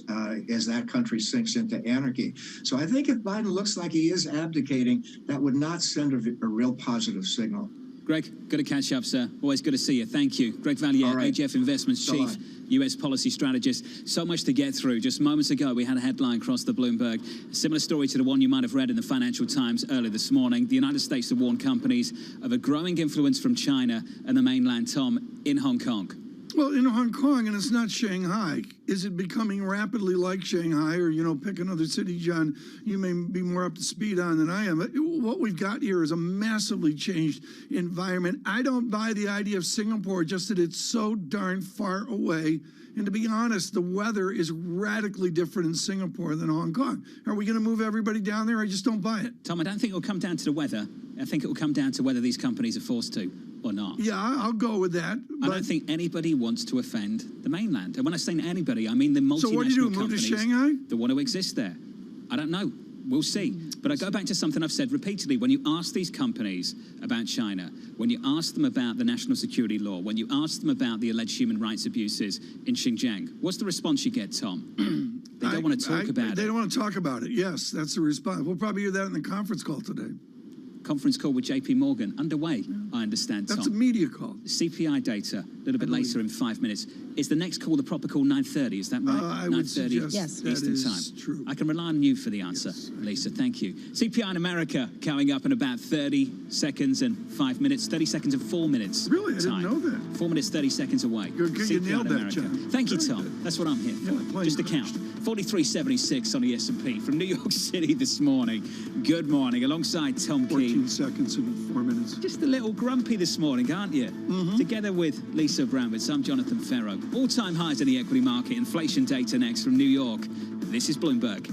As that country sinks into anarchy. So I think if Biden looks like he is abdicating, that would not send a real positive signal. Greg, good to catch up, sir. Always good to see you. Thank you. Greg Valliere, right. AGF Investments Chief, U.S. Policy Strategist. So much to get through. Just moments ago, we had a headline across the Bloomberg. A similar story to the one you might have read in the Financial Times earlier this morning. The United States have warned companies of a growing influence from China and the mainland, Tom, in Hong Kong. Well, in Hong Kong, and it's not Shanghai. Is it becoming rapidly like Shanghai? Or, pick another city, John, you may be more up to speed on than I am. What we've got here is a massively changed environment. I don't buy the idea of Singapore, just that it's so darn far away. And to be honest, the weather is radically different in Singapore than Hong Kong. Are we going to move everybody down there? I just don't buy it. Tom, I don't think it will come down to the weather. I think it will come down to whether these companies are forced to or not. Yeah, I'll go with that. I don't think anybody wants to offend the mainland. And when I say anybody, I mean the multinational So what do you do, move to Shanghai? that want to exist there. I don't know. We'll see. But I go back to something I've said repeatedly. When you ask these companies about China, when you ask them about the national security law, when you ask them about the alleged human rights abuses in Xinjiang, what's the response you get, Tom? They don't want to talk about it. They don't want to talk about it. Yes, that's the response. We'll probably hear that in the conference call today. Conference call with JP Morgan underway, I understand, Tom. That's a media call. CPI data, a little bit later in 5 minutes. Is the next call the proper call 9:30? Is that right? I would suggest yes. Eastern time. True. I can rely on you for the answer, Yes. Lisa. Thank you. CPI in America coming up in about 30 seconds and 5 minutes. 30 seconds and 4 minutes. Really? I time. didn't know that. 4 minutes, 30 seconds away. You CPI nailed in that, America. John. Thank you, Very Tom. good. That's what I'm here for. Yeah, Just a count. 43.76 on the S&P from New York City this morning. Good morning. Alongside Tom 14 Keene. seconds and 4 minutes. Just a little grumpy this morning, aren't you? Together with Lisa Brownwitz, I'm Jonathan Ferro. All-time highs in the equity market. Inflation data next from New York. This is Bloomberg.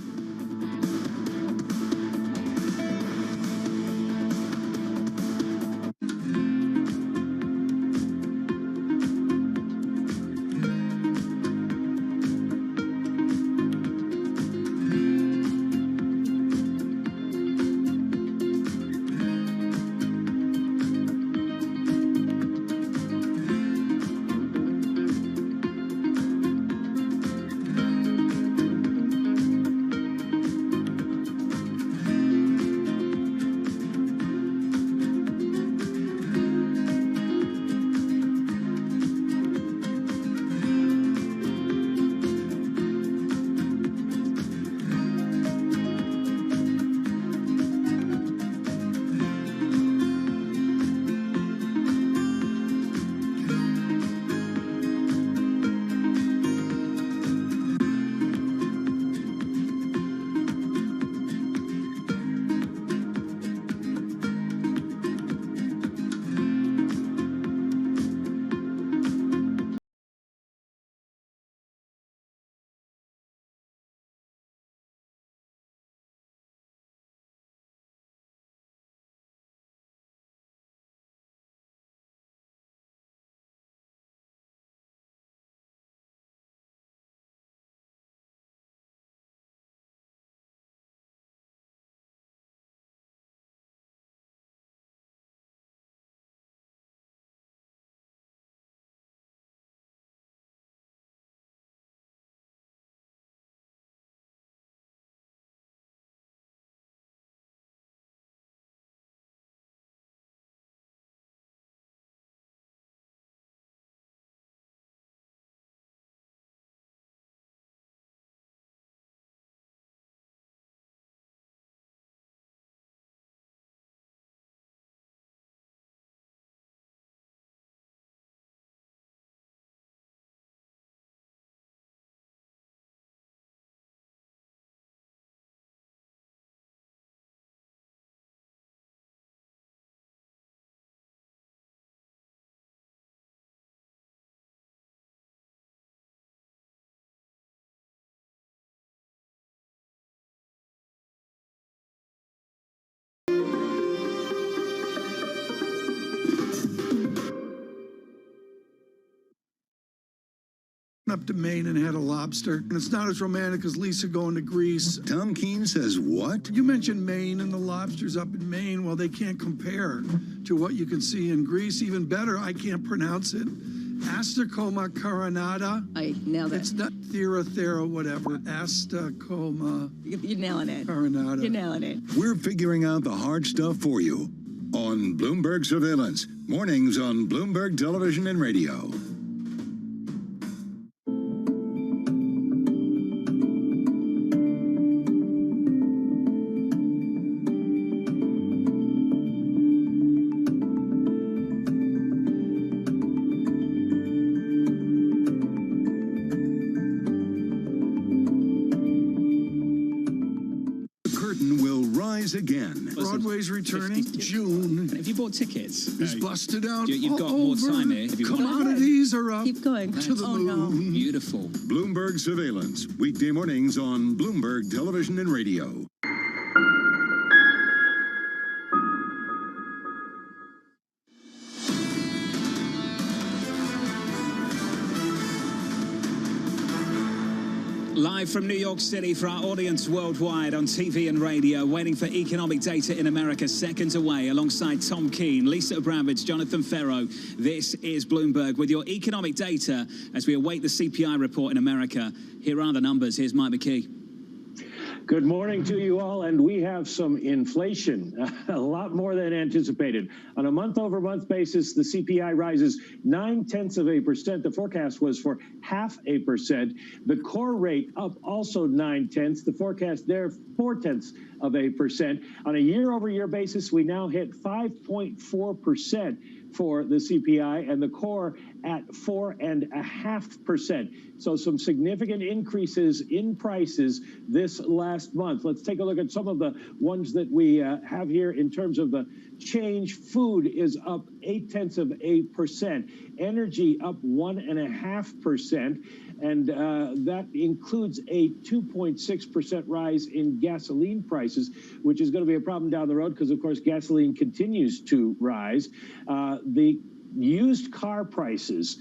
up to Maine and had a lobster. And it's not as romantic as Lisa going to Greece. Tom Keene says what? You mentioned Maine and the lobsters up in Maine. Well, they can't compare to what you can see in Greece. Even better, I can't pronounce it. Astacoma carinata. I nailed it. It's not thera, whatever. Astacoma. You're nailing it. Carinata. You're nailing it. We're figuring out the hard stuff for you on Bloomberg Surveillance. Mornings on Bloomberg Television and Radio. Again. Broadway's returning June. Have you bought tickets? He's busted out. You've got more time here. Commodities are up. Keep going. To the moon. No. Beautiful. Bloomberg Surveillance. Weekday mornings on Bloomberg Television and Radio. Live from New York City for our audience worldwide on TV and radio, waiting for economic data in America seconds away, alongside Tom Keene, Lisa Abramowitz, Jonathan Ferro. This is Bloomberg with your economic data as we await the CPI report in America. Here are the numbers. Here's Mike McKee. Good morning to you all, and we have some inflation, a lot more than anticipated. On a month-over-month basis, the CPI rises 0.9%. The forecast was for 0.5%. The core rate up also 0.9. The forecast there 0.4%. On a year-over-year basis, we now hit 5.4% for the CPI, and the core at 4.5%. So some significant increases in prices this last month. Let's take a look at some of the ones that we have here in terms of the change. Food is up 0.8%. Energy up 1.5%. And that includes a 2.6% rise in gasoline prices, which is going to be a problem down the road because, of course, gasoline continues to rise. The used car prices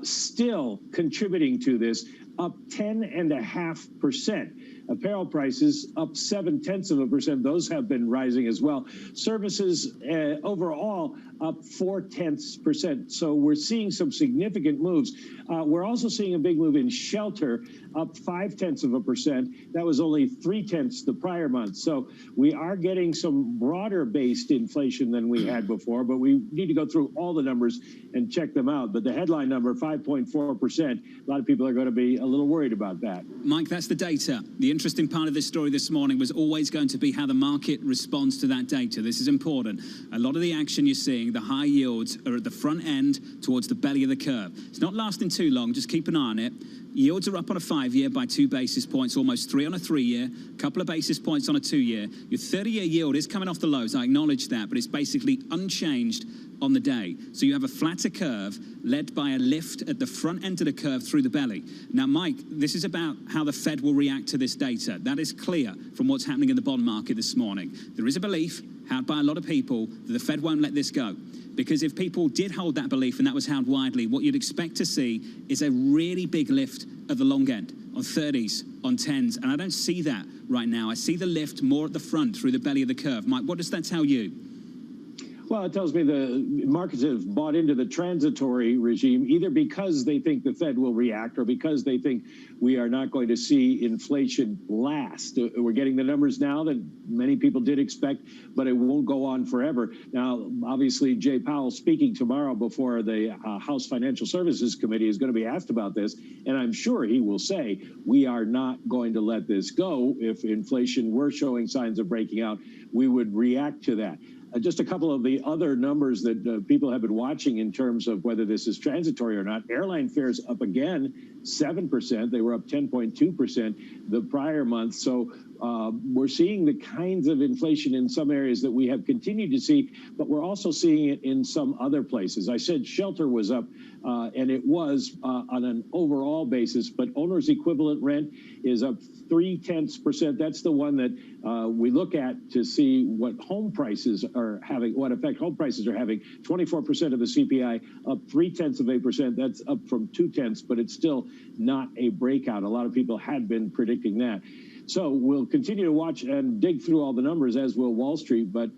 still contributing to this, up 10.5%. Apparel prices up 0.7%. Those have been rising as well. Services overall up 0.4%. So we're seeing some significant moves. We're also seeing a big move in shelter, up 0.5%. That was only 0.3 the prior month. So we are getting some broader-based inflation than we had before, but we need to go through all the numbers and check them out. But the headline number, 5.4%, a lot of people are going to be a little worried about that. Mike, that's the data. The interesting part of this story this morning was always going to be how the market responds to that data. This is important. A lot of the action you're seeing, the high yields, are at the front end towards the belly of the curve. It's not lasting too long. Just keep an eye on it. Yields are up on a 5-year by 2 basis points, almost 3 on a 3-year, a couple of basis points on a 2-year. Your 30-year yield is coming off the lows. I acknowledge that, but it's basically unchanged on the day. So you have a flatter curve led by a lift at the front end of the curve through the belly. Now, Mike, this is about how the Fed will react to this data. That is clear from what's happening in the bond market this morning. There is a belief held by a lot of people that the Fed won't let this go. Because if people did hold that belief and that was held widely, what you'd expect to see is a really big lift at the long end, on 30s, on 10s. And I don't see that right now. I see the lift more at the front through the belly of the curve. Mike, what does that tell you? Well, it tells me the markets have bought into the transitory regime, either because they think the Fed will react or because they think we are not going to see inflation last. We're getting the numbers now that many people did expect, but it won't go on forever. Now, obviously, Jay Powell speaking tomorrow before the House Financial Services Committee is going to be asked about this, and I'm sure he will say, we are not going to let this go. If inflation were showing signs of breaking out, we would react to that. Just a couple of the other numbers that people have been watching in terms of whether this is transitory or not. Airline fares up again, 7%. They were up 10.2% the prior month. So we're seeing the kinds of inflation in some areas that we have continued to see, but we're also seeing it in some other places. I said shelter was up, and it was on an overall basis, but owner's equivalent rent is up 0.3%. That's the one that we look at to see what home prices are having, what effect home prices are having. 24% of the CPI, up 0.3%. That's up from 0.2, but it's still not a breakout. A lot of people had been predicting that. So we'll continue to watch and dig through all the numbers, as will Wall Street. But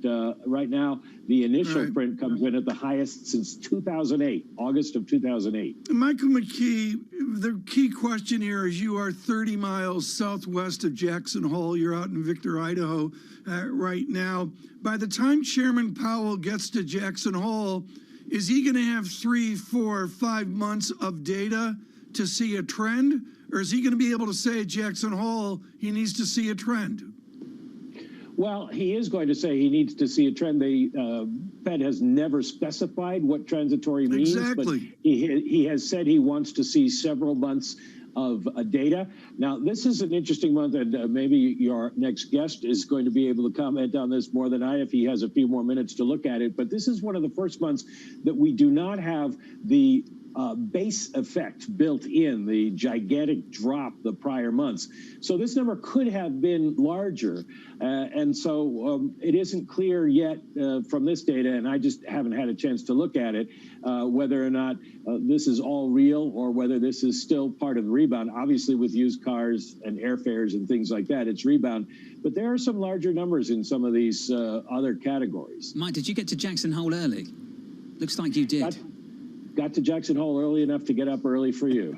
right now, the initial print comes in at the highest since 2008, August of 2008. Michael McKee, the key question here is you are 30 miles southwest of Jackson Hole. You're out in Victor, Idaho right now. By the time Chairman Powell gets to Jackson Hole, is he going to have 3, 4, 5 months of data to see a trend? Or is he going to be able to say at Jackson Hole he needs to see a trend? Well, he is going to say he needs to see a trend. The Fed has never specified what transitory means, but he has said he wants to see several months of data. Now, this is an interesting month, and maybe your next guest is going to be able to comment on this more than I if he has a few more minutes to look at it. But this is one of the first months that we do not have the base effect built in, the gigantic drop the prior months. So this number could have been larger. And so it isn't clear yet from this data, and I just haven't had a chance to look at it, whether or not this is all real or whether this is still part of the rebound. Obviously, with used cars and airfares and things like that, it's rebound. But there are some larger numbers in some of these other categories. Mike, did you get to Jackson Hole early? Looks like you did. Got to Jackson Hole early enough to get up early for you.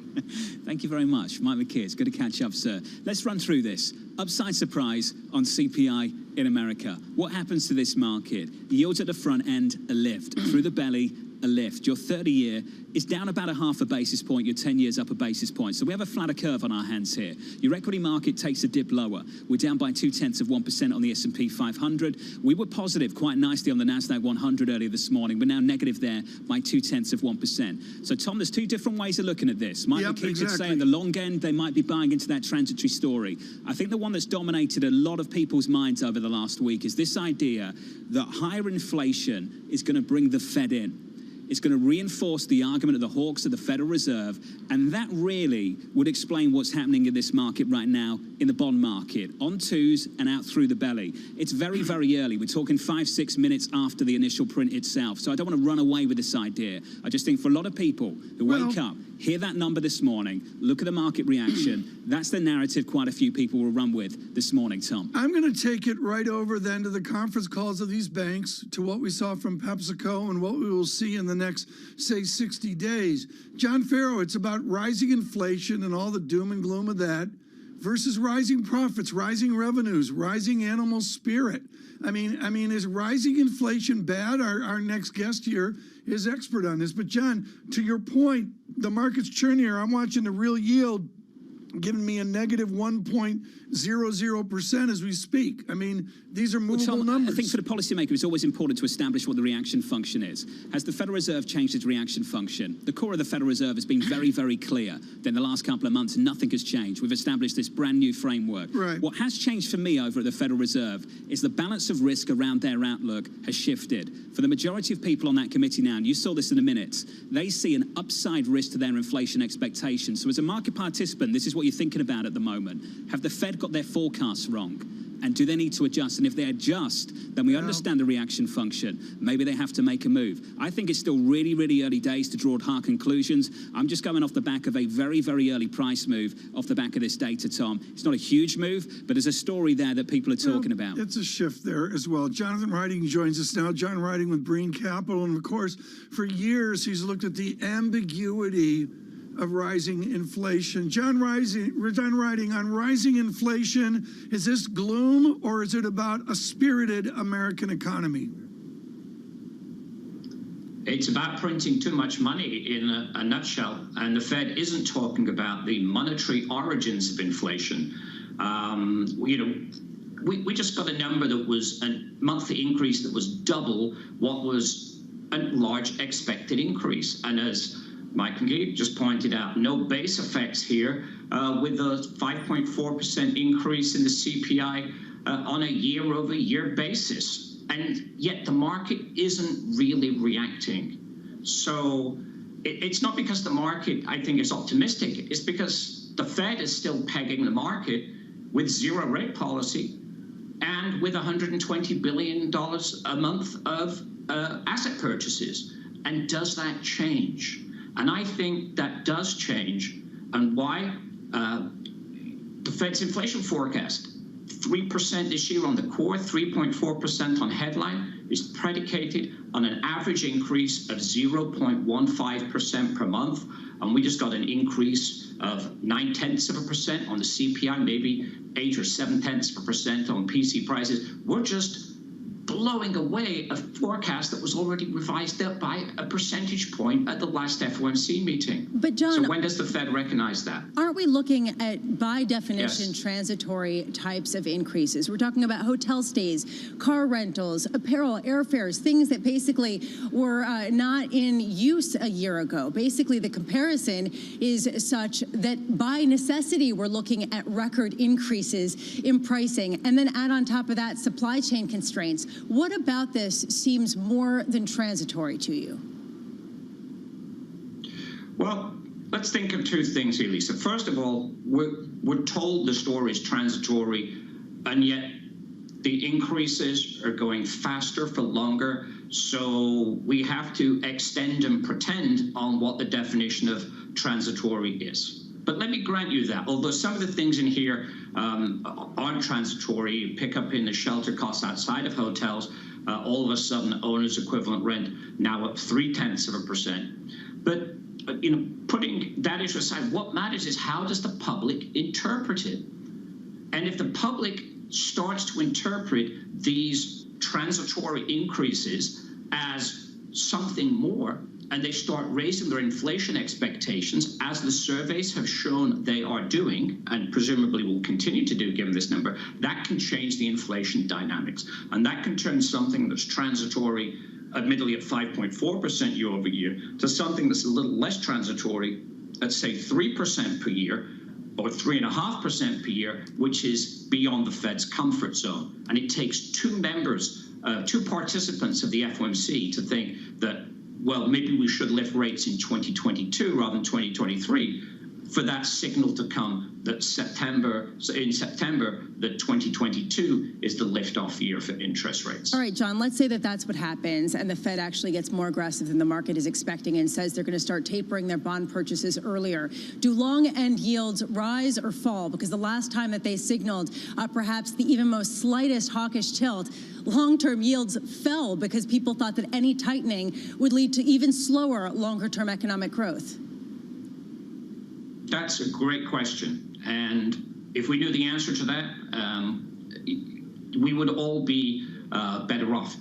Thank you very much, Mike McKee. It's good to catch up, sir. Let's run through this. Upside surprise on CPI in America. What happens to this market? Yields at the front end, a lift. Through the belly, a lift. Your 30-year is down about a half a basis point. Your 10 years up a basis point. So we have a flatter curve on our hands here. Your equity market takes a dip lower. We're down by 0.2% on the S&P 500. We were positive quite nicely on the NASDAQ 100 earlier this morning. We're now negative there by 0.2%. So, Tom, there's two different ways of looking at this. Mike McKee could say at the long end, they might be buying into that transitory story. I think the one that's dominated a lot of people's minds over the last week is this idea that higher inflation is going to bring the Fed in. It's going to reinforce the argument of the hawks of the Federal Reserve, and that really would explain what's happening in this market right now in the bond market, on twos and out through the belly. It's very, very early. We're talking 5-6 minutes after the initial print itself, so I don't want to run away with this idea. I just think for a lot of people who wake up, hear that number this morning, look at the market reaction, that's the narrative quite a few people will run with this morning, Tom. I'm going to take it right over then to the conference calls of these banks, to what we saw from PepsiCo and what we will see in the next, say, 60 days. John Farrow, it's about rising inflation and all the doom and gloom of that versus rising profits, rising revenues, rising animal spirit. I mean, is rising inflation bad? Our next guest here is expert on this. But John, to your point, the market's churning here. I'm watching the real yield giving me a negative 1.00% as we speak. I mean, these are movable numbers. I think for the policymaker, it's always important to establish what the reaction function is. Has the Federal Reserve changed its reaction function? The core of the Federal Reserve has been very, very clear that in the last couple of months, nothing has changed. We've established this brand new framework. Right. What has changed for me over at the Federal Reserve is the balance of risk around their outlook has shifted. For the majority of people on that committee now, and you saw this in a minute, they see an upside risk to their inflation expectations. So as a market participant, this is what you're thinking about at the moment. Have the Fed got their forecasts wrong? And do they need to adjust? And if they adjust, then we understand the reaction function. Maybe they have to make a move. I think it's still really, really early days to draw hard conclusions. I'm just going off the back of a very, very early price move off the back of this data, Tom. It's not a huge move, but there's a story there that people are talking about. It's a shift there as well. Jonathan Riding joins us now. John Riding with Breen Capital. And of course, for years, he's looked at the ambiguity of rising inflation. John Riding, on rising inflation, is this gloom or is it about a spirited American economy? It's about printing too much money in a nutshell, and the Fed isn't talking about the monetary origins of inflation. We just got a number that was a monthly increase that was double what was a large expected increase. And as Mike McKee just pointed out, no base effects here with a 5.4% increase in the CPI on a year-over-year basis. And yet the market isn't really reacting. So it's not because the market, I think, is optimistic. It's because the Fed is still pegging the market with zero rate policy and with $120 billion a month of asset purchases. And does that change? And I think that does change And why? The Fed's inflation forecast, 3% this year on the core, 3.4% on headline, is predicated on an average increase of 0.15% per month. And we just got an increase of 0.9% on the CPI, maybe 8 or 0.7% on PC prices. We're just blowing away a forecast that was already revised up by a percentage point at the last FOMC meeting. But John, so when does the Fed recognize that? Aren't we looking at, by definition, Yes. transitory types of increases? We're talking about hotel stays, car rentals, apparel, airfares, things that basically were not in use a year ago. Basically, the comparison is such that by necessity, we're looking at record increases in pricing. And then add on top of that supply chain constraints. What about this seems more than transitory to you? Well, let's think of two things here, Lisa. First of all, we're told the story is transitory, and yet the increases are going faster for longer. So we have to extend and pretend on what the definition of transitory is. But let me grant you that, although some of the things in here aren't transitory, pick up in the shelter costs outside of hotels, all of a sudden owner's equivalent rent now up 0.3%. But you know, putting that issue aside, what matters is how does the public interpret it? And if the public starts to interpret these transitory increases as something more, and they start raising their inflation expectations, as the surveys have shown they are doing, and presumably will continue to do given this number, that can change the inflation dynamics. And that can turn something that's transitory, admittedly at 5.4% year over year, to something that's a little less transitory at, say, 3% per year, or 3.5% per year, which is beyond the Fed's comfort zone. And it takes two participants of the FOMC to think that, well, maybe we should lift rates in 2022 rather than 2023, for that signal to come that in September, that 2022 is the lift-off year for interest rates. All right, John, let's say that that's what happens and the Fed actually gets more aggressive than the market is expecting and says they're going to start tapering their bond purchases earlier. Do long-end yields rise or fall? Because the last time that they signaled perhaps the even most slightest hawkish tilt, long-term yields fell because people thought that any tightening would lead to even slower longer-term economic growth. That's a great question. And if we knew the answer to that, we would all be better off.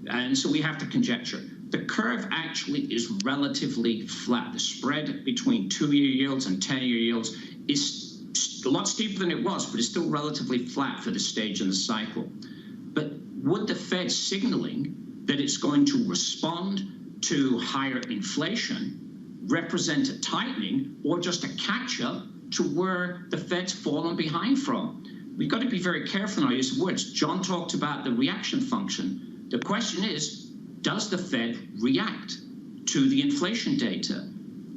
And so we have to conjecture. The curve actually is relatively flat. The spread between 2-year yields and 10-year yields is a lot steeper than it was, but it's still relatively flat for this stage in the cycle. But would the Fed signaling that it's going to respond to higher inflation represent a tightening or just a catch-up to where the Fed's fallen behind from? We've got to be very careful in our use of words. John talked about the reaction function. The question is, does the Fed react to the inflation data?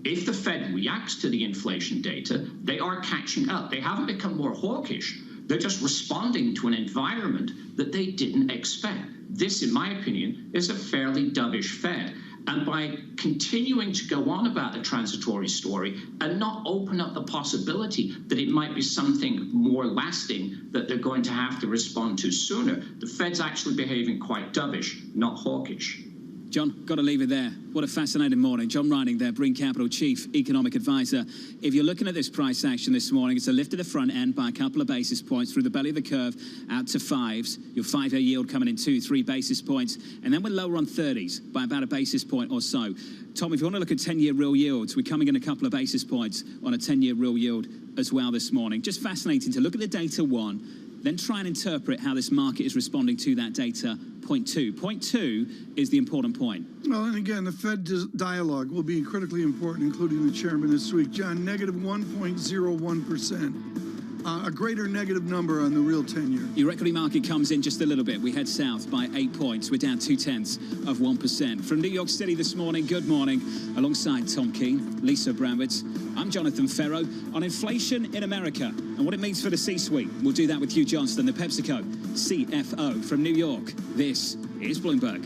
If the Fed reacts to the inflation data, they are catching up. They haven't become more hawkish. They're just responding to an environment that they didn't expect. This, in my opinion, is a fairly dovish Fed. And by continuing to go on about the transitory story and not open up the possibility that it might be something more lasting that they're going to have to respond to sooner, the Fed's actually behaving quite dovish, not hawkish. John, got to leave it there. What a fascinating morning. John Reining there, Breen Capital Chief Economic Advisor. If you're looking at this price action this morning, it's a lift at the front end by a couple of basis points through the belly of the curve out to 5s. Your 5-year yield coming in 2-3 basis points. And then we're lower on 30s by about a basis point or so. Tom, if you want to look at 10-year real yields, we're coming in a couple of basis points on a 10-year real yield as well this morning. Just fascinating to look at the data one, then try and interpret how this market is responding to that data. Point two. Point two is the important point. Well, and again, the Fed dialogue will be critically important, including the chairman this week. John, negative 1.01%. A greater negative number on the real 10-year. Your equity market comes in just a little bit. We head south by 8 points. We're down 0.2%. From New York City this morning, good morning. Alongside Tom Keene, Lisa Brandwitz, I'm Jonathan Ferro on inflation in America and what it means for the C-suite. We'll do that with Hugh Johnston, the PepsiCo CFO from New York. This is Bloomberg.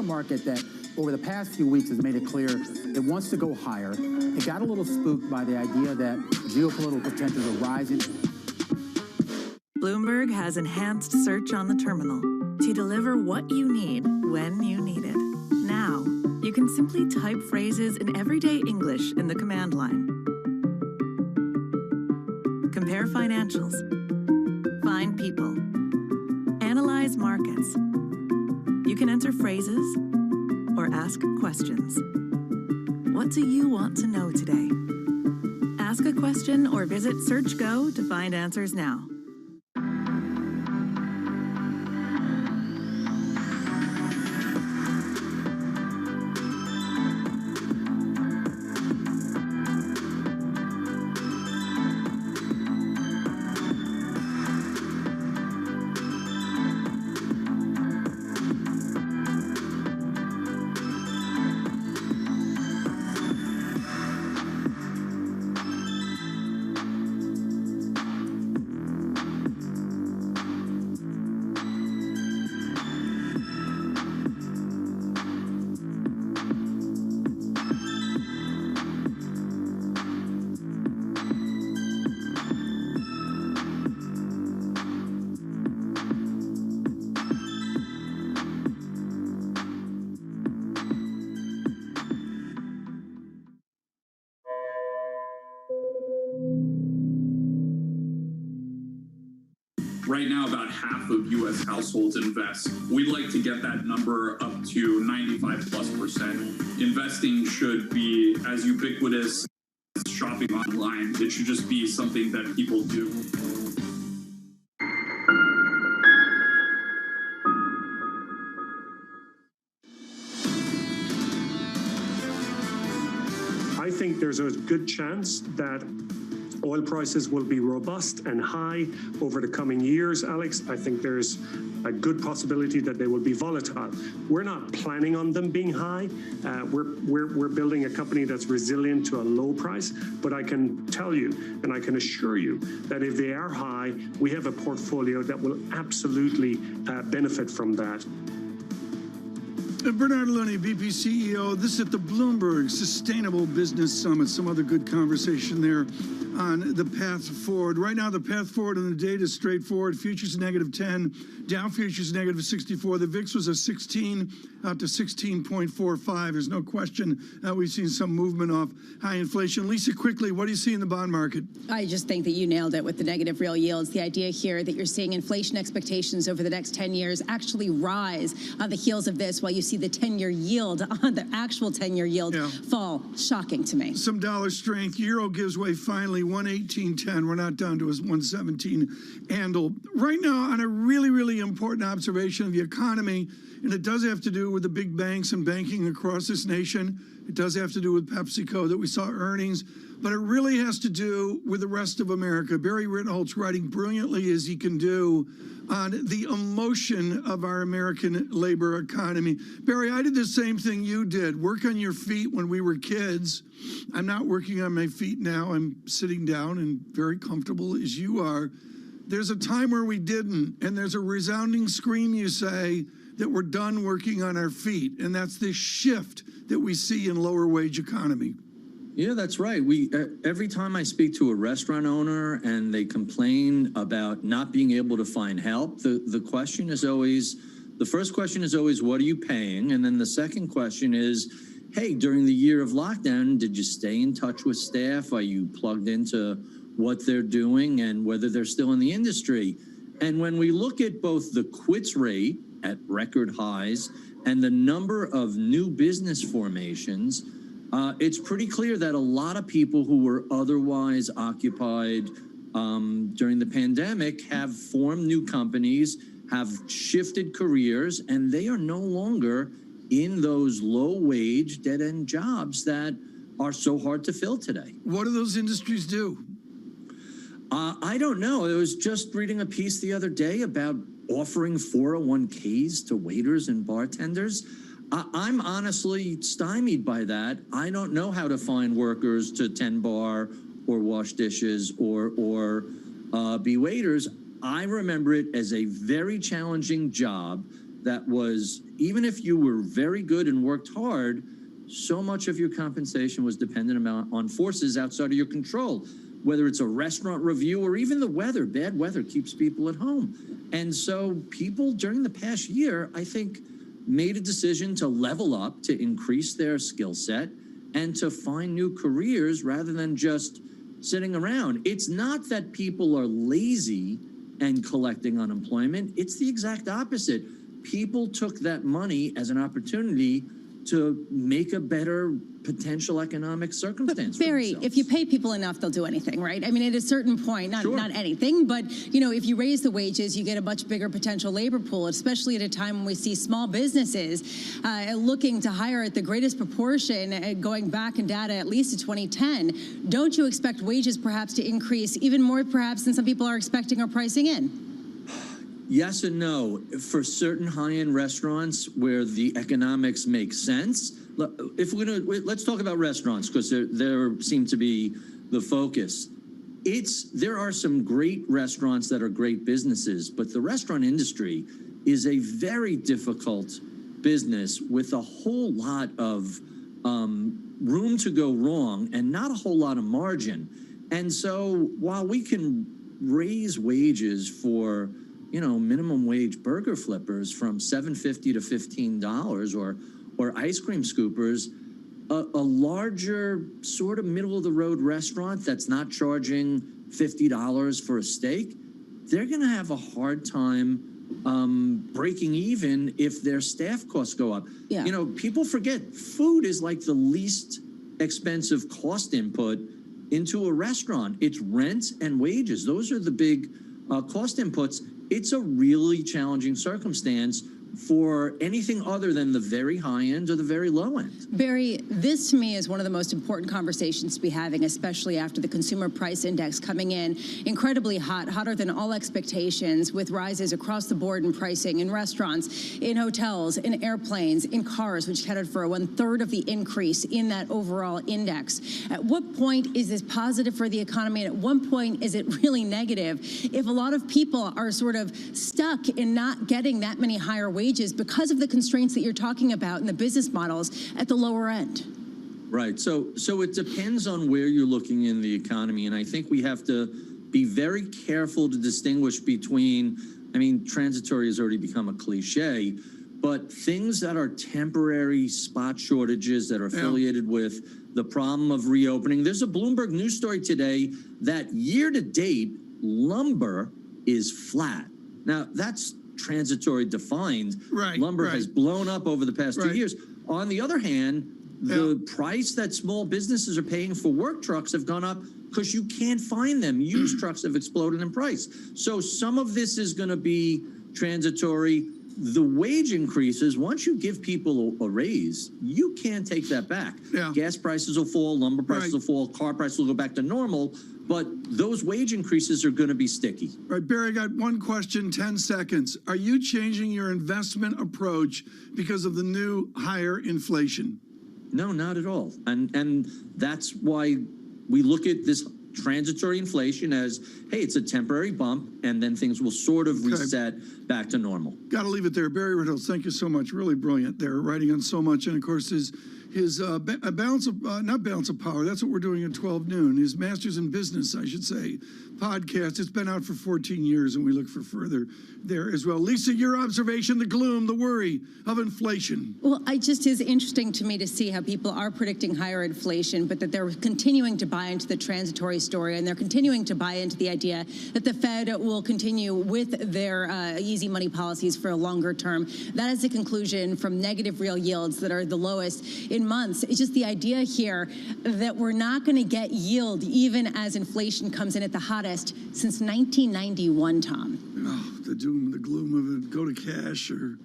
a market that over the past few weeks has made it clear it wants to go higher. It got a little spooked by the idea that geopolitical tensions are rising. Bloomberg has enhanced search on the terminal to deliver what you need when you need it. Now, you can simply type phrases in everyday English in the command line. Compare financials. Find people. Analyze markets. You can enter phrases or ask questions. What do you want to know today? Ask a question or visit SearchGo to find answers now. Right now, about half of U.S. households invest. We'd like to get that number up to 95+%. Investing should be as ubiquitous as shopping online. It should just be something that people do. I think there's a good chance that oil prices will be robust and high over the coming years, Alex. I think there's a good possibility that they will be volatile. We're not planning on them being high. We're building a company that's resilient to a low price, but I can tell you and I can assure you that if they are high, we have a portfolio that will absolutely benefit from that. Bernard Looney, BP CEO. This is at the Bloomberg Sustainable Business Summit. Some other good conversation there on the path forward. Right now, the path forward on the data is straightforward. Futures -10, Dow futures -64. The VIX was a 16 out to 16.45. There's no question we've seen some movement off high inflation. Lisa, quickly, what do you see in the bond market? I just think that you nailed it with the negative real yields. The idea here that you're seeing inflation expectations over the next 10 years actually rise on the heels of this, while you see the 10-year yield on the actual 10-year yield fall. Shocking to me. Some dollar strength. Euro gives way finally, 118.10. We're not down to his 117 handle. Right now, on a really, really important observation of the economy, and it does have to do with the big banks and banking across this nation. It does have to do with PepsiCo that we saw earnings, but it really has to do with the rest of America. Barry Ritholtz writing brilliantly as he can do on the emotion of our American labor economy. Barry, I did the same thing you did. Work on your feet when we were kids. I'm not working on my feet now. I'm sitting down and very comfortable as you are. There's a time where we didn't, and there's a resounding scream, you say, that we're done working on our feet, and that's this shift that we see in lower wage economy. Yeah, that's right. Every time I speak to a restaurant owner and they complain about not being able to find help, the question is always, the first question is always, what are you paying? And then the second question is, hey, during the year of lockdown, did you stay in touch with staff? Are you plugged into what they're doing and whether they're still in the industry? And when we look at both the quits rate at record highs and the number of new business formations, it's pretty clear that a lot of people who were otherwise occupied during the pandemic have formed new companies, have shifted careers, and they are no longer in those low-wage, dead-end jobs that are so hard to fill today. What do those industries do? I don't know. I was just reading a piece the other day about offering 401ks to waiters and bartenders. I'm honestly stymied by that. I don't know how to find workers to tend bar or wash dishes or be waiters. I remember it as a very challenging job that was, even if you were very good and worked hard, so much of your compensation was dependent on forces outside of your control, whether it's a restaurant review or even the weather. Bad weather keeps people at home. And so people during the past year, I think, made a decision to level up, to increase their skill set, and to find new careers rather than just sitting around. It's not that people are lazy and collecting unemployment. It's the exact opposite. People took that money as an opportunity to make a better potential economic circumstance. But Barry, if you pay people enough, they'll do anything, right? I mean, at a certain point, not anything, but you know, if you raise the wages, you get a much bigger potential labor pool, especially at a time when we see small businesses looking to hire at the greatest proportion, going back in data at least to 2010. Don't you expect wages perhaps to increase even more perhaps than some people are expecting or pricing in? Yes and no. For certain high-end restaurants where the economics make sense, if we're gonna, let's talk about restaurants because there seem to be the focus. There are some great restaurants that are great businesses, but the restaurant industry is a very difficult business with a whole lot of room to go wrong and not a whole lot of margin. And so while we can raise wages for minimum wage burger flippers from $7.50 to $15 or ice cream scoopers, a larger sort of middle of the road restaurant that's not charging $50 for a steak, they're going to have a hard time breaking even if their staff costs go up. Yeah. People forget food is like the least expensive cost input into a restaurant. It's rent and wages. Those are the big cost inputs. It's a really challenging circumstance for anything other than the very high end or the very low end. Barry, this to me is one of the most important conversations to be having, especially after the consumer price index coming in incredibly hot, hotter than all expectations, with rises across the board in pricing in restaurants, in hotels, in airplanes, in cars, which accounted for 1/3 of the increase in that overall index. At what point is this positive for the economy, and at one point is it really negative if a lot of people are sort of stuck in not getting that many higher wages because of the constraints that you're talking about in the business models at the lower end? Right. So it depends on where you're looking in the economy. And I think we have to be very careful to distinguish between, transitory has already become a cliche, but things that are temporary spot shortages that are affiliated with the problem of reopening. There's a Bloomberg news story today that year to date, lumber is flat. Now, that's transitory defined. Lumber has blown up over the past 2 years. On the other hand, the price that small businesses are paying for work trucks have gone up because you can't find them. Used trucks have exploded in price. So some of this is going to be transitory. The wage increases, once you give people a raise, you can't take that back. Gas prices will fall, lumber prices will fall, car prices will go back to normal, but those wage increases are going to be sticky. Right, Barry, I got one question, 10 seconds. Are you changing your investment approach because of the new higher inflation? No, not at all. And that's why we look at this transitory inflation as, hey, it's a temporary bump, and then things will sort of reset back to normal. Got to leave it there. Barry Riddles, thank you so much. Really brilliant there, writing on so much. And of course, his balance of, not balance of power, that's what we're doing at 12 noon. His Masters in Business, I should say, podcast. It's been out for 14 years, and we look for further there as well. Lisa, your observation, the gloom, the worry of inflation. Well, it just is interesting to me to see how people are predicting higher inflation, but that they're continuing to buy into the transitory story, and they're continuing to buy into the idea that the Fed will continue with their easy money policies for a longer term. That is the conclusion from negative real yields that are the lowest in months. It's just the idea here that we're not going to get yield even as inflation comes in at the hottest since 1991, Tom. Oh, the doom and the gloom of it. Go to cash or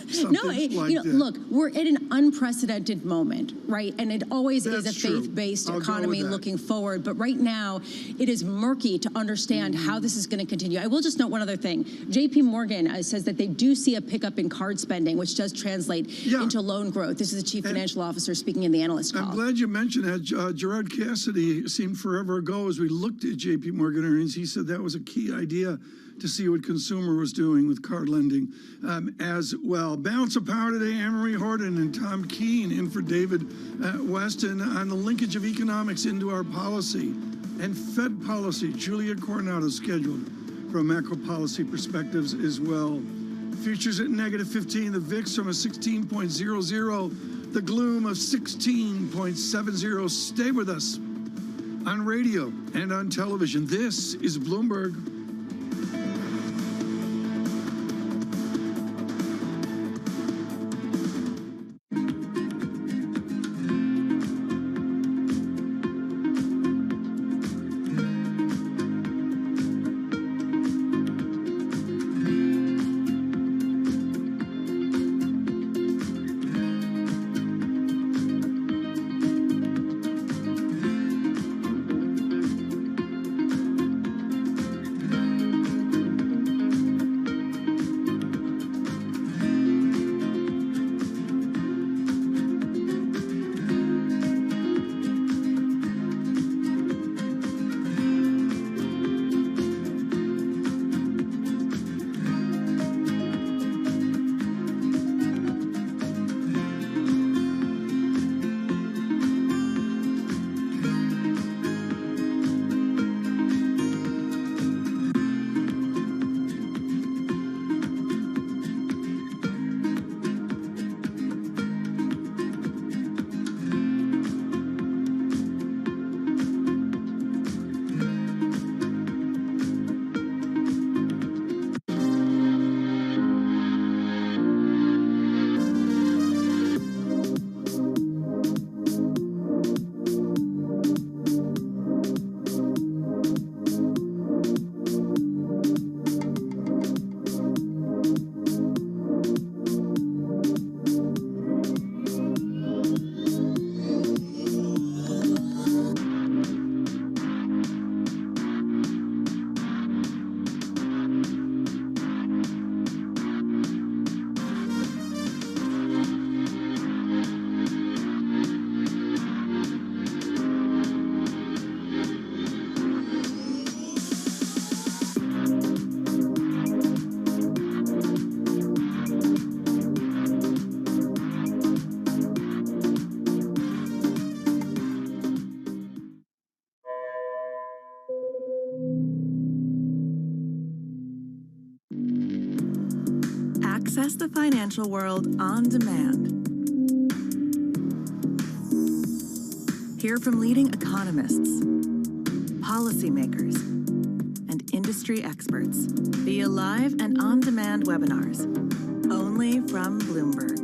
something that. Look, we're at an unprecedented moment, right? And it always is a faith-based economy looking forward. But right now, it is murky to understand how this is going to continue. I will just note one other thing. JP Morgan says that they do see a pickup in card spending, which does translate into loan growth. This is the chief financial officer speaking in the analyst call. I'm glad you mentioned that. Gerard Cassidy seemed forever ago as we looked at JP Morgan earnings. He said that was a key idea to see what consumer was doing with card lending as well. Balance of Power today, Anne-Marie Horton and Tom Keene in for David Weston on the linkage of economics into our policy and Fed policy. Julia Coronado scheduled from macro policy perspectives as well. Futures at -15, the VIX from a 16.00, the gloom of 16.70. Stay with us on radio and on television. This is Bloomberg. Access the financial world on demand. Hear from leading economists, policymakers, and industry experts via live and on-demand webinars, only from Bloomberg.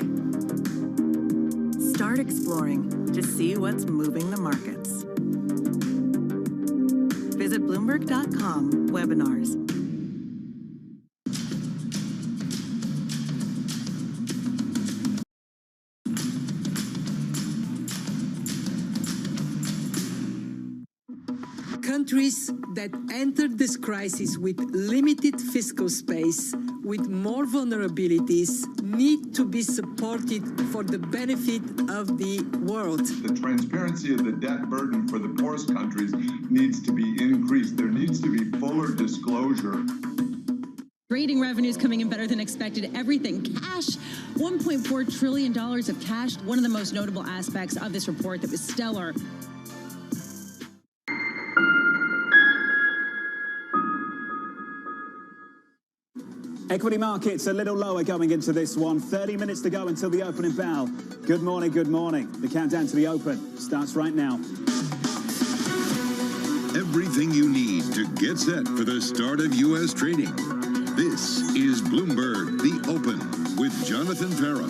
Start exploring to see what's moving the markets. Visit Bloomberg.com/webinars. Countries that entered this crisis with limited fiscal space, with more vulnerabilities, need to be supported for the benefit of the world. The transparency of the debt burden for the poorest countries needs to be increased. There needs to be fuller disclosure. Trading revenues coming in better than expected. Everything cash, $1.4 trillion of cash. One of the most notable aspects of this report that was stellar. Equity markets a little lower going into this one. 30 minutes to go until the opening bell. Good morning, good morning. The countdown to the open starts right now. Everything you need to get set for the start of U.S. trading. This is Bloomberg, the Open, with Jonathan Ferro.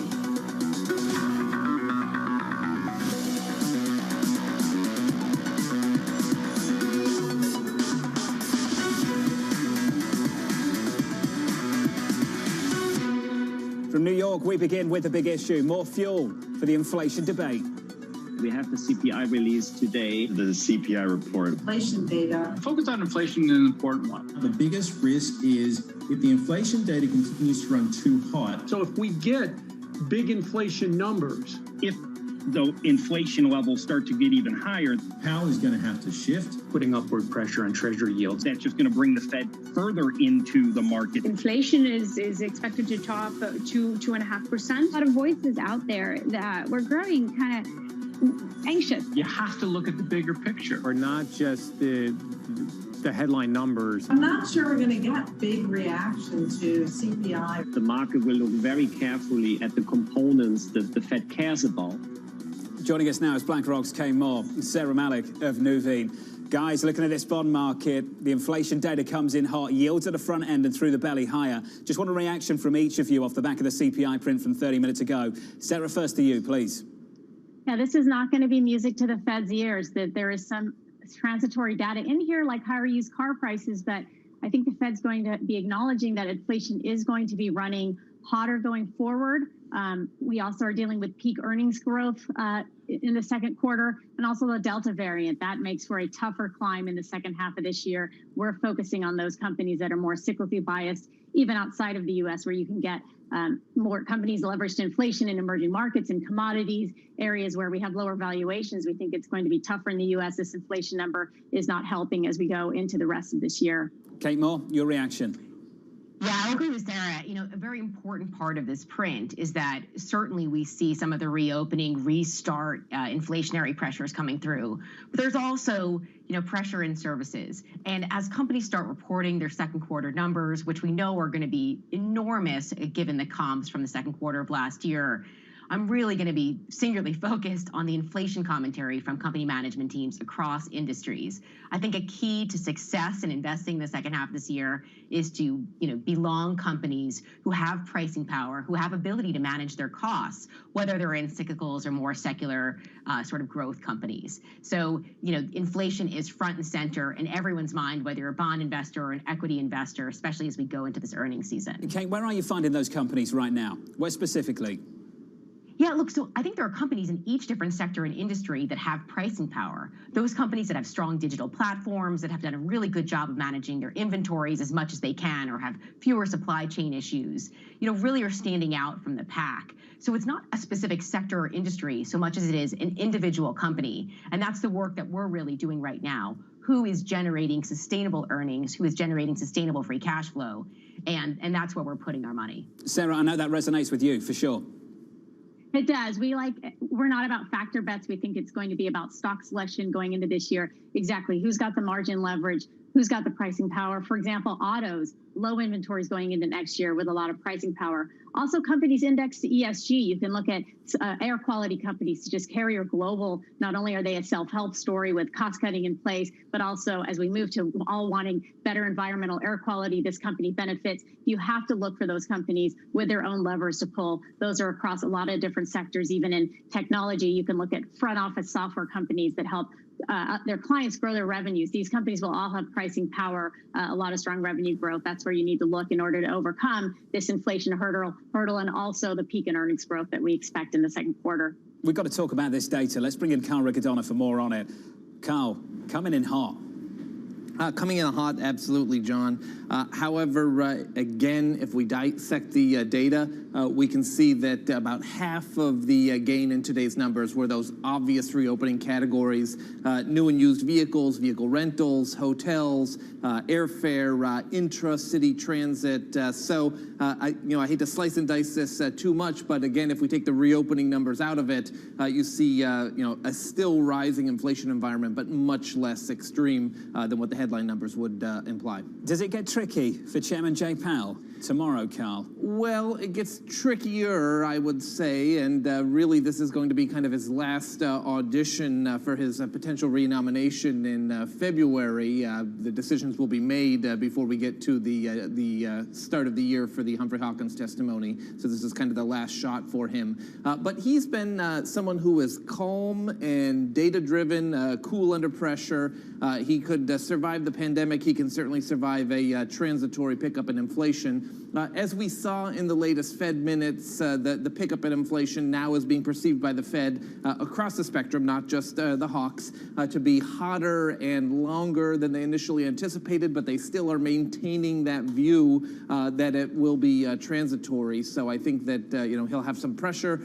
From New York, we begin with a big issue, more fuel for the inflation debate. We have the CPI release today. The CPI report. Inflation data. Focus on inflation is an important one. The biggest risk is if the inflation data continues to run too hot. So if we get big inflation numbers, if the inflation levels start to get even higher. Powell is going to have to shift. Putting upward pressure on Treasury yields. That's just going to bring the Fed further into the market. Inflation is expected to top 2.5%. A lot of voices out there that we're growing kind of anxious. You have to look at the bigger picture. Or not just the headline numbers. I'm not sure we're going to get big reaction to CPI. The market will look very carefully at the components that the Fed cares about. Joining us now is BlackRock's Kane Moore, Sarah Malik of Nuveen. Guys, looking at this bond market, the inflation data comes in hot, yields at the front end and through the belly higher. Just want a reaction from each of you off the back of the CPI print from 30 minutes ago. Sarah, first to you, please. Yeah, this is not going to be music to the Fed's ears, that there is some transitory data in here like higher used car prices, but I think the Fed's going to be acknowledging that inflation is going to be running hotter going forward. We also are dealing with peak earnings growth in the second quarter, and also the Delta variant. That makes for a tougher climb in the second half of this year. We're focusing on those companies that are more cyclically biased, even outside of the U.S., where you can get more companies leveraged to inflation in emerging markets and commodities, areas where we have lower valuations. We think it's going to be tougher in the U.S. This inflation number is not helping as we go into the rest of this year. Kate Moore, your reaction. Yeah, I'll agree with Sarah. You know, a very important part of this print is that certainly we see some of the reopening, restart, inflationary pressures coming through. But there's also, you know, pressure in services. And as companies start reporting their second quarter numbers, which we know are going to be enormous given the comps from the second quarter of last year, I'm really going to be singularly focused on the inflation commentary from company management teams across industries. I think a key to success in investing the second half of this year is to, you know, be long companies who have pricing power, who have ability to manage their costs, whether they're in cyclicals or more secular sort of growth companies. So, you know, inflation is front and center in everyone's mind, whether you're a bond investor or an equity investor, especially as we go into this earnings season. Kate, where are you finding those companies right now? Where specifically? Yeah, look, so I think there are companies in each different sector and industry that have pricing power. Those companies that have strong digital platforms, that have done a really good job of managing their inventories as much as they can, or have fewer supply chain issues, you know, really are standing out from the pack. So it's not a specific sector or industry so much as it is an individual company. And that's the work that we're really doing right now. Who is generating sustainable earnings? Who is generating sustainable free cash flow? And that's where we're putting our money. Sarah, I know that resonates with you for sure. It does. We're not about factor bets. We think it's going to be about stock selection going into this year. Exactly. Who's got the margin leverage? Who's got the pricing power? For example, autos, low inventories going into next year with a lot of pricing power. Also, companies indexed to ESG. You can look at air quality companies such as Carrier Global. Not only are they a self-help story with cost cutting in place, but also as we move to all wanting better environmental air quality, this company benefits. You have to look for those companies with their own levers to pull. Those are across a lot of different sectors. Even in technology, you can look at front office software companies that help their clients grow their revenues. These companies will all have pricing power, a lot of strong revenue growth. That's where you need to look in order to overcome this inflation hurdle and also the peak in earnings growth that we expect in the second quarter. We've got to talk about this data. Let's bring in Carl Riccadonna for more on it. Carl, coming in hot. Coming in hot, absolutely, John. However, again, if we dissect the data, we can see that about half of the gain in today's numbers were those obvious reopening categories: new and used vehicles, vehicle rentals, hotels, airfare, intra-city transit. I hate to slice and dice this too much, but again, if we take the reopening numbers out of it, you see, a still rising inflation environment, but much less extreme than what the headline numbers would imply. Does it get tricky for Chairman Jay Powell tomorrow, Carl? Well, it gets trickier, I would say, and really this is going to be kind of his last audition for his potential renomination in February. The decisions will be made before we get to the start of the year for the Humphrey Hawkins testimony, so this is kind of the last shot for him. But he's been someone who is calm and data-driven, cool under pressure. He could survive the pandemic. He can certainly survive a transitory pickup in inflation. As we saw in the latest Fed minutes, the pickup in inflation now is being perceived by the Fed across the spectrum, not just the hawks, to be hotter and longer than they initially anticipated, but they still are maintaining that view that it will be transitory. So I think that he'll have some pressure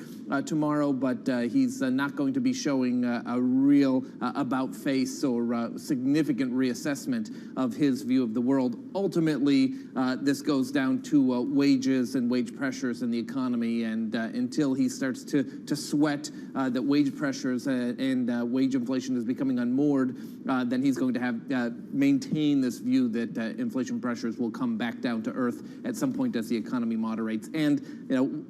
tomorrow, but he's not going to be showing a real about face or significant reassessment of his view of the world. Ultimately, this goes down to wages and wage pressures in the economy, and until he starts to sweat that wage pressures and wage inflation is becoming unmoored, then he's going to have maintain this view that inflation pressures will come back down to earth at some point as the economy moderates. And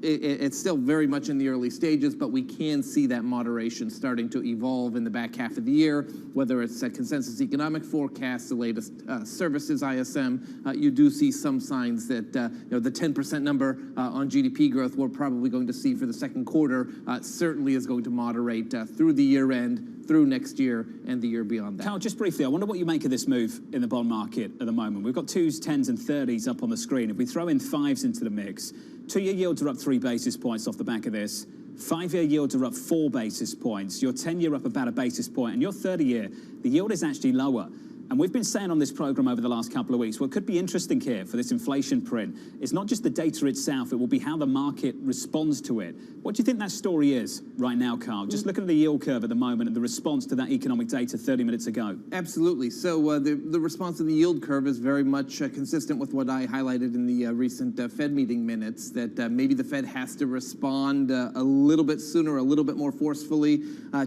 it's still very much in the early stages, but we can see that moderation starting to evolve in the back half of the year, whether it's a consensus economic forecast, the latest services ISM. You do see some signs that the 10% number on GDP growth we're probably going to see for the second quarter certainly is going to moderate through the year end, through next year, and the year beyond that. Carl, just briefly, I wonder what you make of this move in the bond market at the moment. We've got 2s, 10s, and 30s up on the screen. If we throw in 5s into the mix, 2-year yields are up 3 basis points off the back of this. 5-year yields are up 4 basis points. Your 10-year up about a basis point, and your 30-year, the yield is actually lower. And we've been saying on this program over the last couple of weeks, what could be interesting here for this inflation print is not just the data itself, it will be how the market responds to it. What do you think that story is right now, Carl? Just looking at the yield curve at the moment and the response to that economic data 30 minutes ago. Absolutely. So the response to the yield curve is very much consistent with what I highlighted in the recent Fed meeting minutes, that maybe the Fed has to respond a little bit sooner, a little bit more forcefully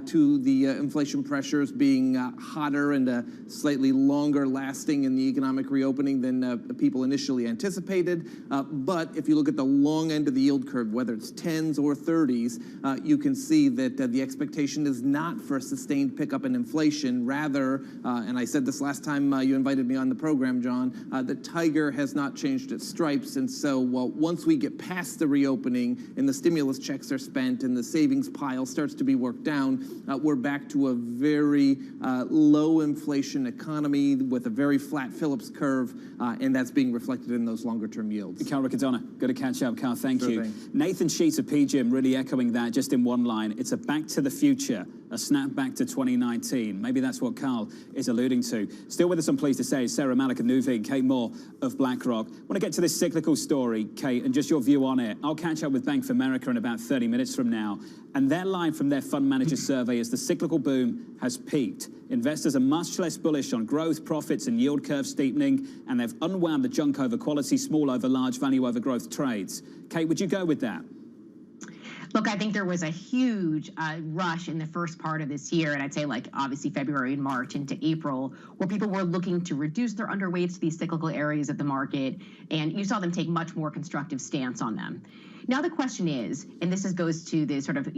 to the inflation pressures being hotter and slightly longer lasting in the economic reopening than people initially anticipated. But if you look at the long end of the yield curve, whether it's 10s or 30s, you can see that the expectation is not for a sustained pickup in inflation. Rather, and I said this last time you invited me on the program, John, the tiger has not changed its stripes. And so once we get past the reopening and the stimulus checks are spent and the savings pile starts to be worked down, we're back to a very low inflation economy with a very flat Phillips curve, and that's being reflected in those longer-term yields. Carl Riccadonna, good to catch up, Carl. Thank you. Thing. Nathan Sheets of PGIM really echoing that just in one line. It's a back to the future, a snap back to 2019. Maybe that's what Carl is alluding to. Still with us, I'm pleased to say, Sarah Malik of Nuveen, Kate Moore of BlackRock. I want to get to this cyclical story, Kate, and just your view on it. I'll catch up with Bank of America in about 30 minutes from now. And their line from their fund manager survey is the cyclical boom has peaked. Investors are much less bullish on growth, profits, and yield curve steepening, and they've unwound the junk over quality, small over large, value over growth trades. Kate, would you go with that? Look, I think there was a huge rush in the first part of this year, and I'd say like obviously February and March into April, where people were looking to reduce their underweights to these cyclical areas of the market, and you saw them take much more constructive stance on them. Now the question is, and this goes to the sort of,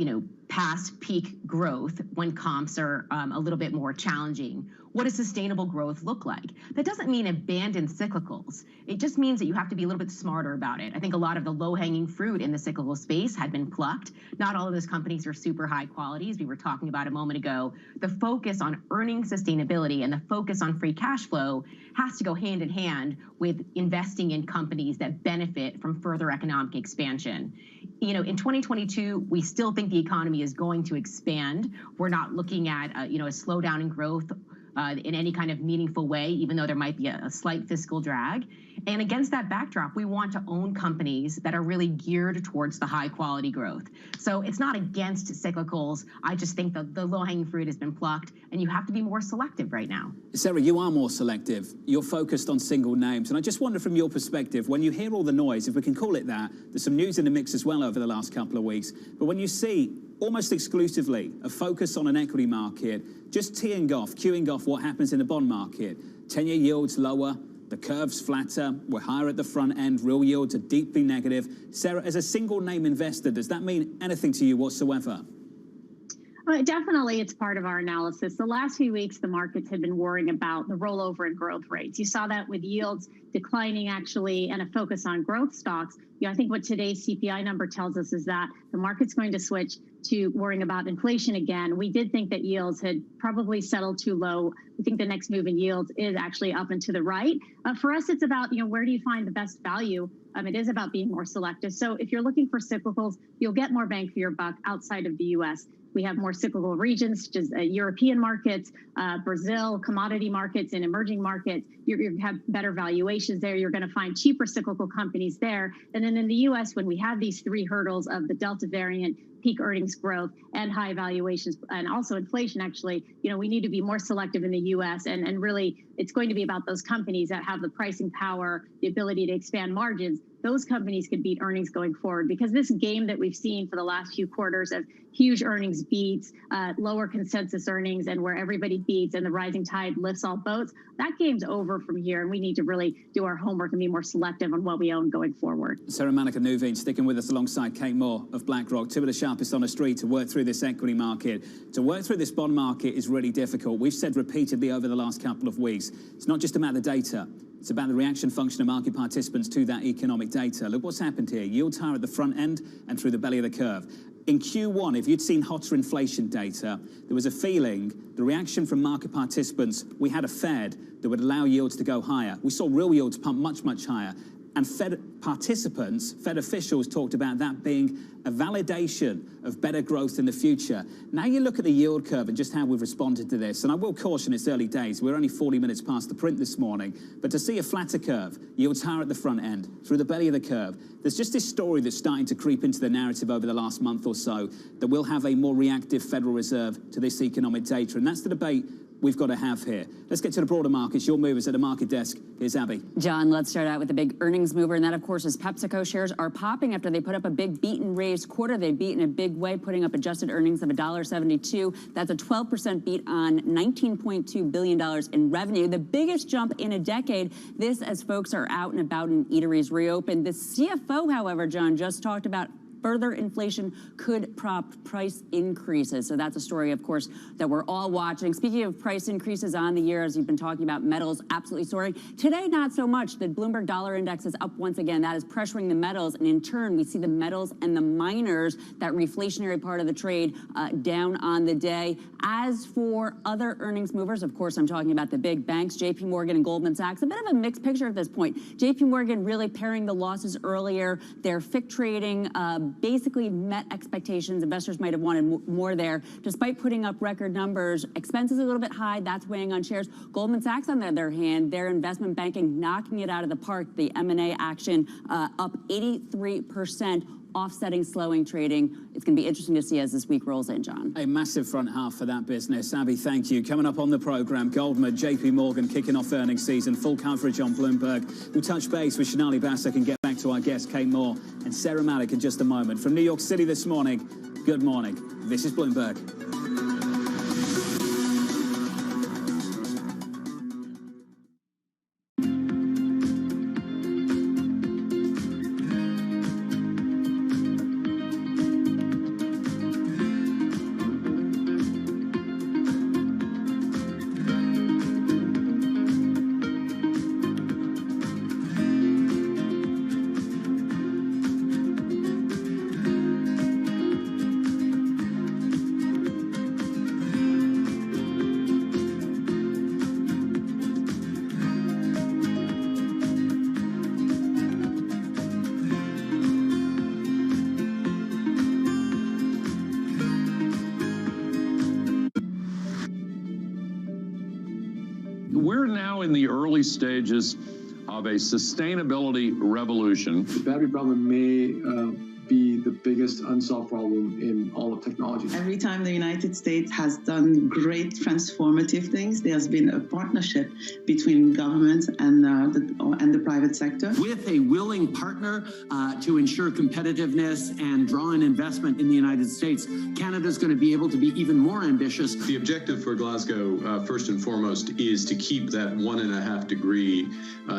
past peak growth when comps are a little bit more challenging. What does sustainable growth look like? That doesn't mean abandon cyclicals. It just means that you have to be a little bit smarter about it. I think a lot of the low-hanging fruit in the cyclical space had been plucked. Not all of those companies are super high quality, as we were talking about a moment ago. The focus on earning sustainability and the focus on free cash flow has to go hand in hand with investing in companies that benefit from further economic expansion. In 2022, we still think the economy is going to expand. We're not looking at, a slowdown in growth in any kind of meaningful way, even though there might be a slight fiscal drag. And against that backdrop, we want to own companies that are really geared towards the high quality growth. So it's not against cyclicals. I just think the low-hanging fruit has been plucked, and you have to be more selective right now. Sarah, you are more selective. You're focused on single names. And I just wonder from your perspective, when you hear all the noise, if we can call it that, there's some news in the mix as well over the last couple of weeks, but when you see almost exclusively a focus on an equity market, just queuing off what happens in the bond market, 10-year yields lower, the curve's flatter, we're higher at the front end, real yields are deeply negative. Sarah, as a single name investor, does that mean anything to you whatsoever? Well, definitely, it's part of our analysis. The last few weeks, the markets had been worrying about the rollover in growth rates. You saw that with yields declining, actually, and a focus on growth stocks. I think what today's CPI number tells us is that the market's going to switch to worrying about inflation again. We did think that yields had probably settled too low. We think the next move in yields is actually up and to the right. For us, it's about, where do you find the best value? It is about being more selective. So if you're looking for cyclicals, you'll get more bang for your buck outside of the U.S. We have more cyclical regions, such as European markets, Brazil, commodity markets, and emerging markets. You have better valuations there. You're going to find cheaper cyclical companies there. And then in the U.S., when we have these three hurdles of the Delta variant, peak earnings growth, and high valuations, and also inflation, actually, we need to be more selective in the U.S. And really, it's going to be about those companies that have the pricing power, the ability to expand margins. Those companies could beat earnings going forward, because this game that we've seen for the last few quarters of huge earnings beats, lower consensus earnings, and where everybody beats and the rising tide lifts all boats, that game's over from here, and we need to really do our homework and be more selective on what we own going forward. Sarah Malika Nuveen sticking with us alongside Kate Moore of BlackRock, two of the sharpest on the street to work through this equity market. To work through this bond market is really difficult. We've said repeatedly over the last couple of weeks, it's not just about the data. It's about the reaction function of market participants to that economic data. Look what's happened here. Yields higher at the front end and through the belly of the curve. In Q1, if you'd seen hotter inflation data, there was a feeling, the reaction from market participants, we had a Fed that would allow yields to go higher. We saw real yields pump much, much higher. And Fed participants, Fed officials talked about that being a validation of better growth in the future. Now you look at the yield curve and just how we've responded to this, and I will caution it's early days. We're only 40 minutes past the print this morning, but to see a flatter curve, yields higher at the front end, through the belly of the curve, there's just this story that's starting to creep into the narrative over the last month or so that we'll have a more reactive Federal Reserve to this economic data, and that's the debate we've got to have here. Let's get to the broader markets. Your movers at the market desk. Here's Abby. John, let's start out with the big earnings mover, and that, of course, is PepsiCo. Shares are popping after they put up a big beat and raise quarter. They beat in a big way, putting up adjusted earnings of $1.72. That's a 12% beat on $19.2 billion in revenue, the biggest jump in a decade. This as folks are out and about and eateries reopen. The CFO, however, John, just talked about further inflation could prompt price increases. So that's a story, of course, that we're all watching. Speaking of price increases on the year, as you've been talking about, metals absolutely soaring. Today, not so much. The Bloomberg Dollar Index is up once again. That is pressuring the metals. And in turn, we see the metals and the miners, that reflationary part of the trade, down on the day. As for other earnings movers, of course, I'm talking about the big banks, JP Morgan and Goldman Sachs. A bit of a mixed picture at this point. JP Morgan really paring the losses earlier. Their FIC trading basically met expectations. Investors might have wanted more there. Despite putting up record numbers, expenses a little bit high. That's weighing on shares. Goldman Sachs, on the other hand, their investment banking knocking it out of the park. The M&A action up 83%. Offsetting slowing trading. It's going to be interesting to see as this week rolls in, John. A massive front half for that business. Abby, thank you. Coming up on the program, Goldman, JP Morgan kicking off earnings season. Full coverage on Bloomberg. We'll touch base with Sonali Basak and get back to our guests, Kate Moore and Sarah Malik in just a moment. From New York City this morning, good morning. This is Bloomberg. We're now in the early stages of a sustainability revolution. The battery problem may be the biggest unsolved problem in all of technology. Every time the United States has done great transformative things, there has been a partnership between governments and the private sector. With a willing partner to ensure competitiveness and draw in investment in the United States, Canada is going to be able to be even more ambitious. The objective for Glasgow, first and foremost, is to keep that 1.5 degree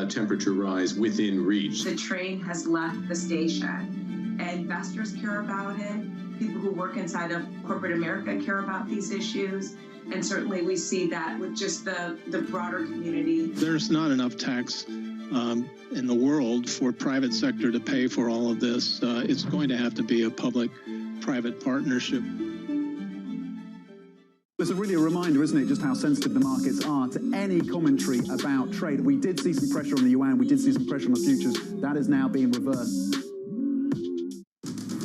temperature rise within reach. The train has left the station. Investors care about it. people who work inside of corporate America care about these issues. And certainly we see that with just the broader community. There's not enough tax in the world for private sector to pay for all of this. It's going to have to be a public-private partnership. It's really a reminder, isn't it, just how sensitive the markets are to any commentary about trade. We did see some pressure on the yuan, we did see some pressure on the futures. That is now being reversed.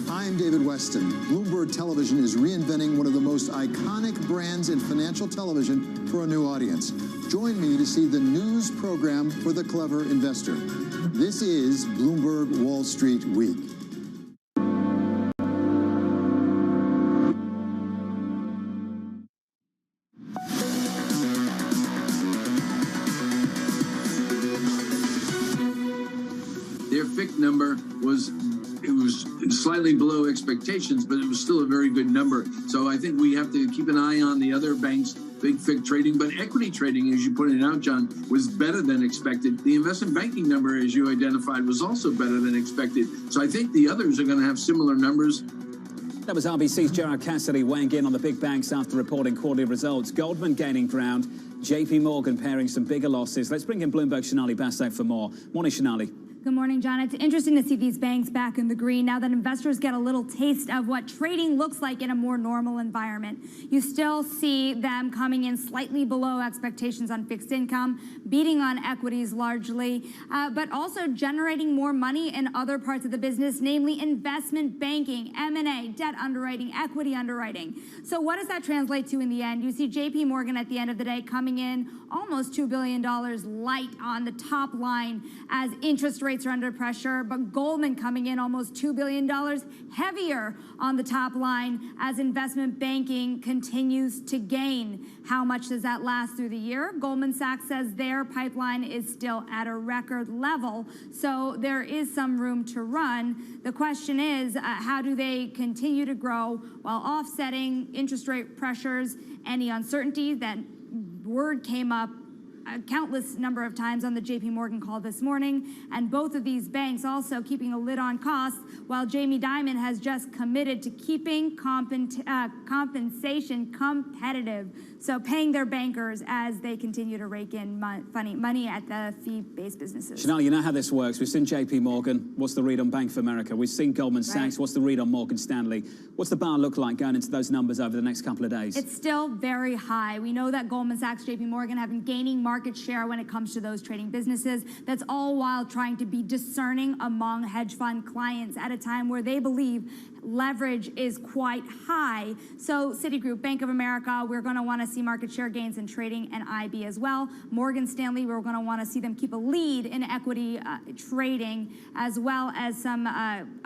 Hi, I'm David Weston. Bloomberg Television is reinventing one of the most iconic brands in financial television for a new audience. Join me to see the news program for the clever investor. This is Bloomberg Wall Street Week. Their FIC number was slightly below expectations, but it was still a very good number. So I think we have to keep an eye on the other banks' big FIC trading. But equity trading, as you pointed out, John, was better than expected. The investment banking number, as you identified, was also better than expected. So I think the others are going to have similar numbers. That was RBC's Gerard Cassidy weighing in on the big banks after reporting quarterly results. Goldman gaining ground, JP Morgan pairing some bigger losses. Let's bring in Bloomberg's Sonali Basak for more. Morning, Sonali. Good morning, John. It's interesting to see these banks back in the green now that investors get a little taste of what trading looks like in a more normal environment. You still see them coming in slightly below expectations on fixed income, beating on equities largely, but also generating more money in other parts of the business, namely investment banking, M&A, debt underwriting, equity underwriting. So what does that translate to in the end? You see JP Morgan at the end of the day coming in almost $2 billion light on the top line as interest rates are under pressure, but Goldman coming in almost $2 billion heavier on the top line as investment banking continues to gain. How much does that last through the year? Goldman Sachs says their pipeline is still at a record level, so there is some room to run. The question is, how do they continue to grow while offsetting interest rate pressures, any uncertainty? That word came up a countless number of times on the JP Morgan call this morning, and both of these banks also keeping a lid on costs, while Jamie Dimon has just committed to keeping compensation competitive, so paying their bankers as they continue to rake in money at the fee-based businesses. Chanel, you know how this works. We've seen JP Morgan. What's the read on Bank of America? We've seen Goldman Sachs. What's the read on Morgan Stanley? What's the bar look like going into those numbers over the next couple of days? It's still very high. We know that Goldman Sachs, JP Morgan have been gaining market share when it comes to those trading businesses. That's all while trying to be discerning among hedge fund clients at a time where they believe leverage is quite high. So Citigroup, Bank of America, we're going to want to see market share gains in trading and IB as well. Morgan Stanley, we're going to want to see them keep a lead in equity trading, as well as some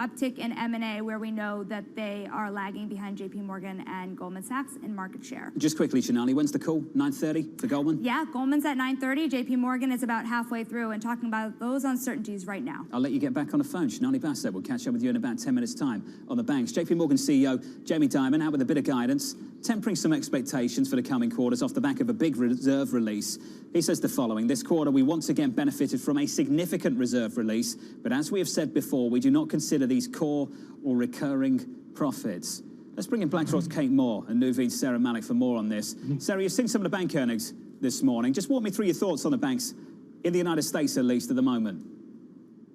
uptick in M&A, where we know that they are lagging behind JP Morgan and Goldman Sachs in market share. Just quickly, Chanel, when's the call? 9:30 for Goldman? Yeah, Goldman's at 9:30. JP Morgan is about halfway through and talking about those uncertainties right now. I'll let you get back on the phone. Sonali Basak, we'll catch up with you in about 10 minutes' time on the banks. JP Morgan CEO Jamie Dimon out with a bit of guidance, tempering some expectations for the coming quarters off the back of a big reserve release. He says the following: this quarter we once again benefited from a significant reserve release, but as we have said before, we do not consider these core or recurring profits. Let's bring in BlackRock's Kate Moore and Nuveen's Sarah Malik for more on this. Sarah, you've seen some of the bank earnings this morning. Just walk me through your thoughts on the banks in the United States, at least at the moment.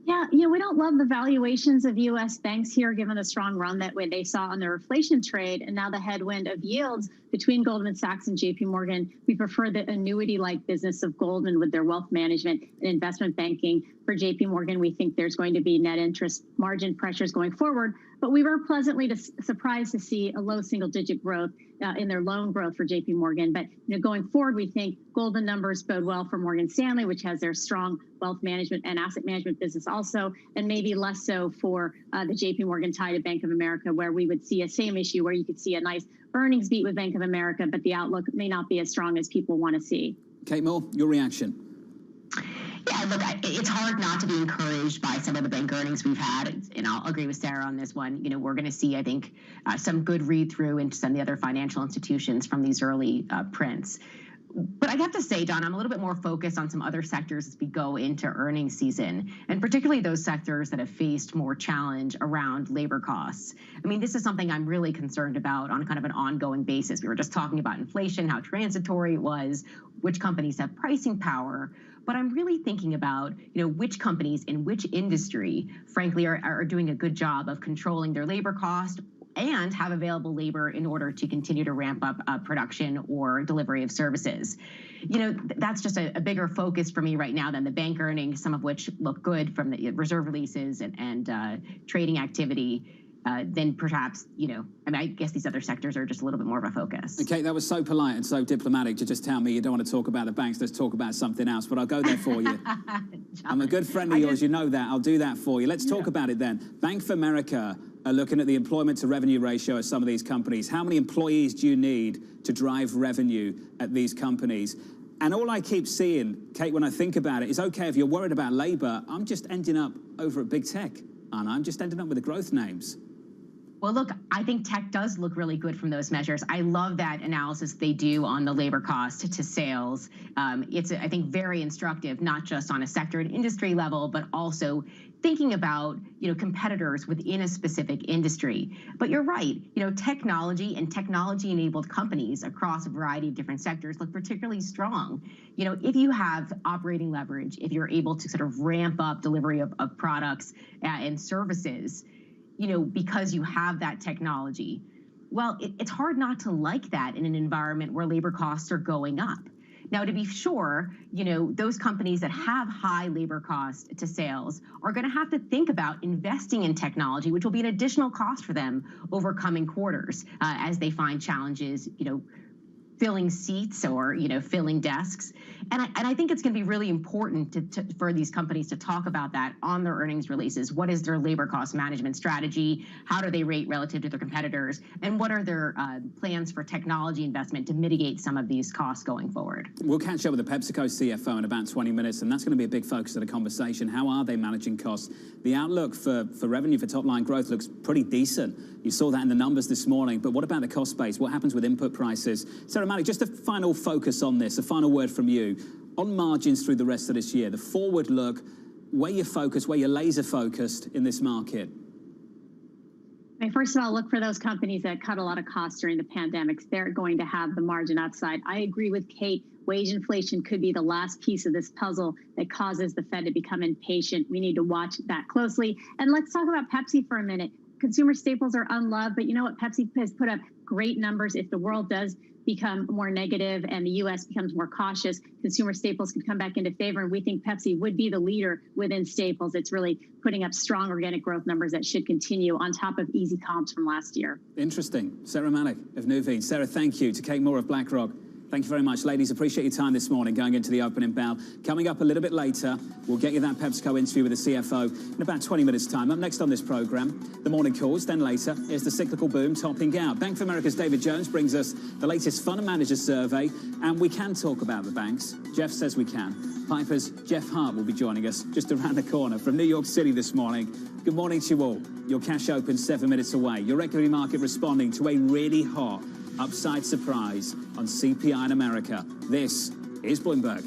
Yeah, we don't love the valuations of U.S. banks here, given the strong run that they saw on their inflation trade, and now the headwind of yields between Goldman Sachs and JP Morgan. We prefer the annuity-like business of Goldman with their wealth management and investment banking. For JP Morgan, we think there's going to be net interest margin pressures going forward, but we were pleasantly surprised to see a low single-digit growth in their loan growth for JP Morgan. But going forward, we think Goldman numbers bode well for Morgan Stanley, which has their strong wealth management and asset management business also, and maybe less so for the JP Morgan tie to Bank of America, where we would see a same issue where you could see a nice earnings beat with Bank of America, but the outlook may not be as strong as people want to see. Kate Moore, your reaction? Yeah, look, it's hard not to be encouraged by some of the bank earnings we've had, and I'll agree with Sarah on this one. We're going to see, I think, some good read-through into some of the other financial institutions from these early prints. But I have to say, Don, I'm a little bit more focused on some other sectors as we go into earnings season, and particularly those sectors that have faced more challenge around labor costs. I mean, this is something I'm really concerned about on kind of an ongoing basis. We were just talking about inflation, how transitory it was, which companies have pricing power. But I'm really thinking about, which companies in which industry, frankly, are doing a good job of controlling their labor cost and have available labor in order to continue to ramp up production or delivery of services. That's just a bigger focus for me right now than the bank earnings, some of which look good from the reserve releases and trading activity. Then perhaps, I guess these other sectors are just a little bit more of a focus. Okay, that was so polite and so diplomatic to just tell me you don't want to talk about the banks, let's talk about something else, but I'll go there for you. I'm a good friend of yours, you know that. I'll do that for you. Let's talk about it then. Bank of America are looking at the employment to revenue ratio of some of these companies. How many employees do you need to drive revenue at these companies? And all I keep seeing, Kate, when I think about it, is okay, if you're worried about labor, I'm just ending up over at big tech, and I'm just ending up with the growth names. Well, look, I think tech does look really good from those measures. I love that analysis they do on the labor cost to sales. It's, I think, very instructive, not just on a sector and industry level, but also thinking about, competitors within a specific industry. But you're right, technology and technology-enabled companies across a variety of different sectors look particularly strong. If you have operating leverage, if you're able to sort of ramp up delivery of products and services, because you have that technology, well, it's hard not to like that in an environment where labor costs are going up. Now, to be sure, those companies that have high labor costs to sales are going to have to think about investing in technology, which will be an additional cost for them over coming quarters as they find challenges, filling seats or filling desks. And I think it's going to be really important for these companies to talk about that on their earnings releases. What is their labor cost management strategy? How do they rate relative to their competitors? And what are their plans for technology investment to mitigate some of these costs going forward? We'll catch up with the PepsiCo CFO in about 20 minutes, and that's going to be a big focus of the conversation. How are they managing costs? The outlook for revenue, for top-line growth looks pretty decent. You saw that in the numbers this morning, but what about the cost base? What happens with input prices? Sarah Malik, just a final focus on this, a final word from you. On margins through the rest of this year, the forward look, where you're focused, where you're laser focused in this market. First of all, look for those companies that cut a lot of costs during the pandemic. They're going to have the margin upside. I agree with Kate. Wage inflation could be the last piece of this puzzle that causes the Fed to become impatient. We need to watch that closely. And let's talk about Pepsi for a minute. Consumer staples are unloved, but you know what? Pepsi has put up great numbers. If the world does become more negative and the U.S. becomes more cautious, consumer staples could come back into favor, and we think Pepsi would be the leader within staples. It's really putting up strong organic growth numbers that should continue on top of easy comps from last year. Interesting. Sarah Malik of Nuveen. Sarah, thank you. To Kate Moore of BlackRock, thank you very much. Ladies, appreciate your time this morning going into the opening bell. Coming up a little bit later, we'll get you that PepsiCo interview with the CFO in about 20 minutes' time. Up next on this program, the morning calls. Then later, is the cyclical boom topping out. Bank of America's David Jones brings us the latest fund manager survey, and we can talk about the banks. Jeff says we can. Piper's Jeff Hart will be joining us just around the corner from New York City this morning. Good morning to you all. Your cash open 7 minutes away. Your equity market responding to a really hot upside surprise on CPI in America. This is Bloomberg.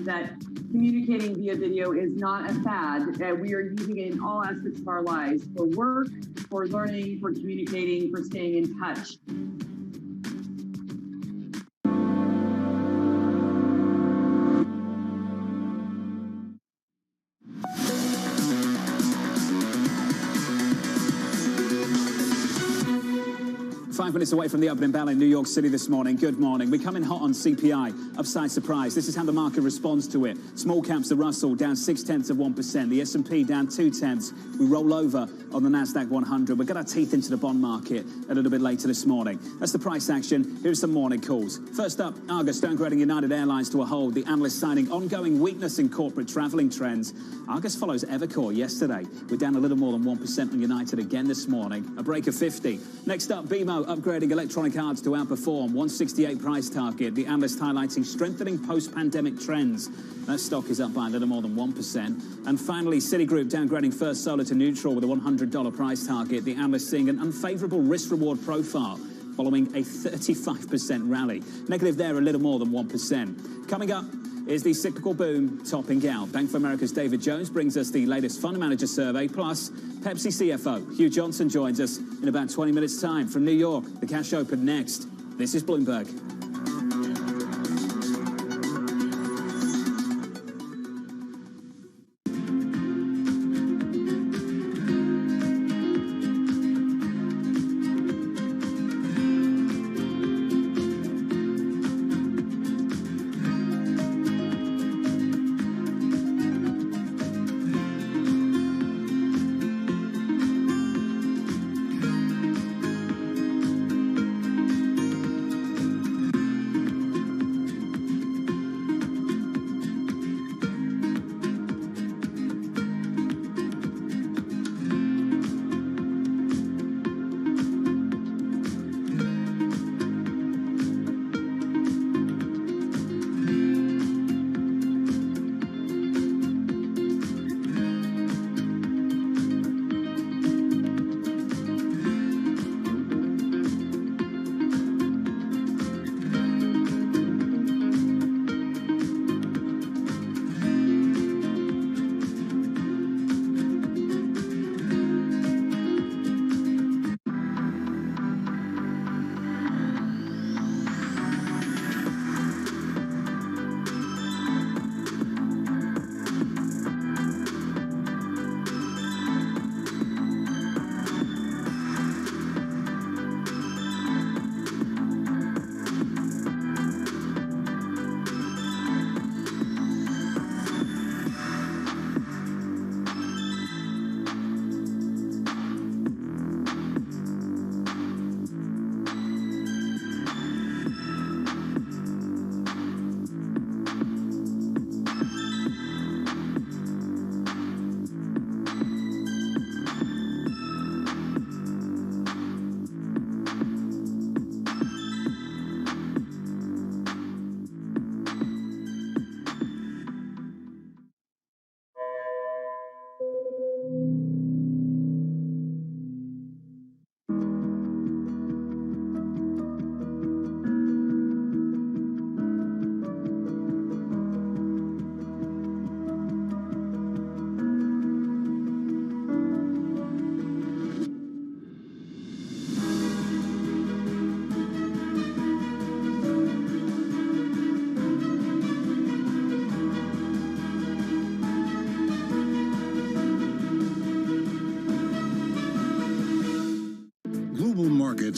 that communicating via video is not a fad. We are using it in all aspects of our lives, for work, for learning, for communicating, for staying in touch. Five minutes away from the opening bell in New York City this morning. Good morning. We come in hot on CPI, upside surprise. This is how the market responds to it. Small caps, the Russell down 0.6%. The S&P down 0.2. We roll over on the Nasdaq 100. We've got our teeth into the bond market a little bit later this morning. That's the price action. Here's some morning calls. First up, Argus downgrading United Airlines to a hold. The analyst citing ongoing weakness in corporate traveling trends. Argus follows Evercore yesterday. We're down a little more than 1% on United again this morning. A break of 50. Next up, BMO upgrading Electronic Arts to outperform. 168 price target. The analyst highlighting strengthening post-pandemic trends. That stock is up by a little more than 1%. And finally, Citigroup downgrading First Solar to neutral with a $100 price target. The analyst seeing an unfavorable risk-reward profile following a 35% rally. Negative there, a little more than 1%. Coming up is the cyclical boom topping out. Bank of America's David Jones brings us the latest fund manager survey, plus Pepsi CFO Hugh Johnson joins us in about 20 minutes' time from New York. The cash open next. This is Bloomberg.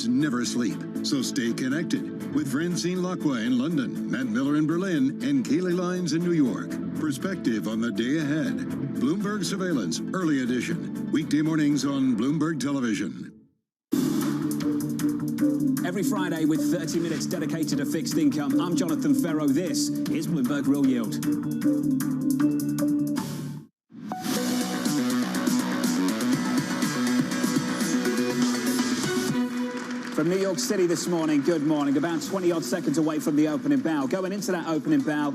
Never sleep, so stay connected with Francine Lacqua in London, Matt Miller in Berlin, and Kaylee Lyons in New York. Perspective on the day ahead. Bloomberg Surveillance, early edition. Weekday mornings on Bloomberg Television. Every Friday with 30 minutes dedicated to fixed income, I'm Jonathan Ferro. This is Bloomberg Real Yield. From New York City this morning, good morning. About 20-odd seconds away from the opening bell. Going into that opening bell,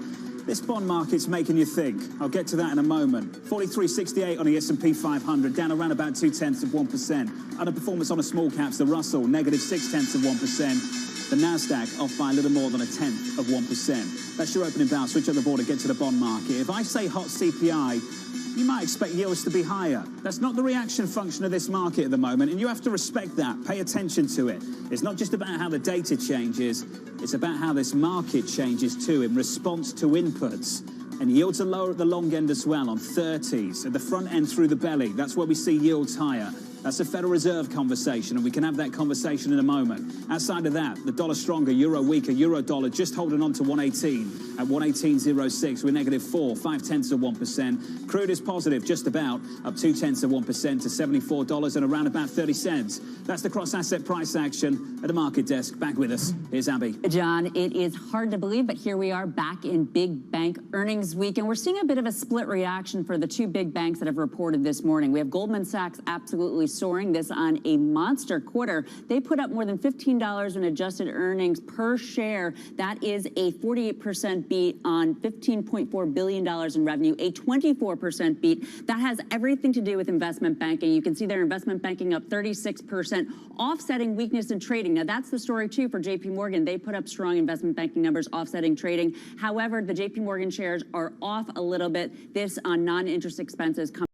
this bond market's making you think. I'll get to that in a moment. 43.68 on the S&P 500, down around about 0.2%. Underperformance on the small caps, the Russell, negative 0.6%. The Nasdaq off by a little more than 0.1%. That's your opening bout. Switch on the board and get to the bond market. If I say hot CPI, you might expect yields to be higher. That's not the reaction function of this market at the moment, and you have to respect that. Pay attention to it. It's not just about how the data changes, it's about how this market changes too in response to inputs. And yields are lower at the long end as well on 30s. At the front end through the belly, that's where we see yields higher. That's a Federal Reserve conversation, and we can have that conversation in a moment. Outside of that, the dollar stronger, euro weaker, euro dollar just holding on to 118 at 118.06. We're -4, 0.5%. Crude is positive, just about up 0.2% to $74 and around about 30 cents. That's the cross-asset price action at the market desk. Back with us. Here's Abby. John, it is hard to believe, but here we are back in big bank earnings week, and we're seeing a bit of a split reaction for the two big banks that have reported this morning. We have Goldman Sachs absolutely soaring this on a monster quarter. They put up more than $15 in adjusted earnings per share. That is a 48% beat on $15.4 billion in revenue, a 24% beat. That has everything to do with investment banking. You can see their investment banking up 36%, offsetting weakness in trading. Now, that's the story, too, for JP Morgan. They put up strong investment banking numbers, offsetting trading. However, the JP Morgan shares are off a little bit. This on non-interest expenses.